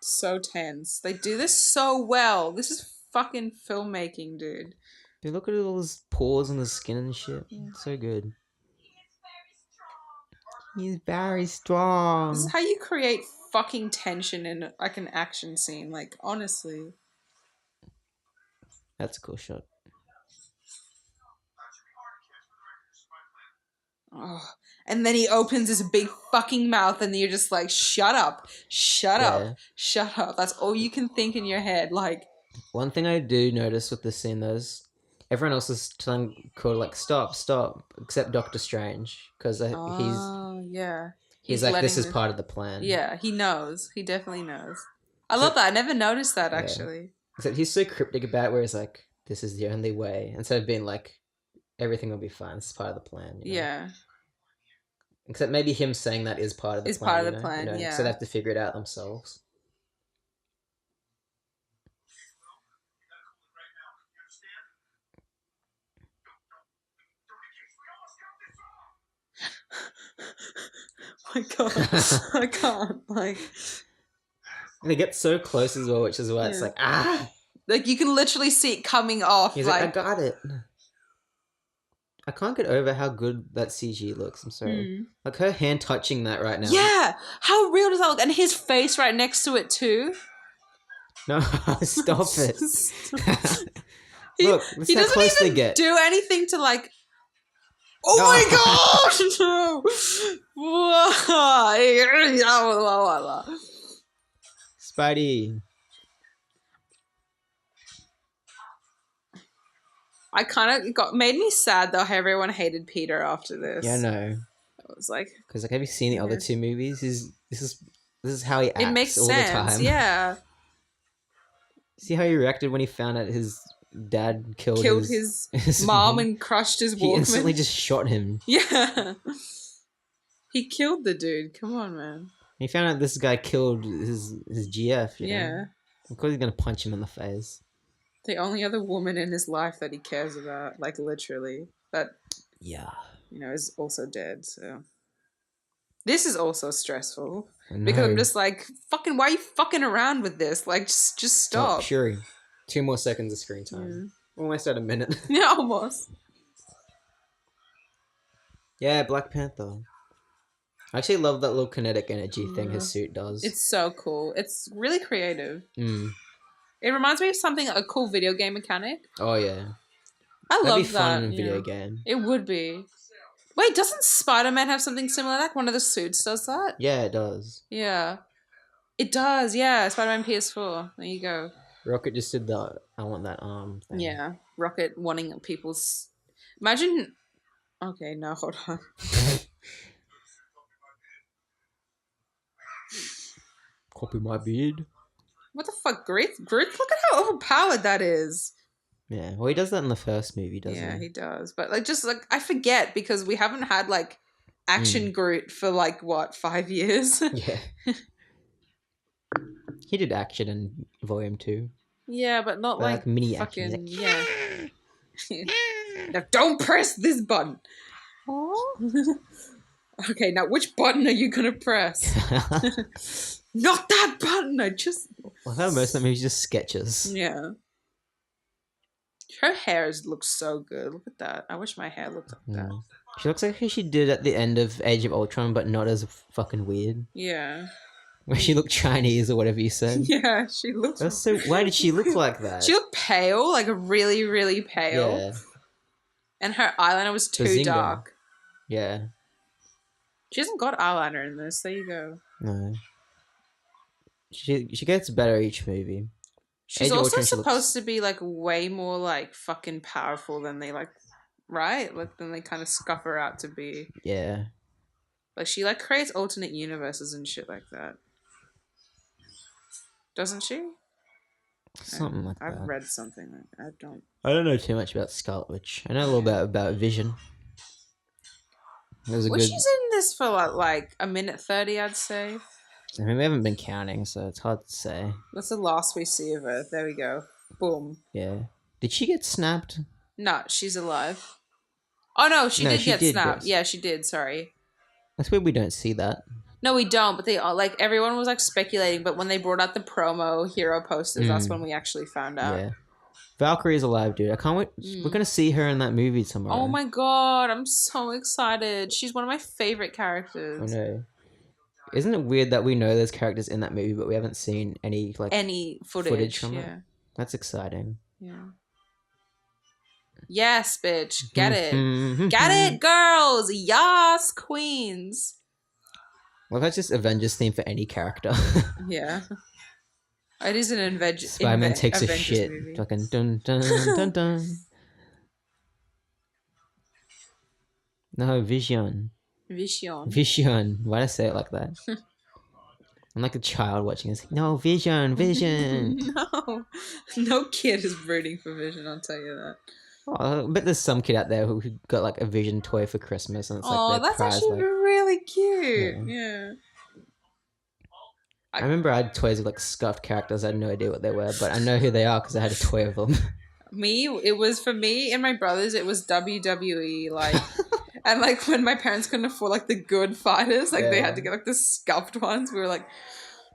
So tense. They do this so well. This is fucking filmmaking, dude. Dude, look at all his pores on his skin and shit. Yeah. So good. He's very strong. This is how you create fucking tension in like an action scene. Like honestly. That's a cool shot. Oh. And then he opens his big fucking mouth and you're just like, shut up. Shut Yeah. up. Shut up. That's all you can think in your head. Like One thing I do notice with this scene though is everyone else is telling Cole like stop, except Doctor Strange because yeah. he's like this is letting part of the plan. Yeah, he knows. He definitely knows. I love that. I never noticed that Yeah. actually. Except he's so cryptic about it where he's like, this is the only way. Instead of being like, everything will be fine. This is part of the plan. You know? Yeah. Except maybe him saying that is part of the Is plan. part of you the know? plan, You know? yeah. So they have to figure it out themselves. My god. I can't. Like And they get so close as well, which is why it's Yeah. like, ah! like you can literally see it coming off. He's like, I got it. I can't get over how good that CG looks. I'm sorry. Mm. Like her hand touching that right now. Yeah. How real does that look? And his face right next to it too. No, stop it. He- Look, this he is how doesn't close even they get. do anything to like. Oh No. my god! No. Spidey. I kind of made me sad though how everyone hated Peter after this. Yeah, no. It's like Because like, have you seen the other Yes. two movies? This is how he acts it makes all sense. the time. Yeah, See how he reacted when he found out his dad killed his his mom and crushed his he Walkman. instantly just shot him. Yeah, he killed the dude. Come on, man. He found out this guy killed his GF. You Yeah. know? Of course, he's gonna punch him in the face. The only other woman in his life that he cares about, like literally, that Yeah. is also dead. So this is also stressful I know. because I'm just like, fucking, why are you fucking around with this? Like, just stop. Shuri. 2 more seconds of screen time. Almost at a minute. Yeah, almost. Yeah, Black Panther. I actually love that little kinetic energy thing his suit does. It's so cool. It's really creative. Mm. It reminds me of a cool video game mechanic. Oh yeah. I That'd love be fun that. in a video game. It would be. Wait, doesn't Spider-Man have something similar? Like one of the suits does that? Yeah, it does. Yeah. It does, yeah. Spider-Man PS4. There you go. Rocket just did the I want that arm thing. Yeah. Rocket wanting people's... Imagine... Okay, no, hold on. Copy my beard. What the fuck, Groot? Look at how overpowered that is. Yeah, well, he does that in the first movie, doesn't Yeah, he? he does. But I forget because we haven't had action Groot for 5 years. Yeah. He did action in Volume 2. Yeah, but not Like mini fucking action. yeah. Now don't press this button. Okay, now which button are you gonna press? Not that button. I thought most of that movie is just sketches. Yeah. Her hair looks so good. Look at that. I wish my hair looked like that. She looks like who she did at the end of Age of Ultron, but not as fucking weird. Yeah. Where she looked Chinese or whatever you said. Yeah, she looks. That's so. Why did she look like that? She looked pale, like really, really pale. Yeah. And her eyeliner was too Bazinga. dark. Yeah. She hasn't got eyeliner in this. There you go. No. She gets better each movie. She's Age of also Ultron, supposed to be way more fucking powerful than they right? Than they kind of scuff her out to be. Yeah. She creates alternate universes and shit like that. Doesn't she? Something like that. I've read something. I don't know too much about Scarlet Witch. I know a little bit about Vision. It was a good. She's in this for a minute 30, I'd say. I mean, we haven't been counting, so it's hard to say. That's the last we see of her. There we go. Boom. Yeah. Did she get snapped? No, she's alive. Oh no, she did get snapped. Yeah, she did. Sorry. That's weird we don't see that. No, we don't. But they all everyone was speculating. But when they brought out the promo hero posters, that's when we actually found out. Yeah. Valkyrie's alive, dude. I can't wait. We're gonna see her in that movie tomorrow. Oh my god, I'm so excited. She's one of my favorite characters. I know. Isn't it weird that we know there's characters in that movie, but we haven't seen any any footage from it? That's exciting. Yeah. Yes, bitch. Get it. Get it, girls. Yes, queens. Well, that's just Avengers theme for any character. Yeah. It is an Avengers. Spider-Man takes Avengers a shit. movie. Fucking dun dun dun dun. No, Vision. Vision. Why did I say it like that? I'm like a child watching this. No, Vision. No kid is rooting for Vision, I'll tell you that. Oh, I bet there's some kid out there who got a Vision toy for Christmas, and it's their that's prize. actually really cute. Yeah. I remember I had toys with scuffed characters. I had no idea what they were, but I know who they are because I had a toy of them. For me and my brothers, it was WWE, and when my parents couldn't afford the good fighters, they had to get the scuffed ones. We were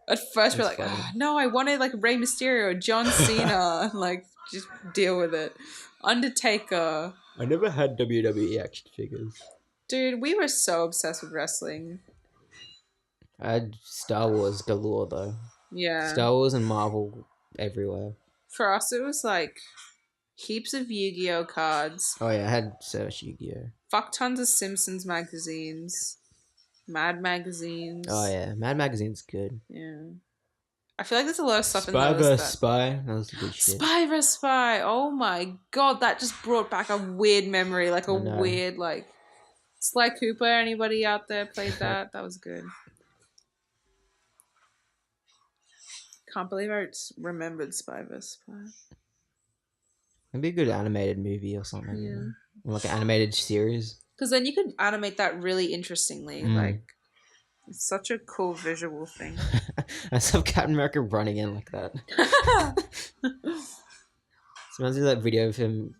at first we're no, I wanted Rey Mysterio, John Cena, just deal with it. Undertaker. I never had WWE action figures. Dude, we were so obsessed with wrestling. I had Star Wars galore though. Yeah. Star Wars and Marvel everywhere. For us, it was heaps of Yu-Gi-Oh cards. Oh yeah, I had so much Yu-Gi-Oh. Fuck tons of Simpsons magazines. Mad magazines. Oh yeah, Mad Magazine's good. Yeah. I feel there's a lot of stuff in Spy those. vs. Spy. That was good shit. Spy vs. Spy. Oh my god, that just brought back a weird memory. A weird, Sly Cooper, anybody out there played that? That was good. Can't believe I remembered Spy vs. Spy. It'd be a good animated movie or something. Yeah. Like an animated series. Because then you could animate that really interestingly. Like, it's such a cool visual thing. I saw Captain America running in like that. So reminds me of that video of him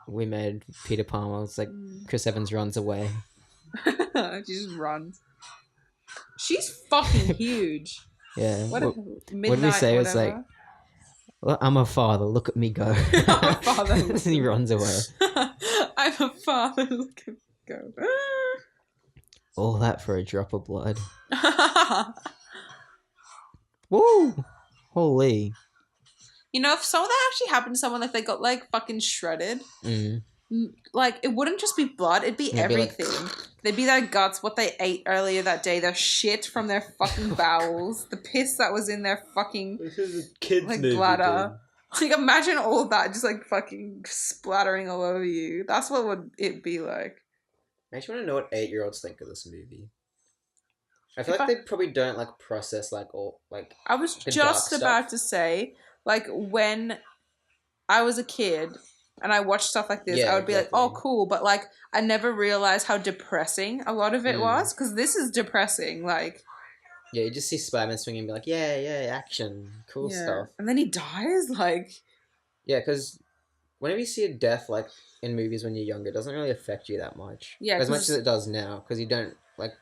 we made, Peter Palmer. It's like Chris Evans runs away. She just runs. She's fucking huge. Yeah. What did we say? It was like, well, I'm a father, look at me go. I'm a father. And he runs away. I'm a father, look at me go. All that for a drop of blood. Woo! Holy. You know, if some of that actually happened to someone, like they got like fucking shredded, like it wouldn't just be blood, it'd be everything. They'd be their guts, what they ate earlier that day, their shit from their fucking bowels, the piss that was in their fucking like bladder. Like imagine all of that just like fucking splattering all over you. That's what would it be like. I just want to know what 8-year-olds think of this movie. I feel like they probably don't like process like all like. I was just about to say, like when I was a kid and I watched stuff like this, I would be like, oh cool, but like I never realized how depressing a lot of it was, because this is depressing. Like, yeah, you just see Spider-Man swinging and be like, yeah, action, cool stuff, and then he dies. Like, yeah, because whenever you see a death like in movies when you're younger, it doesn't really affect you that much, as much as it does now, because you don't like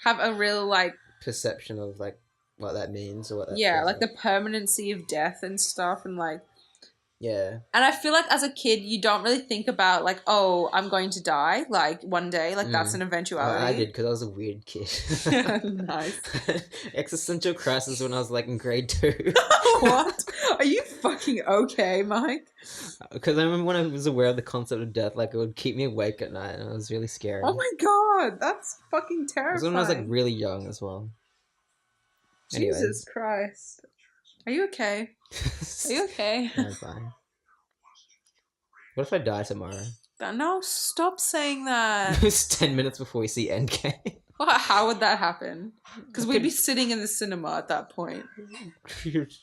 have a real like perception of like what that means or what that like, like the permanency of death and stuff, and like and I feel like as a kid you don't really think about like, oh, I'm going to die like one day, like that's an eventuality. I did, because I was a weird kid. Nice. Existential crisis when I was like in grade 2. What? Are you fucking okay, Mike? Because I remember when I was aware of the concept of death, like it would keep me awake at night, and it was really scary. Oh my god, that's fucking terrifying. It was when I was like really young as well. Jesus Christ. Are you okay? Are you okay? I'm fine. What if I die tomorrow? No, stop saying that. It was 10 minutes before we see Endgame. How would that happen? Because we'd be sitting in the cinema at that point.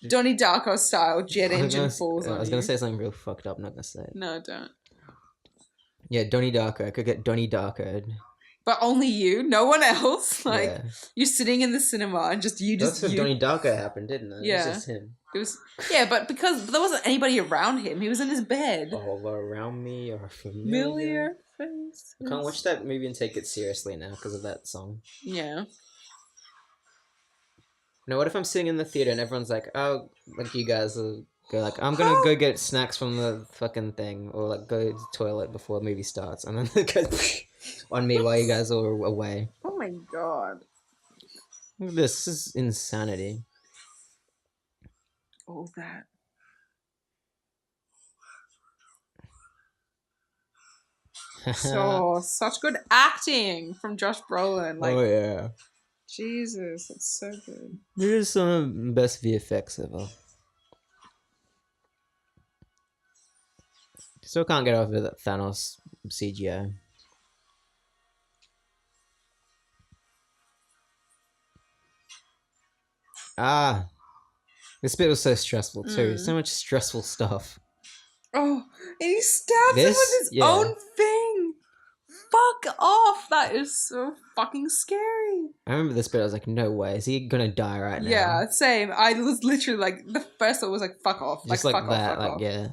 Donnie Darko style, jet engine falls on you. I was going to say something real fucked up, I'm not going to say it. No, don't. Yeah, Donnie Darko. I could get Donnie Darko'd. But only you, no one else. Like you're sitting in the cinema and just That's what Donnie Darko happened, didn't it? Yeah, it was just him. It was but because there wasn't anybody around him, he was in his bed. All around me are familiar faces. I can't watch that movie and take it seriously now because of that song. Yeah. Now, what if I'm sitting in the theater and everyone's like, oh, like you guys will go like, I'm gonna go get snacks from the fucking thing, or like go to the toilet before the movie starts, and then it goes on me while you guys are away. Oh my god. Look at this. This is insanity. All that. So, such good acting from Josh Brolin. Like, oh yeah. Jesus, it's so good. It is some of the best VFX ever. Still can't get over that Thanos CGI. This bit was so stressful too. So much stressful stuff. Oh, and he stabs him with his own thing. Fuck off. That is so fucking scary. I remember this bit. I was like, no way. Is he gonna die right now? Yeah, same. I was literally like, the first thought was like, fuck off. Just like fuck that. off. Yeah.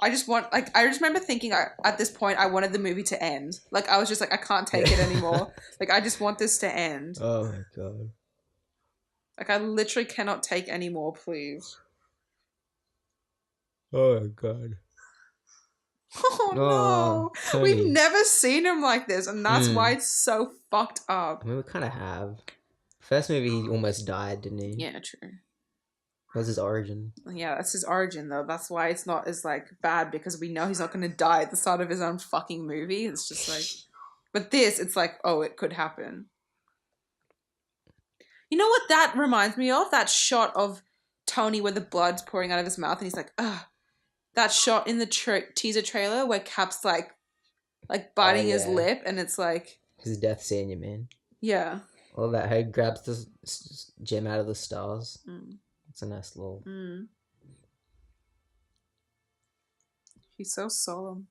I just remember thinking at this point I wanted the movie to end. Like I was just like, I can't take it anymore. Like I just want this to end. Oh my god. Like I literally cannot take any more, please. Oh my god. Oh no. Tony. We've never seen him like this, and that's why it's so fucked up. I mean, we kind of have. First movie he almost died, didn't he? Yeah, true. That was his origin. Yeah, that's his origin, though. That's why it's not as, like, bad, because we know he's not going to die at the start of his own fucking movie. It's just like... But this, it's like, oh, it could happen. You know what that reminds me of? That shot of Tony where the blood's pouring out of his mouth, and he's like, ugh. That shot in the teaser trailer where Cap's, like, like biting his yeah. lip, and it's like, His death scene, you mean? yeah. All that. How he grabs the gem out of the stars. Mm. It's a nice little. Mm. He's so solemn.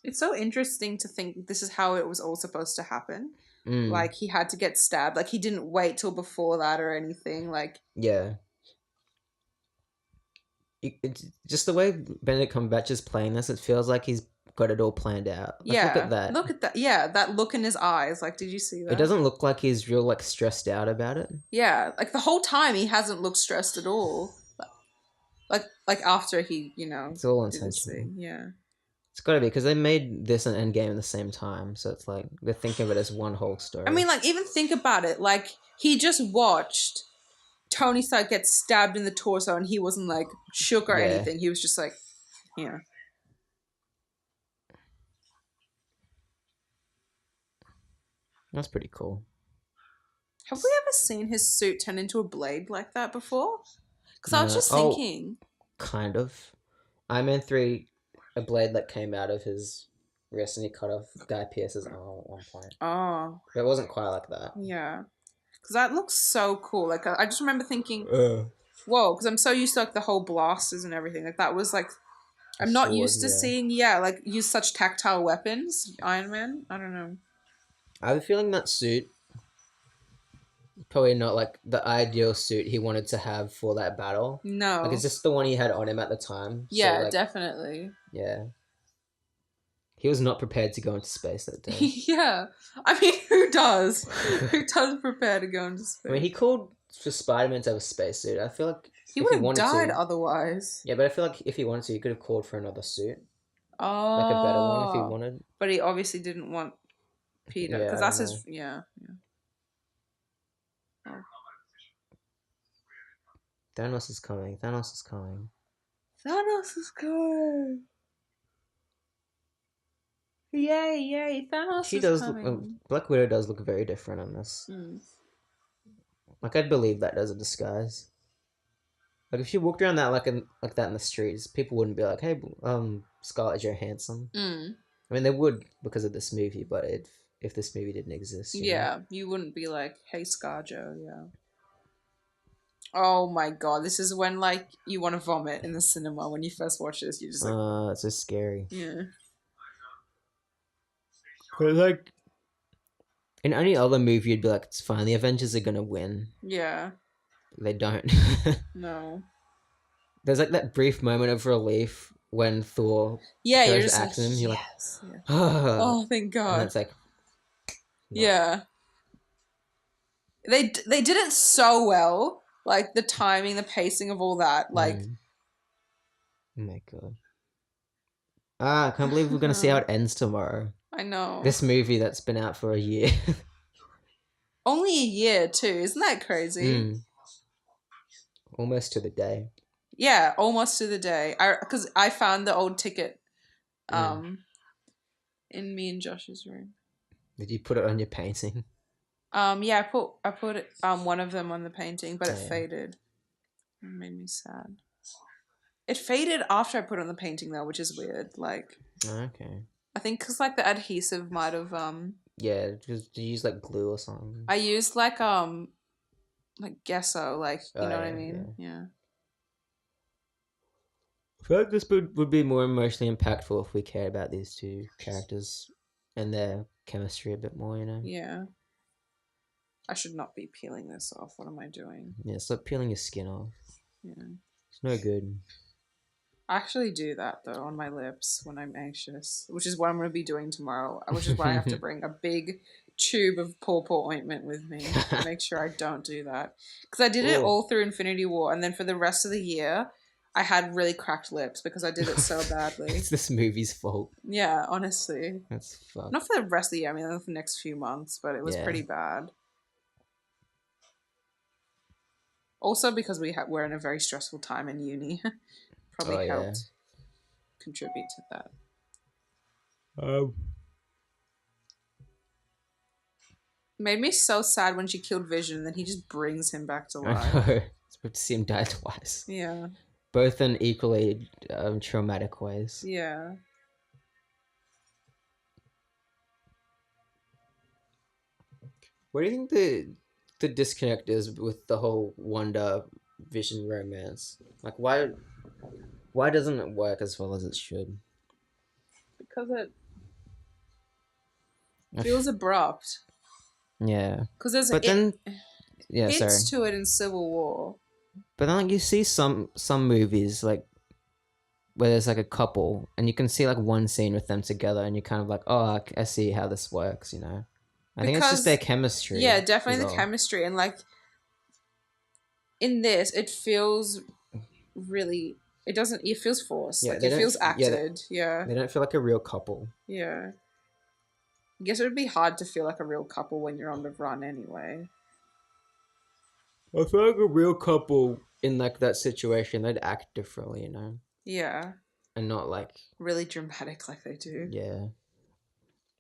It's so interesting to think this is how it was all supposed to happen. Like, he had to get stabbed. Like, he didn't wait till before that or anything. Like, Yeah. It's just the way Benedict Cumberbatch is playing this, it feels like he's got it all planned out. Like, yeah. look at that. Look at that. Yeah, that look in his eyes. Like, did you see that? It doesn't look like he's real, like, stressed out about it. Yeah, like the whole time he hasn't looked stressed at all. Like after he, It's all did his intentional. thing. Yeah. It's got to be, because they made this and Endgame at the same time, so it's like they're thinking of it as one whole story. I mean, like, even think about it. Like, he just watched Tony Stark get stabbed in the torso, and he wasn't like shook or Yeah. anything. He was just like, yeah. That's pretty cool. Have we ever seen his suit turn into a blade like that before? Because I was just thinking. Kind of. Iron Man 3, a blade that came out of his wrist and he cut off Guy Pearce's arm at one point. Oh. But it wasn't quite like that. Yeah. Because that looks so cool. Like, I just remember thinking, whoa, because I'm so used to, like, the whole blasters and everything. Like, that was, like, I'm not used to seeing, like, use such tactile weapons. Iron Man? I don't know. I have a feeling that suit, probably not, like, the ideal suit he wanted to have for that battle. No. Like, it's just the one he had on him at the time. Yeah, so, like, definitely. Yeah. He was not prepared to go into space that day. Yeah. I mean, who does? Who does prepare to go into space? I mean, he called for Spider-Man to have a spacesuit. I feel like he would have died otherwise. Yeah, but I feel like if he wanted to, he could have called for another suit. Oh. Like a better one if he wanted. But he obviously didn't want Peter. Because that's his... Yeah. Oh. Thanos is coming. Thanos is coming. Thanos is coming. Yay, Thanos is coming. Black Widow does look very different in this. Like, I'd believe that as a disguise. Like, if she walked around that like that in the streets, people wouldn't be like, "Hey, Scarlett Johansson." I mean, they would because of this movie, but if this movie didn't exist, you know? You wouldn't be like, "Hey, ScarJo," yeah. Oh my god, this is when, like, you want to vomit in the cinema when you first watch this. You're just like... it's so scary. Yeah. But, like, in any other movie, you'd be like, it's fine, the Avengers are gonna win. Yeah. They don't. No. There's, like, that brief moment of relief when Thor goes to axe him. You're like, oh, thank God. And it's like... No. Yeah. They did it so well. Like, the timing, the pacing of all that. Like... Oh my God. I can't believe we're gonna see how it ends tomorrow. I know. This movie that's been out for a year. Only a year, too. Isn't that crazy? Almost to the day. Yeah, almost to the day. Because I found the old ticket in me and Josh's room. Did you put it on your painting? Yeah, I put it, one of them on the painting, but it faded. It made me sad. It faded after I put it on the painting, though, which is weird. Like... Okay. I think because, like, the adhesive might have... Yeah, just you use, like, glue or something. I used, like gesso, like, you know what I mean? Yeah. I feel like this would be more emotionally impactful if we cared about these two characters and their chemistry a bit more, you know? Yeah. I should not be peeling this off. What am I doing? Yeah, stop peeling your skin off. Yeah. It's no good. I actually do that, though, on my lips when I'm anxious, which is what I'm going to be doing tomorrow, which is why I have to bring a big tube of pawpaw ointment with me to make sure I don't do that. Because I did it all through Infinity War, and then for the rest of the year, I had really cracked lips because I did it so badly. It's this movie's fault. Yeah, honestly. That's fucked. Not for the rest of the year, I mean, for the next few months, but it was pretty bad. Also because we're in a very stressful time in uni. Probably helped contribute to that. Made me so sad when she killed Vision, and then he just brings him back to life. I know. It's good to see him die twice. Yeah. both in equally traumatic ways. Yeah. What do you think the disconnect is with the whole Wanda Vision romance? Like, why doesn't it work as well as it should? Because it I feels abrupt. Yeah. Because there's But then, yeah, sorry. hints to it in Civil War. But then, like, you see some movies like where there's like a couple, and you can see like one scene with them together, and you're kind of like, oh, I see how this works. You know, I think it's just their chemistry. Yeah, definitely is the all. chemistry, and like in this, it feels really. It doesn't. It feels forced. Yeah, like they it don't- feels yeah, acted. Yeah. They don't feel like a real couple. Yeah. I guess it would be hard to feel like a real couple when you're on the run anyway. I feel like a real couple in like that situation, they'd act differently, you know, Yeah. and not like Really dramatic like they do. yeah.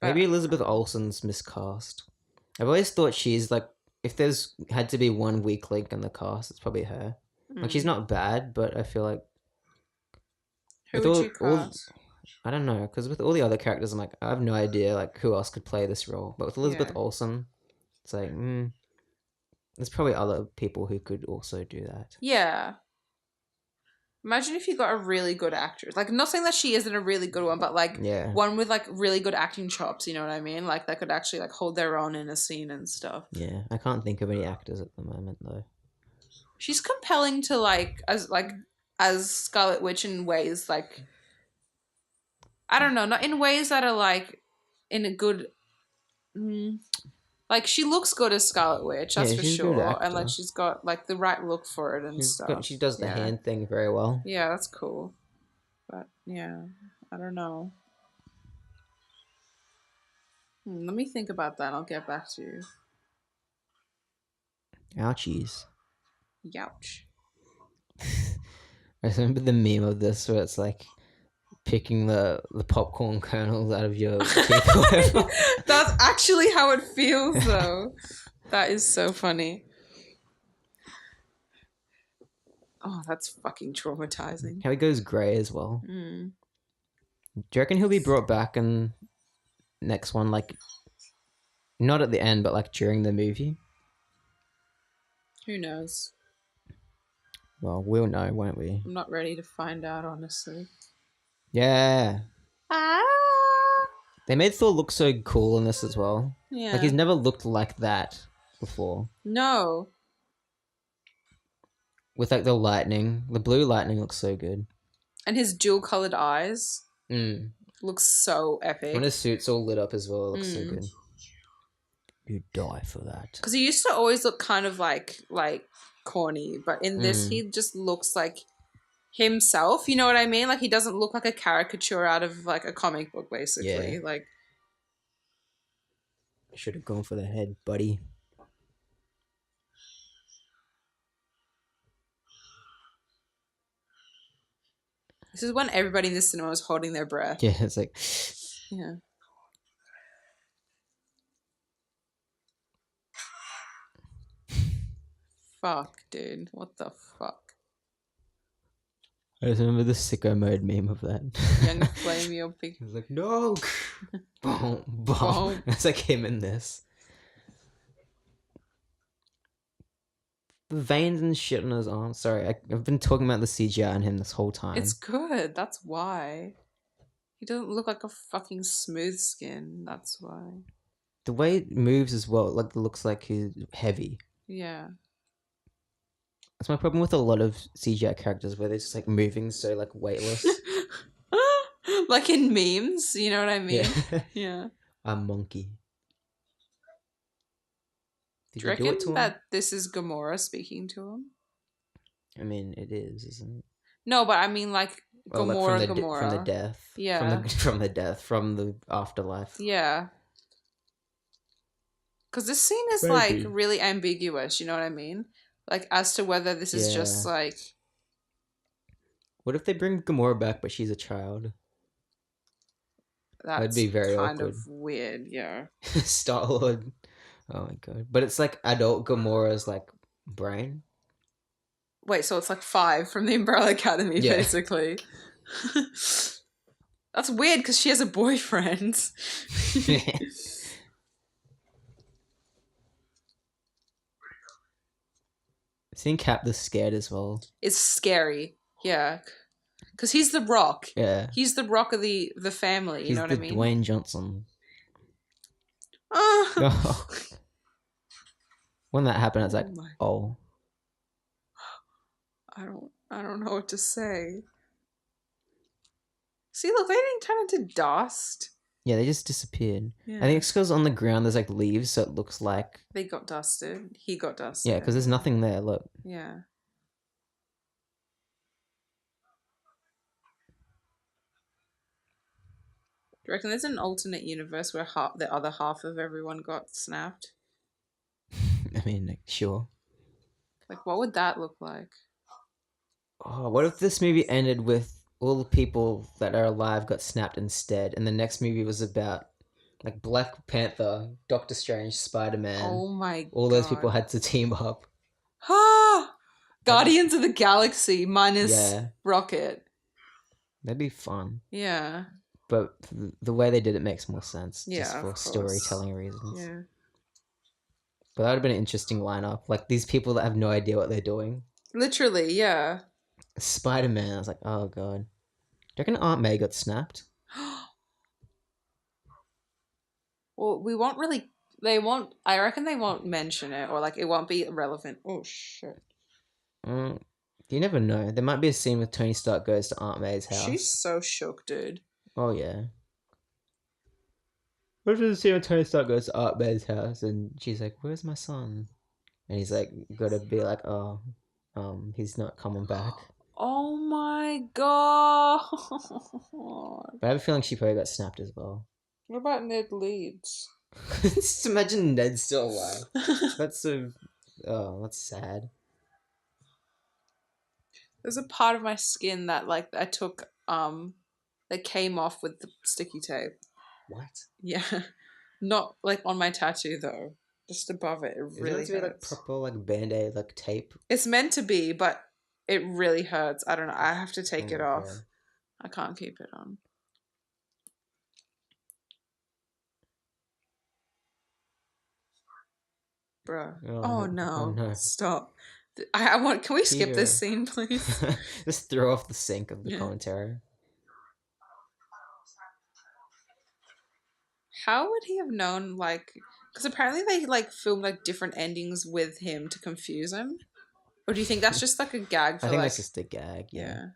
But- Maybe Elizabeth Olsen's miscast. I've always thought she's like, if there's had to be one weak link in the cast, it's probably her. Like she's not bad, but I feel like Who with would all- you all- cast? I don't know, because with all the other characters, I'm like, I have no idea like who else could play this role. But with Elizabeth Yeah. Olsen, it's like, there's probably other people who could also do that. Yeah. Imagine if you got a really good actress. Like, not saying that she isn't a really good one, but like Yeah, one with like really good acting chops. You know what I mean? Like that could actually like hold their own in a scene and stuff. yeah. I can't think of any actors at the moment though. She's compelling to as Scarlet Witch in ways like I don't know, not in ways that are like in a good. Like she looks good as Scarlet Witch, that's Yeah, for she's a good sure, and actor. like she's got like the right look for it and stuff. She does the Yeah. hand thing very well. Yeah, that's cool. But yeah, I don't know. Let me think about that. I'll get back to you. Ouchies. Youch. I remember the meme of this where it's like picking the popcorn kernels out of your teeth or whatever. That's actually how it feels, though. That is so funny. Oh, that's fucking traumatizing. How he goes grey as well. Mm. Do you reckon he'll be brought back in next one? Like, not at the end, but like during the movie? Who knows? Well, we'll know, won't we? I'm not ready to find out, honestly. Yeah. Ah. They made Thor look so cool in this as well. Yeah. Like, he's never looked like that before. No. With like the lightning. The blue lightning looks so good. And his dual-colored eyes Mm. looks so epic. When his suit's all lit up as well, it looks so Mm. good. You die for that. Because he used to always look kind of like corny, but in this Mm. he just looks like himself. You know what I mean? Like he doesn't look like a caricature out of like a comic book, basically. Yeah. Like Should have gone for the head, buddy. this is when everybody in the cinema was holding their breath. Yeah, it's like Yeah. Fuck, dude. What the fuck? I just remember the sicko mode meme of that. Young flame your big. He was like, no! Boom, boom. Boom. It's like him in this. The veins and shit on his arm. Sorry, I've been talking about the CGI on him this whole time. It's good. That's why. He doesn't look like a fucking smooth skin. That's why. The way it moves as well, like, looks like he's heavy. Yeah. That's my problem with a lot of CGI characters, where they're just like moving so like weightless. Like in memes, you know what I mean? Yeah. Yeah. A monkey. Did Do you you do reckon it to him? that this is Gamora speaking to him? I mean, it is, isn't it? No, but I mean like Well, like, Gamora, from the Gamora. from the death. Yeah. From the death. From the afterlife. Yeah. Because this scene is Maybe. like really ambiguous, you know what I mean? Like as to whether this is just Yeah. like What if they bring Gamora back, but she's a child? that's be very kind awkward. of weird, yeah. Star-Lord. Oh my god. But it's like adult Gamora's like brain. Wait, so it's like 5 from the Umbrella Academy, Yeah. basically. That's weird because she has a boyfriend. Seeing Cap this scared as well. It's scary, yeah. Because he's the Rock. Yeah. He's the Rock of the family, you He's know what the I mean? Dwayne Johnson. Oh. When that happened, I was like, my- oh. I don't know what to say. See, look, they didn't turn into dust. Yeah, they just disappeared. Yeah. I think it's because on the ground there's like leaves, so it looks like... They got dusted. He got dusted. Yeah, because there's nothing there, look. Yeah. Do you reckon there's an alternate universe where the other half of everyone got snapped? I mean, like, sure. Like, what would that look like? Oh, what if this movie ended with all the people that are alive got snapped instead, and the next movie was about like Black Panther, Doctor Strange, Spider-Man. Oh my god. All those people had to team up. Ah! Guardians of the Galaxy minus Yeah. Rocket. That'd be fun. Yeah. But the way they did it makes more sense, Yeah, just of for course. storytelling reasons. Yeah. But that would have been an interesting lineup. Like these people that have no idea what they're doing. Literally, yeah. Spider-Man, I was like, oh god. Do you reckon Aunt May got snapped? Well, we won't really. They won't. I reckon they won't mention it, or like it won't be relevant. Oh shit! You never know. There might be a scene with Tony Stark goes to Aunt May's house. She's so shook, dude. Oh yeah. What if there's a scene when Tony Stark goes to Aunt May's house and she's like, "Where's my son?" And he's like, "Gotta be like, oh, he's not coming back." Oh my god! But I have a feeling she probably got snapped as well. What about Ned Leeds? Just imagine Ned's still alive. That's so. Oh, that's sad. There's a part of my skin that like I took that came off with the sticky tape. What? Yeah, not like on my tattoo though. Just above it. It Is really it meant to be like hurts. proper like band-aid like tape? It's meant to be, but it really hurts. I don't know. I have to take Oh it my off. God. I can't keep it on. Bruh. Oh no. no. Stop. I want. Can we skip Peter. this scene, please? Just throw off the sink of the Yeah. commentary. How would he have known? Like, because apparently they like filmed like different endings with him to confuse him. Or do you think that's just like a gag for I think like? that's just a gag. Yeah.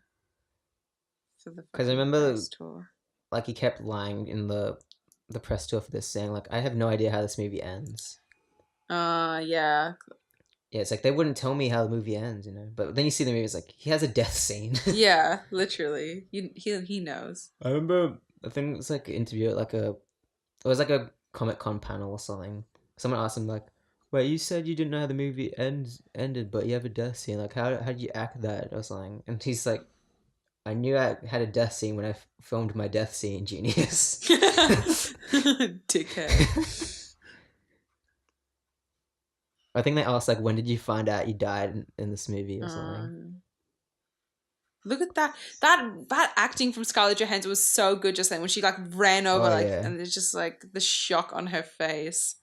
For the 'Cause I fucking remember- press tour. Like he kept lying in the press tour for this, saying like, "I have no idea how this movie ends." Yeah. Yeah, it's like they wouldn't tell me how the movie ends, you know. But then you see the movie, it's like he has a death scene. Yeah, literally. He knows. I remember, I think it was like an interview at like it was like a Comic-Con panel or something. Someone asked him like, "Wait, you said you didn't know how the movie ended, but you have a death scene. Like, how did you act that or something?" And he's like, "I knew I had a death scene when I filmed my death scene, genius." Dickhead. I think they asked like, "When did you find out you died in this movie or something?" Look at that acting from Scarlett Johansson was so good just then when she like ran over yeah. and there's just like the shock on her face.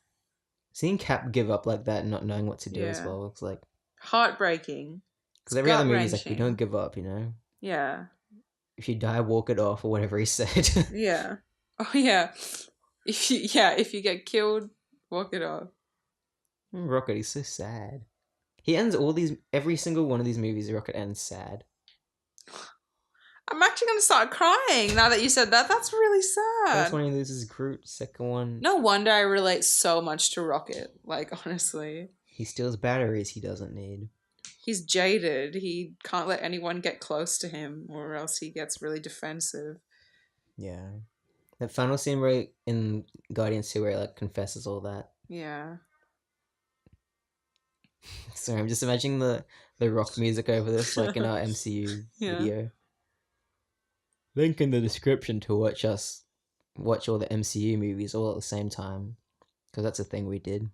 Seeing Cap give up like that and not knowing what to do as Yeah. well, it's like Heartbreaking. because every other movie is like, "We Gut-wrenching. don't give up," you know. Yeah. If you die, walk it off, or whatever he said. Yeah. Oh yeah. If you get killed, walk it off. Rocket, he's so sad. He ends every single one of these movies. Rocket ends sad. I'm actually gonna start crying now that you said that. That's really sad. First one he loses Groot. Second one, No wonder I relate so much to Rocket. Like honestly. he steals batteries he doesn't need. He's jaded. He can't let anyone get close to him or else he gets really defensive. Yeah, that final scene where in Guardians 2 where he like confesses all that. Yeah. Sorry, I'm just imagining the rock music over this, like in our MCU Yeah. video. Link in the description to watch all the MCU movies all at the same time, because that's a thing we did.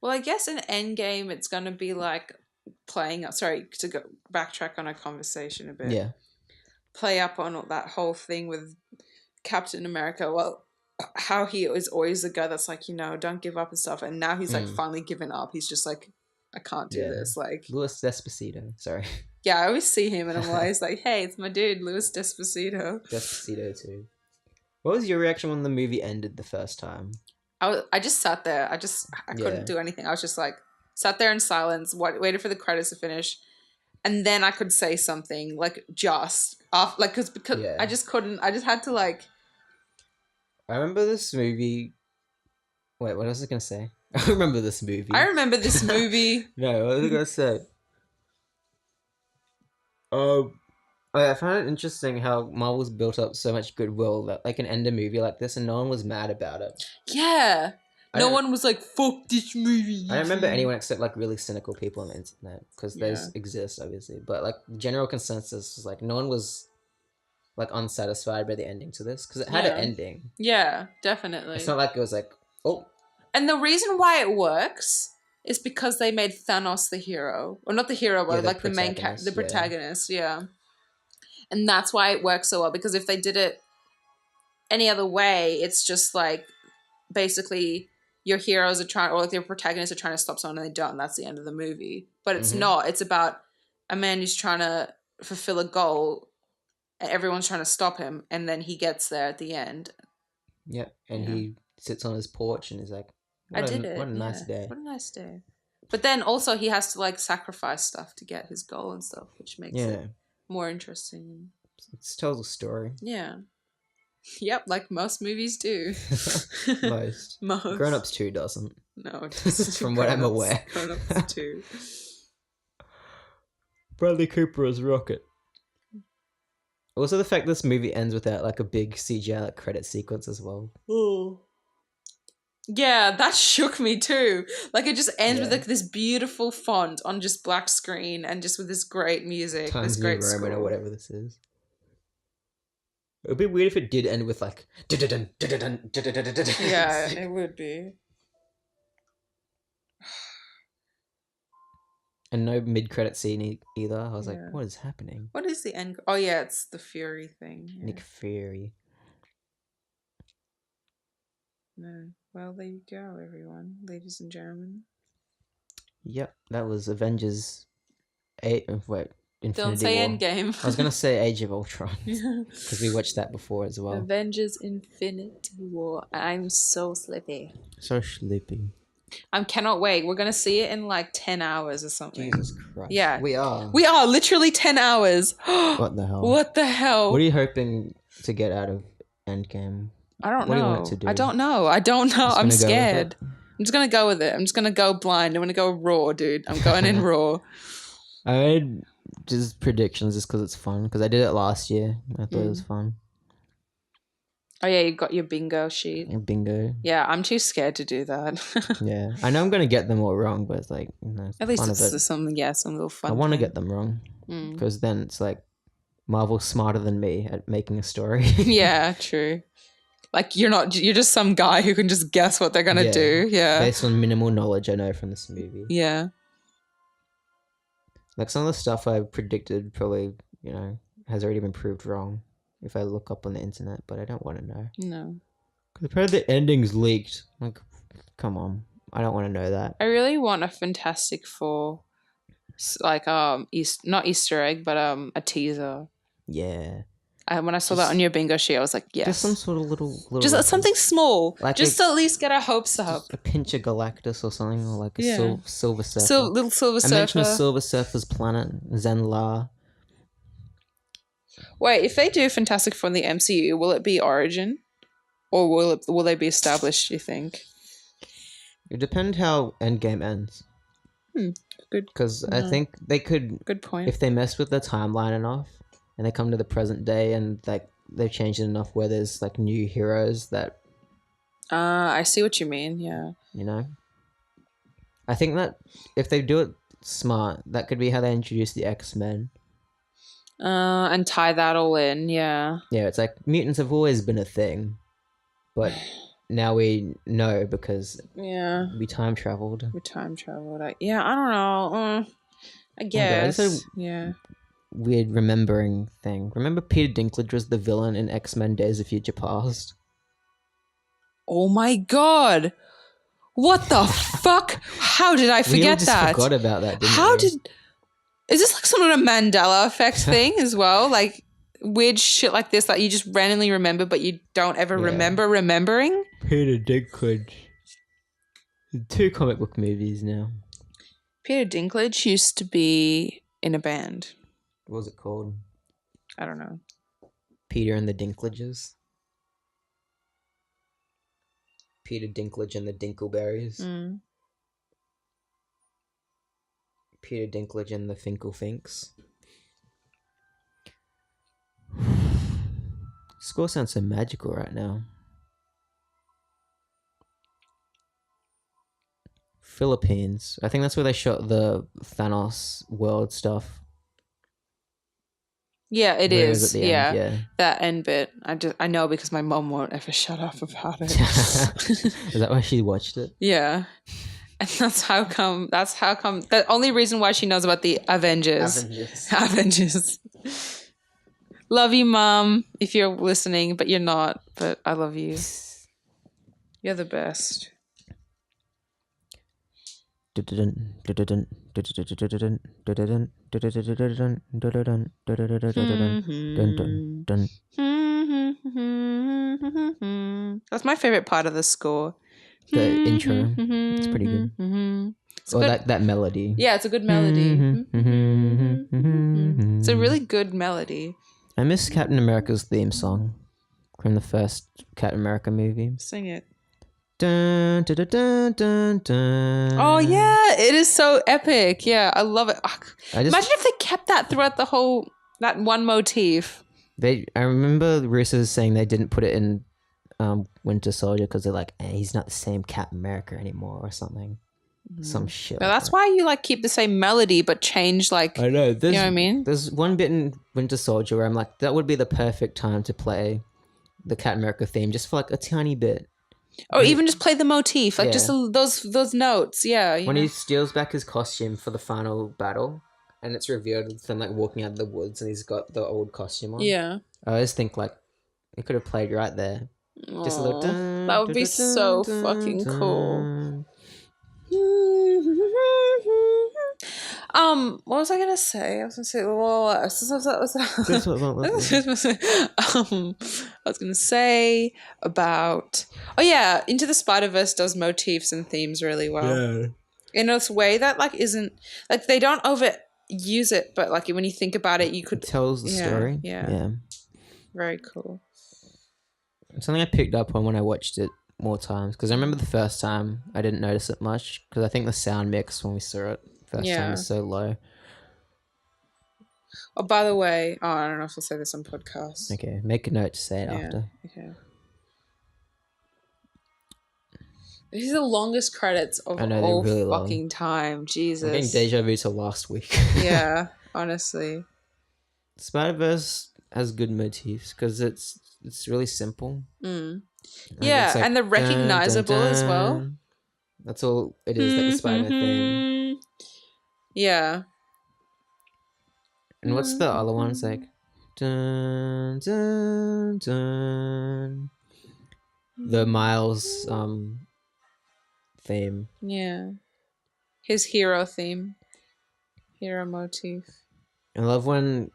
Well, I guess in Endgame it's gonna be like playing. Sorry to go backtrack on our conversation a bit. Yeah. Play up on that whole thing with Captain America. Well, how he is always the guy that's like, don't give up and stuff. And now he's like finally given up. He's just like, I can't do this. Like Louis Despacito. Sorry. Yeah, I always see him and I'm always like, hey, it's my dude, Louis Despacito. Despacito too. What was your reaction when the movie ended the first time? I just sat there. I couldn't do anything. I was just like, sat there in silence, waited for the credits to finish. And then I could say something like just off, like, because I just couldn't. I just had to like. I remember this movie. Wait, what was I gonna say? I remember this movie. I remember this movie. No, what was I gonna say? I found it interesting how Marvel's built up so much goodwill that like can end a movie like this and no one was mad about it. Yeah. No one was like, fuck this movie. I don't remember anyone except like really cynical people on the internet because those exist obviously. But like general consensus was like no one was like unsatisfied by the ending to this because it had an ending. Yeah, definitely. It's not like it was like, oh. And the reason why it works is because they made Thanos the hero. Or not the hero, but like the main character, the protagonist, yeah. And that's why it works so well. Because if they did it any other way, it's just like basically your heroes are trying, or like your protagonists are trying to stop someone and they don't, and that's the end of the movie. But it's not. It's about a man who's trying to fulfill a goal and everyone's trying to stop him, and then he gets there at the end. Yep. And he sits on his porch and is like, What a nice day. What a nice day. But then also he has to like sacrifice stuff to get his goal and stuff, which makes it more interesting. It tells a story. Yeah. Yep, like most movies do. Most. Grown Ups 2 doesn't. No, from what I'm aware. Grown Ups 2. Bradley Cooper as Rocket. Also, the fact this movie ends without like a big CGI like, credit sequence as well. Ooh. Yeah, that shook me too. Like it just ends with like this beautiful font on just black screen and just with this great music, Times this great New Roman score. or whatever this is. It would be weird if it did end with like. Yeah, it would be. And no mid-credit scene either. I was like, what is happening? What is the end? Oh yeah, it's the Fury thing. Yeah. Nick Fury. No. Well, there you go, everyone, ladies and gentlemen. Yep, that was Avengers 8. Wait, Infinity Don't say War. Endgame. I was gonna say Age of Ultron because we watched that before as well. Avengers Infinity War. I'm so sleepy. So sleepy. I cannot wait. We're gonna see it in like 10 hours or something. Jesus Christ. Yeah, we are. We are literally 10 hours. What the hell? What the hell? What are you hoping to get out of Endgame? I don't know. What do you want it to do? I don't know. I'm scared. I'm just gonna go with it. I'm just gonna go blind. I'm gonna go raw, dude. I'm going in raw. I made just predictions just because it's fun. Because I did it last year. I thought it was fun. Oh yeah, you got your bingo sheet. Your bingo. Yeah, I'm too scared to do that. Yeah, I know I'm gonna get them all wrong, but it's like at least it's some little fun. I want to get them wrong because then it's like Marvel's smarter than me at making a story. Yeah, true. Like you're just some guy who can just guess what they're gonna do. Yeah, based on minimal knowledge I know from this movie. Yeah, like some of the stuff I predicted probably has already been proved wrong if I look up on the internet, but I don't want to know. No, because apparently the ending's leaked. Like, come on, I don't want to know that. I really want a Fantastic Four, like not Easter egg, but a teaser. Yeah. When I saw that on your bingo sheet, I was like, yes. Just some sort of little just something small, like just to at least get our hopes up. A pinch of Galactus or something, or like a Silver Surfer. Little Silver Surfer. I mentioned a Silver Surfer's planet, Zenlar. Wait, if they do Fantastic Four in the MCU, will it be Origin, or will they be established? Do you think? It depends how Endgame ends. Good. Because I think they could. Good point. If they mess with the timeline enough. And they come to the present day and like they've changed it enough where there's like new heroes that I see what you mean, yeah. I think that if they do it smart, that could be how they introduce the X-Men. And tie that all in, yeah. Yeah, it's like mutants have always been a thing. But now we know because we time traveled. I don't know. I God, guess. this is Yeah. weird remembering thing. Remember Peter Dinklage was the villain in X-Men Days of Future Past? Oh my god. What the fuck? How did I We all forget just that? forgot about that, didn't How we? did... Is this like some of a Mandela effect thing as well? Like weird shit like this that you just randomly remember but you don't ever Yeah. remember remembering? Peter Dinklage. 2 comic book movies now. Peter Dinklage used to be in a band. What was it called? I don't know. Peter and the Dinklages. Peter Dinklage and the Dinkleberries. Mm. Peter Dinklage and the Finkelfinks. Score sounds so magical right now. Philippines. I think that's where they shot the Thanos world stuff. Yeah, it Where is. at the Yeah. end, That end bit. I know because my mom won't ever shut up about it. Is that why she watched it? Yeah. And that's how come the only reason why she knows about the Avengers. Avengers. Love you, Mom, if you're listening, but you're not. But I love you. You're the best. That's my favorite part of the score. The intro. It's pretty good. It's Or good. that melody. Yeah, it's a good melody. It's a really good melody. I miss Captain America's theme song from the first Captain America movie. Sing it. Dun, dun, dun, dun, dun, dun. Oh yeah, it is so epic. Yeah, I love it. Ugh. I just Imagine if they kept that throughout the whole that one motif. I remember Russo saying they didn't put it in Winter Soldier because they're like, he's not the same Captain America anymore or something. Some shit. But like that's that. why you like keep the same melody but change like I know. you know what I mean? There's one bit in Winter Soldier where I'm like, that would be the perfect time to play the Captain America theme just for like a tiny bit. Or even just play the motif, like Yeah. just those notes. Yeah. you When know. he steals back his costume for the final battle and it's revealed with him like walking out of the woods and he's got the old costume on. Yeah. I always think like it could have played right there. Just a little Aw, dun, that would be dun, so dun, fucking dun, cool. dun. What was I gonna say? I was gonna say, I was gonna say about. Oh yeah, Into the Spider-Verse does motifs and themes really well Yeah. in a way that like isn't like they don't overuse it, but like when you think about it, you It could. tells the Yeah, story. yeah. Very cool. It's something I picked up on when I watched it more times because I remember the first time I didn't notice it much because I think the sound mix when we saw it first time was so low. Oh, by the way, I don't know if I'll say this on podcast. Okay, make a note to say it after. Okay. These are the longest credits of I know, they're all really long. fucking time. I'm Jesus. getting deja vu to last week. Yeah, honestly. Spider-Verse has good motifs because it's really simple. Mm. Like, Yeah, it's like, and they're recognizable dun, dun, as well. dun. That's all it is, like the Spider-Man thing. Yeah. And what's the other one? It's like dun, dun, dun. The Miles theme. Yeah. His hero theme. Hero motif. I love when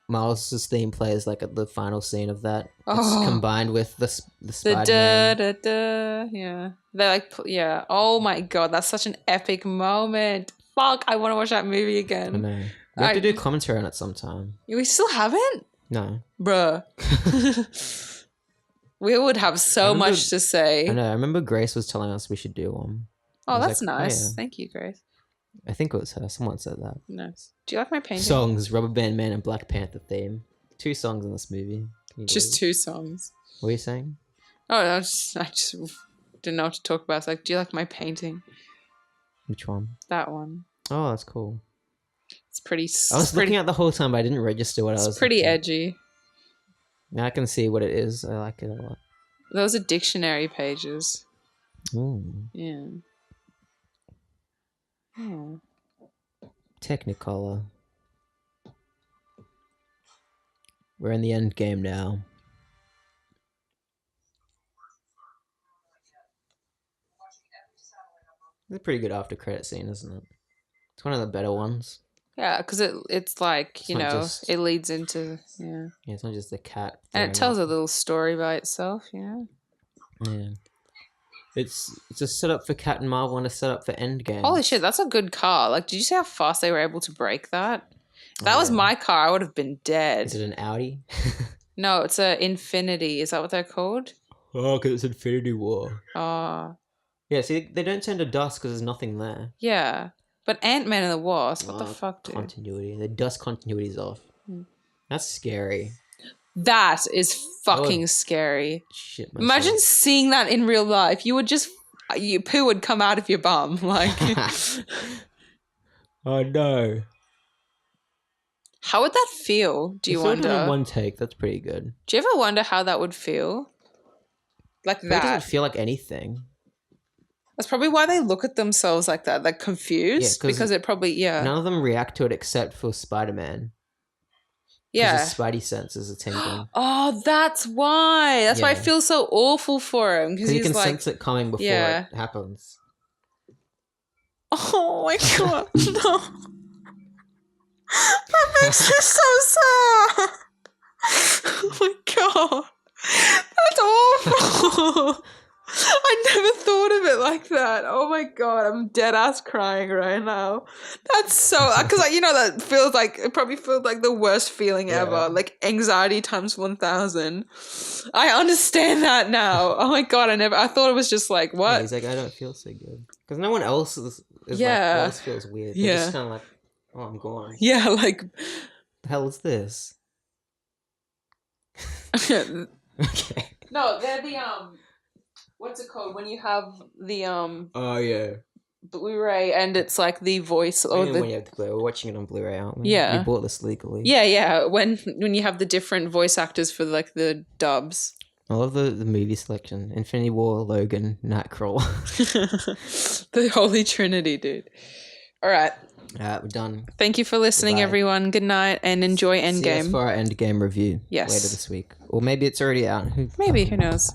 Miles' theme plays like at the final scene of that. Oh. It's combined with the The Spider-Man. da da da. Yeah. They're like, yeah. Oh my god, that's such an epic moment. Fuck, I want to watch that movie I again. know. We have to do commentary on it sometime. We still haven't? No. Bruh. We would have so much to say. I know. I remember Grace was telling us we should do one. Oh, I was that's like, nice. yeah. Thank you, Grace. I think it was her. Someone said that. Nice. Do you like my painting? Songs, Rubber Band Man and Black Panther theme. 2 songs in this movie. Can you Just believe 2 songs. it? What were you saying? Oh, I just didn't know what to talk about. It's like, do you like my painting? Which one? That one. Oh, that's cool. It's pretty. I was looking at the whole time, but I didn't register what I was. It's pretty looking at. edgy. Now I can see what it is. I like it a lot. Those are dictionary pages. Ooh. Yeah. Yeah. Technicolor. We're in the end game now. It's a pretty good after credit scene, isn't it? It's one of the better ones. Yeah, because it's like, you not know, just- it leads into, yeah. Yeah, it's not just the cat. And it tells a little story by itself, you know? Yeah. It's a setup for Captain Marvel and a setup for Endgame. Holy shit, that's a good car. Like, did you see how fast they were able to break that? If that was my car, I would have been dead. Is it an Audi? No, it's a Infinity. Is that what they're called? Oh, because it's Infinity War. Oh, Yeah, see, they don't turn to dust because there's nothing there. yeah. But Ant-Man and the Wasp, what the fuck, dude? Continuity. The dust continuity's off. That's scary. That is fucking scary. Shit myself. Imagine seeing that in real life. You would just, your poo would come out of your bum. Like, Oh no. how would that feel? Do you If it wonder? in one take, that's pretty good. Do you ever wonder how that would feel? Like But it that. doesn't feel like anything. That's probably why they look at themselves like that, like confused. Yeah, 'cause because it probably, yeah. None of them react to it except for Spider-Man. Yeah. His spidey senses are tingling. Oh, that's why. That's why I Yeah. feel so awful for him. Because Because you he's can like, sense it coming before Yeah. it happens. oh my god, no. That makes me so sad. Oh my god. That's awful. I never thought of it like that. Oh my god, I'm dead ass crying right now. That's so, because you know that feels like, it probably feels like the worst feeling ever, like anxiety times 1,000. I understand that now. Oh my god, I thought it was just like, Yeah, what? he's like, I don't feel so good. Because no one else is Yeah. like, this feels weird. They're Yeah. just kind of like, oh, I'm gone. Yeah, like, The hell is this? no, Okay. they're the what's it called when you have the Oh, yeah. Blu-ray and it's like the voice or When the you have the Blu-ray, we're watching it on Blu-ray, aren't we? Yeah. We bought this legally. yeah when you have the different voice actors for like the dubs. I love the movie selection. Infinity War, Logan, Nightcrawler. The Holy Trinity, dude. All right, We're done. thank you for listening, Goodbye. everyone. Good night and enjoy See us Endgame. for our Endgame review Yes. later this week. Or maybe it's already out. Maybe, who knows.